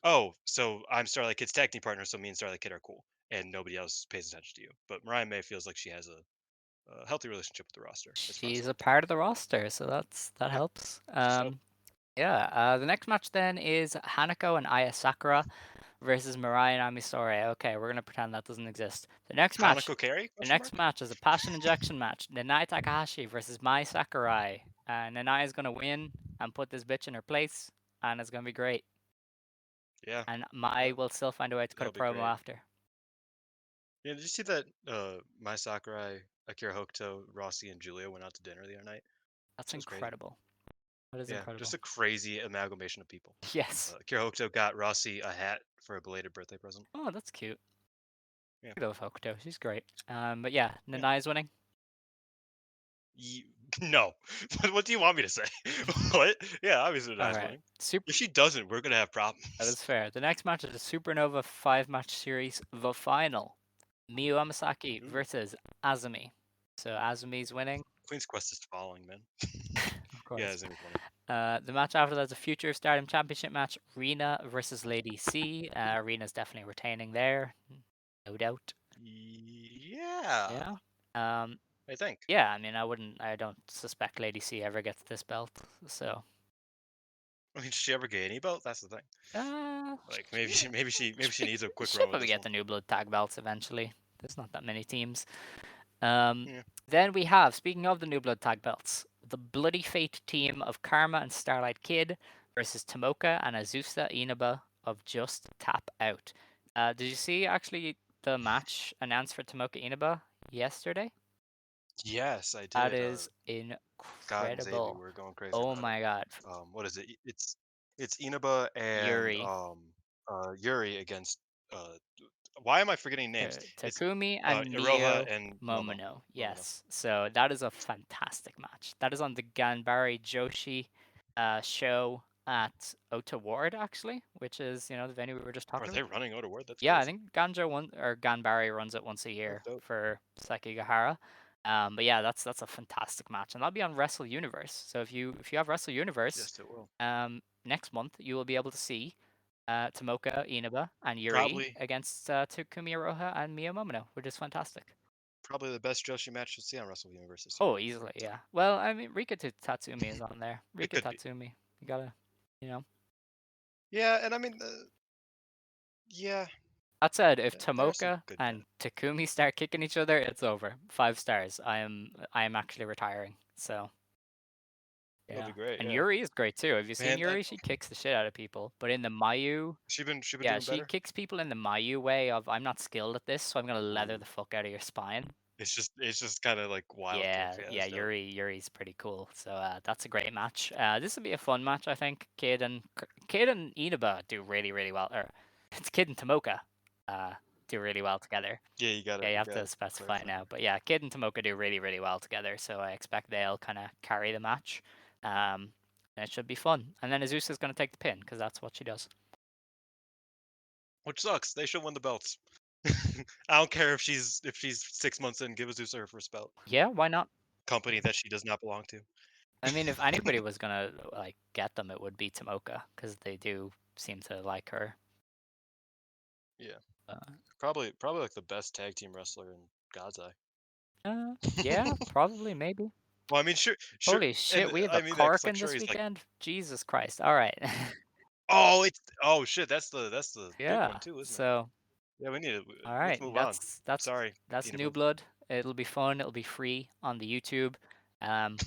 oh, so I'm Starlight Kid's tag team partner, so me and Starlight Kid are cool, and nobody else pays attention to you. But Mariah May feels like she has a healthy relationship with the roster. It's she's a fascinating. part of the roster, so that Yeah, helps. she's dope. Yeah. The next match then is Hanako and Aya Sakura versus Mirai and Amisore. Okay, we're gonna pretend that doesn't exist. The next match, Hanako Carey? the Question next mark. match is a passion injection match. Nanai Takahashi versus Mai Sakurai. Nanai is gonna win and put this bitch in her place, and it's gonna be great. Yeah, And Mai that will still find a way to cut a that'll be promo great. after. Yeah, did you see that? Mai Sakurai, Akira Hokuto, Rossi, and Julia went out to dinner the other night. That's That was crazy. incredible. That is Yeah, just incredible. a crazy amalgamation of people. Yes. Akira Hokuto got Rossi a hat for a belated birthday present. Oh, that's cute. Yeah, I love Hokuto. She's great. But yeah, yeah. Nanai is winning. No. What do you want me to say? What? Yeah, obviously All Renai's right. winning. Super. If she doesn't, we're gonna have problems. That is fair. The next match is a Supernova 5-match series, the final. Miyu Amasaki Ooh, versus Azumi. So Azumi's winning, Queen's Quest is falling, man. of Yeah, course. Zimmy's winning. The match after that is a future Stardom Championship match. Rina versus Lady C. Rina's definitely retaining there, no doubt. Yeah, Yeah. Um, I think. yeah. I mean, I don't suspect Lady C ever gets this belt. So. I mean, does she ever get any belt? That's the thing. Like maybe she needs a quick She'll run with probably this get one. the New Blood tag belts eventually. There's not that many teams. Um, Yeah. then we have, speaking of the New Blood tag belts, the Bloody Fate team of Karma and Starlight Kid versus Tomoka and Azusa Inaba of Just Tap Out. Did you see actually the match announced for Tomoka Inaba yesterday? Yes, I That did. is Scott and Xavier incredible. were going crazy Oh about it. my god. What is it? It's Inaba and Yuri, Yuri against uh why am I forgetting names? It's Takumi and Iroha Mio and Momono. Momono. Yes. So that is a fantastic match. That is on the Ganbare Joshi show at Ota Ward, actually, which is, the venue we were just Are talking they about. running out of word? That's Yeah, I crazy. think Ganbare runs it once a That's year dope. for Sekigahara. But yeah, that's a fantastic match, and that'll be on Wrestle Universe. So if you have Wrestle Universe, Yes, it will. next month you will be able to see Tomoka Inaba and Yuri Probably against Takumi Iroha and Mio Momono, which is fantastic. probably the best Joshi match you'll see on Wrestle Universe this year. Oh, easily, yeah. Well, I mean, Rika Tatsumi is on there. It Rika could be. Tatsumi, you gotta, you know. Yeah, and I mean, yeah, That said, if there are some Tomoka good and Takumi start kicking each other, it's over. 5 stars. I am actually retiring. So That'll yeah, be great. and Yeah, Yuri is great too. Have you seen man, Yuri? She kicks the shit out of people. But in the Mayu, she been yeah, doing she better. kicks people in the Mayu way of I'm not skilled at this, so I'm gonna leather Ooh. the fuck out of your spine. It's just kind of like wild Yeah, kicks. Yeah, yeah, that's dope. Yuri's pretty cool. So that's a great match. This will be a fun match, I think. Kid and Inaba do really, really well. Or it's Kid and Tomoka do really well together. Yeah, Yeah, you you have to gotta specify it clarify. now. But yeah, Kid and Tomoka do really, really well together. So I expect they'll kind of carry the match. And it should be fun. And then Azusa's going to take the pin because that's what she does. Which sucks. They should win the belts. I don't care if she's 6 months in. Give Azusa her first belt. Yeah, why not? Company that she does not belong to. I mean, if anybody was going to like get them, it would be Tomoka because they do seem to like her. Yeah, Uh, probably like the best tag team wrestler in God's eye. yeah, probably, maybe. Well, I mean, sure, Holy and shit, we have I a mean that because like Korakuen sure this he's like, weekend? Jesus Christ. All right. oh shit, that's the big Yeah. one too, isn't it? So, Yeah, we need to all let's right. move on. That's Sorry, that's New Inaba. Blood. It'll be fun. It'll be free on the YouTube. Um,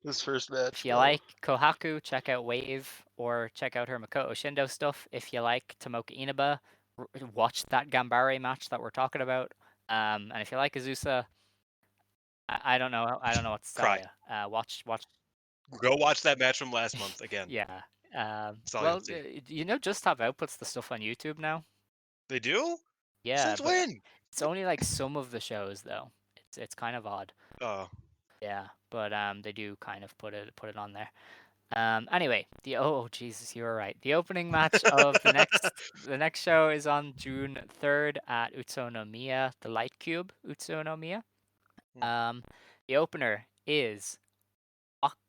This first match. if you like Kohaku, check out Wave or check out her Makoto Shindo stuff. If you like Tomoka Inaba, watch that Gambare match that we're talking about. And if you like Azusa, I don't know. I don't know what to tell Cry. you. Watch. Go watch that match from last month again. Yeah. That's all you'll Well, see. Just Have outputs the stuff on YouTube now. They do? Yeah, Since but when? it's only like some of the shows though. It's kind of odd. Oh, Yeah, but they do kind of put it on there. Anyway, Jesus, you were right. The opening match of the next show is on June 3rd at Utsunomiya, the Light Cube Utsunomiya. Hmm. The opener is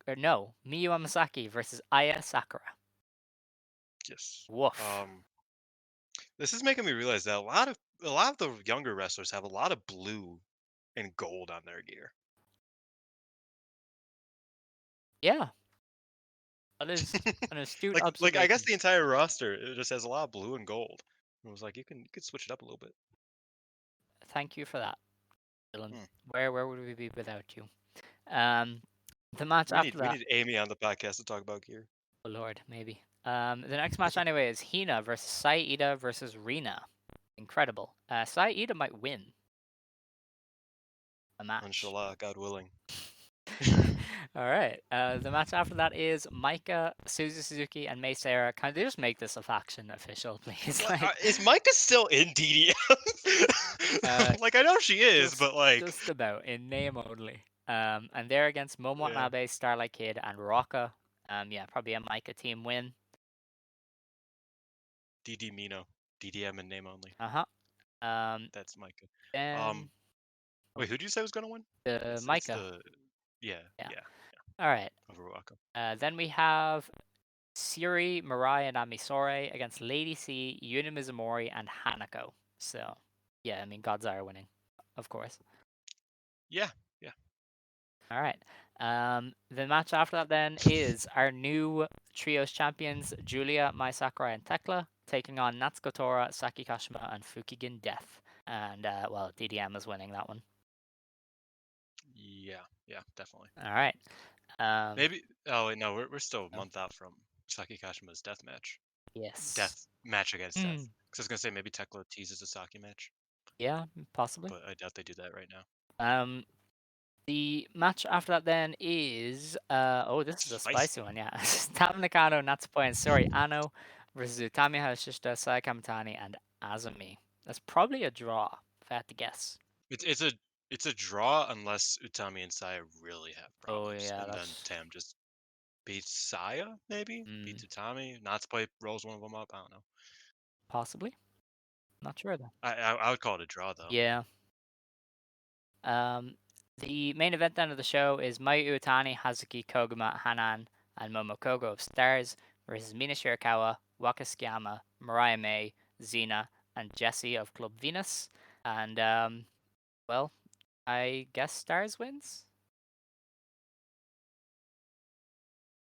Miyu Amasaki versus Aya Sakura. yes. Woof. This is making me realize that a lot of the younger wrestlers have a lot of blue and gold on their gear. Yeah, that is an astute Like I guess observation. the entire roster it just has a lot of blue and gold. It was like you could switch it up a little bit. Thank you for that, Dylan. Hmm. Where would we be without you? Um, the match We after need we that. need Amy on the podcast to talk about gear. Oh Lord, maybe. The next match anyway is Hina versus Saida versus Rina. Incredible. Saida might win a match. Inshallah, God willing. All right. The match after that is Maika, Suzuki, and Mei Sarah. Can they just make this a faction official, please? Is Micah still in DDM? Like I know she is, but like just about in name only. And they're against Momo Yeah. Watanabe, Starlight Kid, and Rocca. Yeah, probably a Micah team win. DD Mino. DDM in name only. Uh-huh. That's Micah. Then Wait, who did you say was gonna win? the It's Micah. the yeah. Yeah. All right. Over Waka. Then we have Siri, Mirai, and Amisore against Lady C, Yuna Mizumori, and Hanako. So, yeah, I mean, Gods are winning, of course. Yeah. All right. The match after that then is our new trios champions, Julia, Mai Sakurai, and Tekla, taking on Natsuko Tora, Saki Kashima, and Fukigen Death. And, well, DDM is winning that one. Yeah, definitely. All right. Maybe. Oh wait, no, we're still a month out from Saki Kashima's death match. Yes. Death match against death. Mm. Because I was gonna say maybe Tekla teases a Saki match, Yeah, possibly. but I doubt they do that right now. The match after that then is this is a Spicy. spicy one, yeah. Tam Nakano, Natsupoi, and Sori Ano versus Utami Hayashishita, Sai Kamitani, and Azumi. That's probably a draw, if I had to guess. It's a draw unless Utami and Saya really have Oh problems, yeah, and then that's Tam just beats Saya, maybe beats Utami. Natsupoi rolls one of them up. I don't know. possibly. Not sure though. I would call it a draw though. Yeah. The main event then of the show is Mayu Utani, Hazuki, Koguma, Hanan, and Momokogo of Stars versus Mina Shirakawa, Waka Tsukiyama, Mariah May, Xena, and Jessy of Club Venus. And well, I guess Stars wins.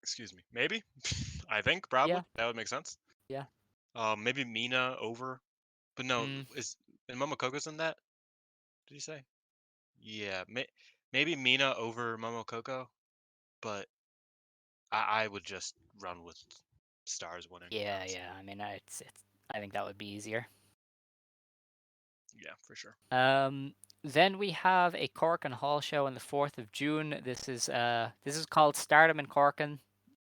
Excuse me. Maybe. I think probably Yeah. that would make sense. Yeah. Maybe Mina over, but no, Mm. is and Momokogo's in that? Did you say? Yeah, maybe Mina over Momokogo, but I would just run with Stars winning. Yeah, Honestly. yeah. I mean, it's. I think that would be easier. Yeah, for sure. Then we have a Korakuen Hall show on the 4th of June. This is called Stardom in Korakuen,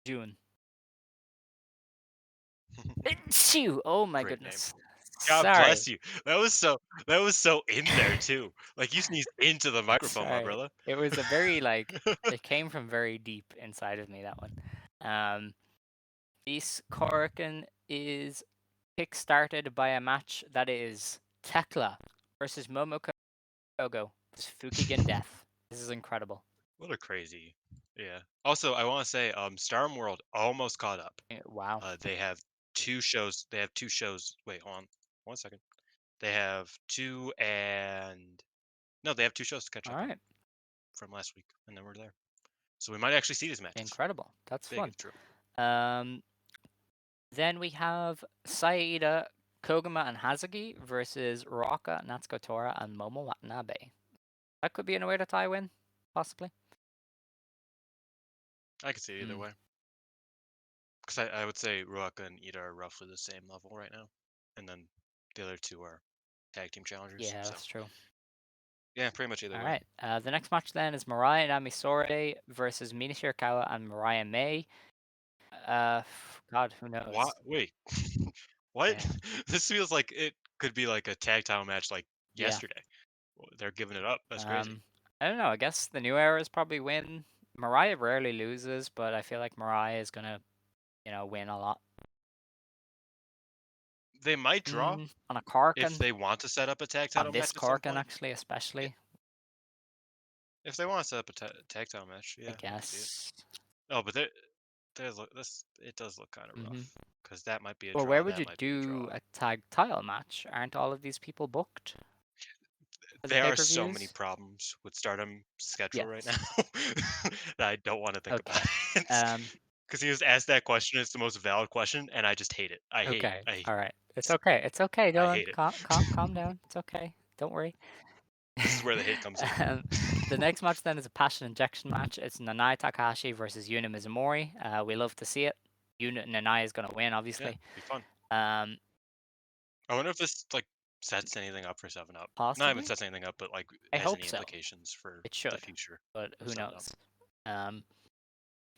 June. Shoo! Oh my Great goodness. God Sorry. bless you. That was so in there too. Like you sneezed into the microphone, my Sorry. brother. It was a very it came from very deep inside of me, that one. This Korakuen is kick-started by a match that is Tekla versus Momokogo versus Fukigen Death. This is incredible. What a crazy. Yeah. Also, I want to say, Stardom World almost caught up. Wow. They have two shows. They have two shows. Wait, hold on. 1 second. They have two and no, they have two shows to catch All up on right. from last week, and then we're there. So we might actually see these matches. Incredible. That's Big fun. if true. Then we have Saida, Koguma, and Hazuki versus Rocca, Natsuko Tora, and Momo Watanabe. That could be an way to tie win, possibly. I could see it either way. Because I would say Ruaka and Ida are roughly the same level right now, and then the other two are tag team challengers. Yeah, so. that's true. Yeah, pretty much either All way. right. The next match then is Mariah and Amisore versus Mina Shirakawa and Mariah May. God, who knows? What? Wait. What? Yeah. This feels like it could be like a tag title match like Yeah. yesterday. They're giving it up. That's crazy. I don't know. I guess the new eras probably win. Mariah rarely loses, but I feel like Mariah is gonna, win a lot. They might draw On a Korakuen. if they want to set up a tag title On this match at some Korakuen, point. actually, especially. If they want to set up a tag title match, yeah. I guess. Oh, but it does look kind of rough because that might be a Well, draw. where would that you might be a draw. do a tag title match? Aren't all of these people booked? There are so many problems with Stardom schedule right now that I don't want to think about it. Because he was asked that question, it's the most valid question, and I just hate it. I hate it. All right. It's okay. It's okay, Dylan. I hate it. Calm down. It's okay. Don't worry. This is where the hate comes in. The next match then is a passion injection match. It's Nanai Takahashi versus Yuna Mizumori. We love to see it. Nanai is gonna win, obviously. Yeah, be fun. I wonder if this sets anything up for 7-Up. possibly. Not even sets anything up, but I has hope any so. implications for It should, the future. but who 7-Up. knows?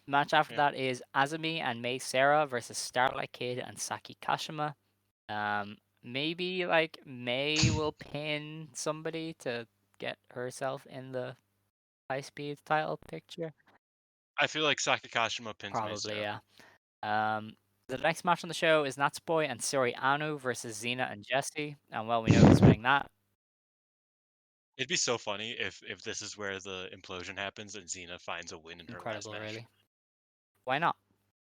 Match after that is Azumi and Mei Sarah versus Starlight Kid and Saki Kashima. Maybe Mei will pin somebody to get herself in the high-speed title picture. I feel like Sakakashima pins Probably, Maestro. yeah. The next match on the show is Natsupoi and Sori Anu versus Xena and Jessy, and well, we know who's winning that. It'd be so funny if this is where the implosion happens and Xena finds a win in her last Incredible, match. really. Why not?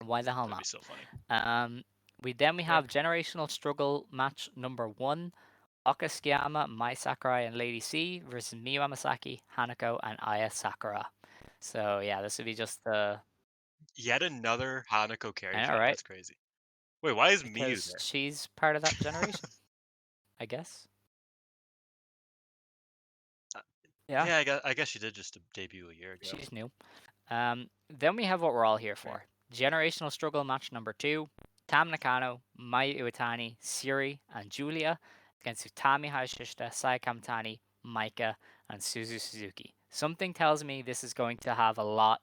Why the hell That'd be not? so funny. We Yeah. have Generational Struggle match number 1. Okasukiyama, Mai Sakurai, and Lady C versus Miyu Amasaki, Hanako, and Aya Sakura. So yeah, this would be just the Yet another Hanako carry I know, fight. right? That's crazy. Wait, why is Miyu Because there? she's part of that generation, I guess. Uh, Yeah, Yeah, I guess she did just debut a year ago. she's new. Then we have what we're all here Yeah. for. Generational Struggle match number 2. Tam Nakano, Mai Iwatani, Siri, and Julia against Utami Hayashishita, Sai Kamitani, Maika, and Suzu Suzuki. Something tells me this is going to have a lot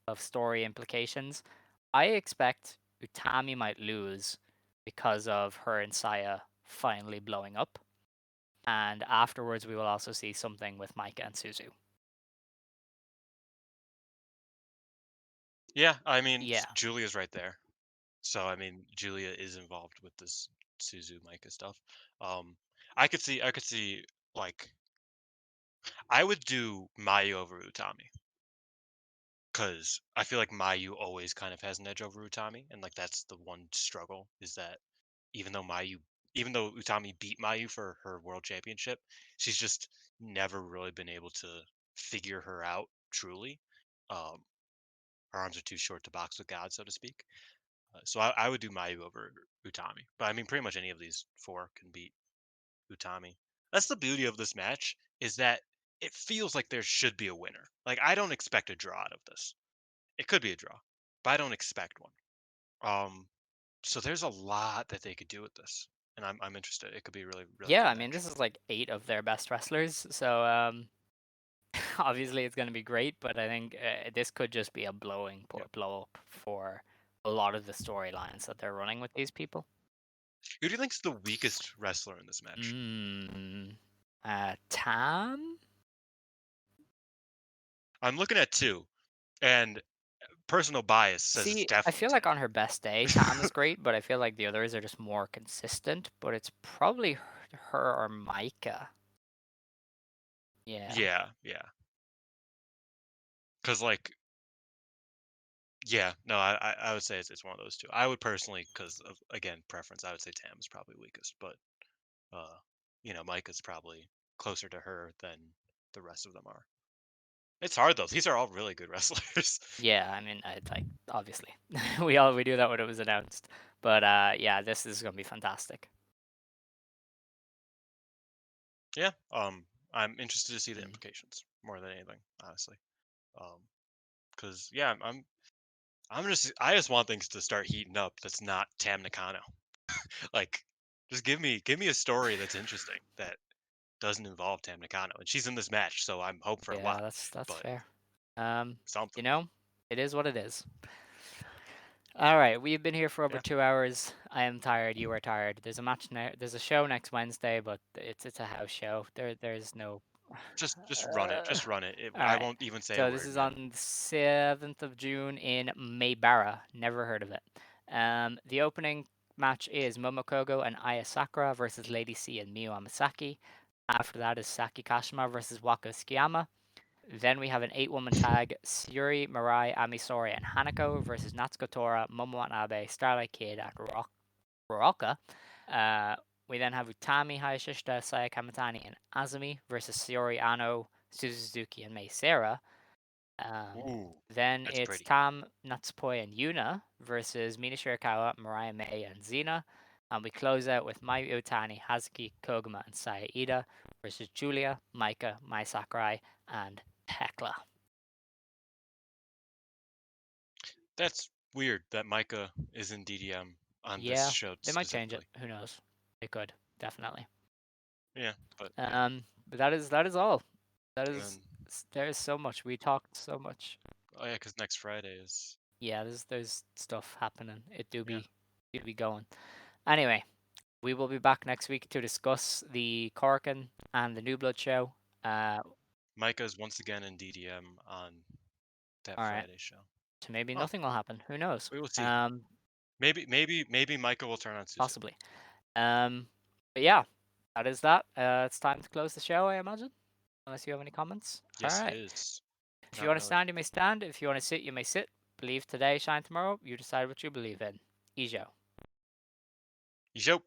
of story implications. I expect Utami might lose because of her and Saya finally blowing up. And afterwards, we will also see something with Maika and Suzu. Yeah, I mean, Yeah. Julia's right there. So I mean, Julia is involved with this Suzu Micah stuff. Um, I could see like I would do Mayu over Utami because I feel like Mayu always kind of has an edge over Utami, and like that's the one struggle is that even though Mayu, even though Utami beat Mayu for her world championship, she's just never really been able to figure her out truly. Um, her arms are too short to box with God, so to speak. So I would do Mayu over Utami. But I mean, pretty much any of these four can beat Utami. That's the beauty of this match is that it feels like there should be a winner. Like I don't expect a draw out of this. It could be a draw, but I don't expect one. So there's a lot that they could do with this, and I'm interested. It could be a really really Yeah, good I mean, match. this is like 8 of their best wrestlers. So obviously it's going to be great, but I think this could just be a Yeah. blow up for a lot of the storylines that they're running with these people. Who do you think's the weakest wrestler in this match? Tam? I'm looking at two, and personal bias says it's See, I definitely feel like Tam. on her best day, Tam is great, but I feel like the others are just more consistent. But it's probably her or Micah. Yeah. Yeah, yeah. Because like yeah, no, I would say it's one of those two. I would personally, because of again preference, I would say Tam is probably weakest, but uh, Mike is probably closer to her than the rest of them are. It's hard though; these are all really good wrestlers. Yeah, I mean, I like obviously we knew that when it was announced, but yeah, this is gonna be fantastic. Yeah, I'm interested to see the Mm. implications more than anything, honestly. Because yeah, I just want things to start heating up. That's not Tam Nakano. Like, just give me a story that's interesting that doesn't involve Tam Nakano, and she's in this match, so I'm hoping for a Yeah, lot. that's But fair. Um, something. you know, it is what it is. All right, we've been here for over Yeah. 2 hours. I am tired. You are tired. There's a match There's a show next Wednesday, but it's a house show. There's no. Just run it. Just run it. All I right. won't even say a So this word, is man. on the 7th of June in Maybara. Never heard of it. The opening match is Momokogo and Aya Sakura versus Lady C and Miyu Amasaki. After that is Saki Kashima versus Wako Tsukiyama. Then we have an 8-woman tag: Suri, Mirai, Amisori, and Hanako versus Natsuko Tora, Momo Watanabe, Starlight Kid, and Ruroka. Uh, we then have Utami Hayashishita, Saya Kamitani, and Azumi versus Shiori Ano, Suzuki, and Mei Seira. Ooh, Then that's it's pretty. Tam, Natsupoi, and Yuna versus Mina Shirakawa, Mariah May, and Xena. And we close out with Mai Utani, Hazuki, Koguma, and Saya Ida versus Julia, Maika, Mai Sakurai, and Hecla. That's weird that Micah is in DDM on this Yeah, show they might change it. specifically. Who knows? They could definitely. Yeah, but yeah. But that is all. That And is then there is so much. We talked so much. oh yeah, because next Friday is Yeah, there's stuff happening. It yeah. do be going. Anyway, we will be back next week to discuss the Korakuen and the New Blood show. Uh, Micah's once again in DDM on that All right. Friday show. So maybe Huh. nothing will happen. Who knows? We will see. Maybe Micah will turn on Suzu. Possibly. But yeah, that is that. It's time to close the show, I imagine. Unless you have any comments. Yes, All it right. is. If you Not want to really. stand, you may stand. If you want to sit, you may sit. Believe today, shine tomorrow. You decide what you believe in. Ijo. Yo.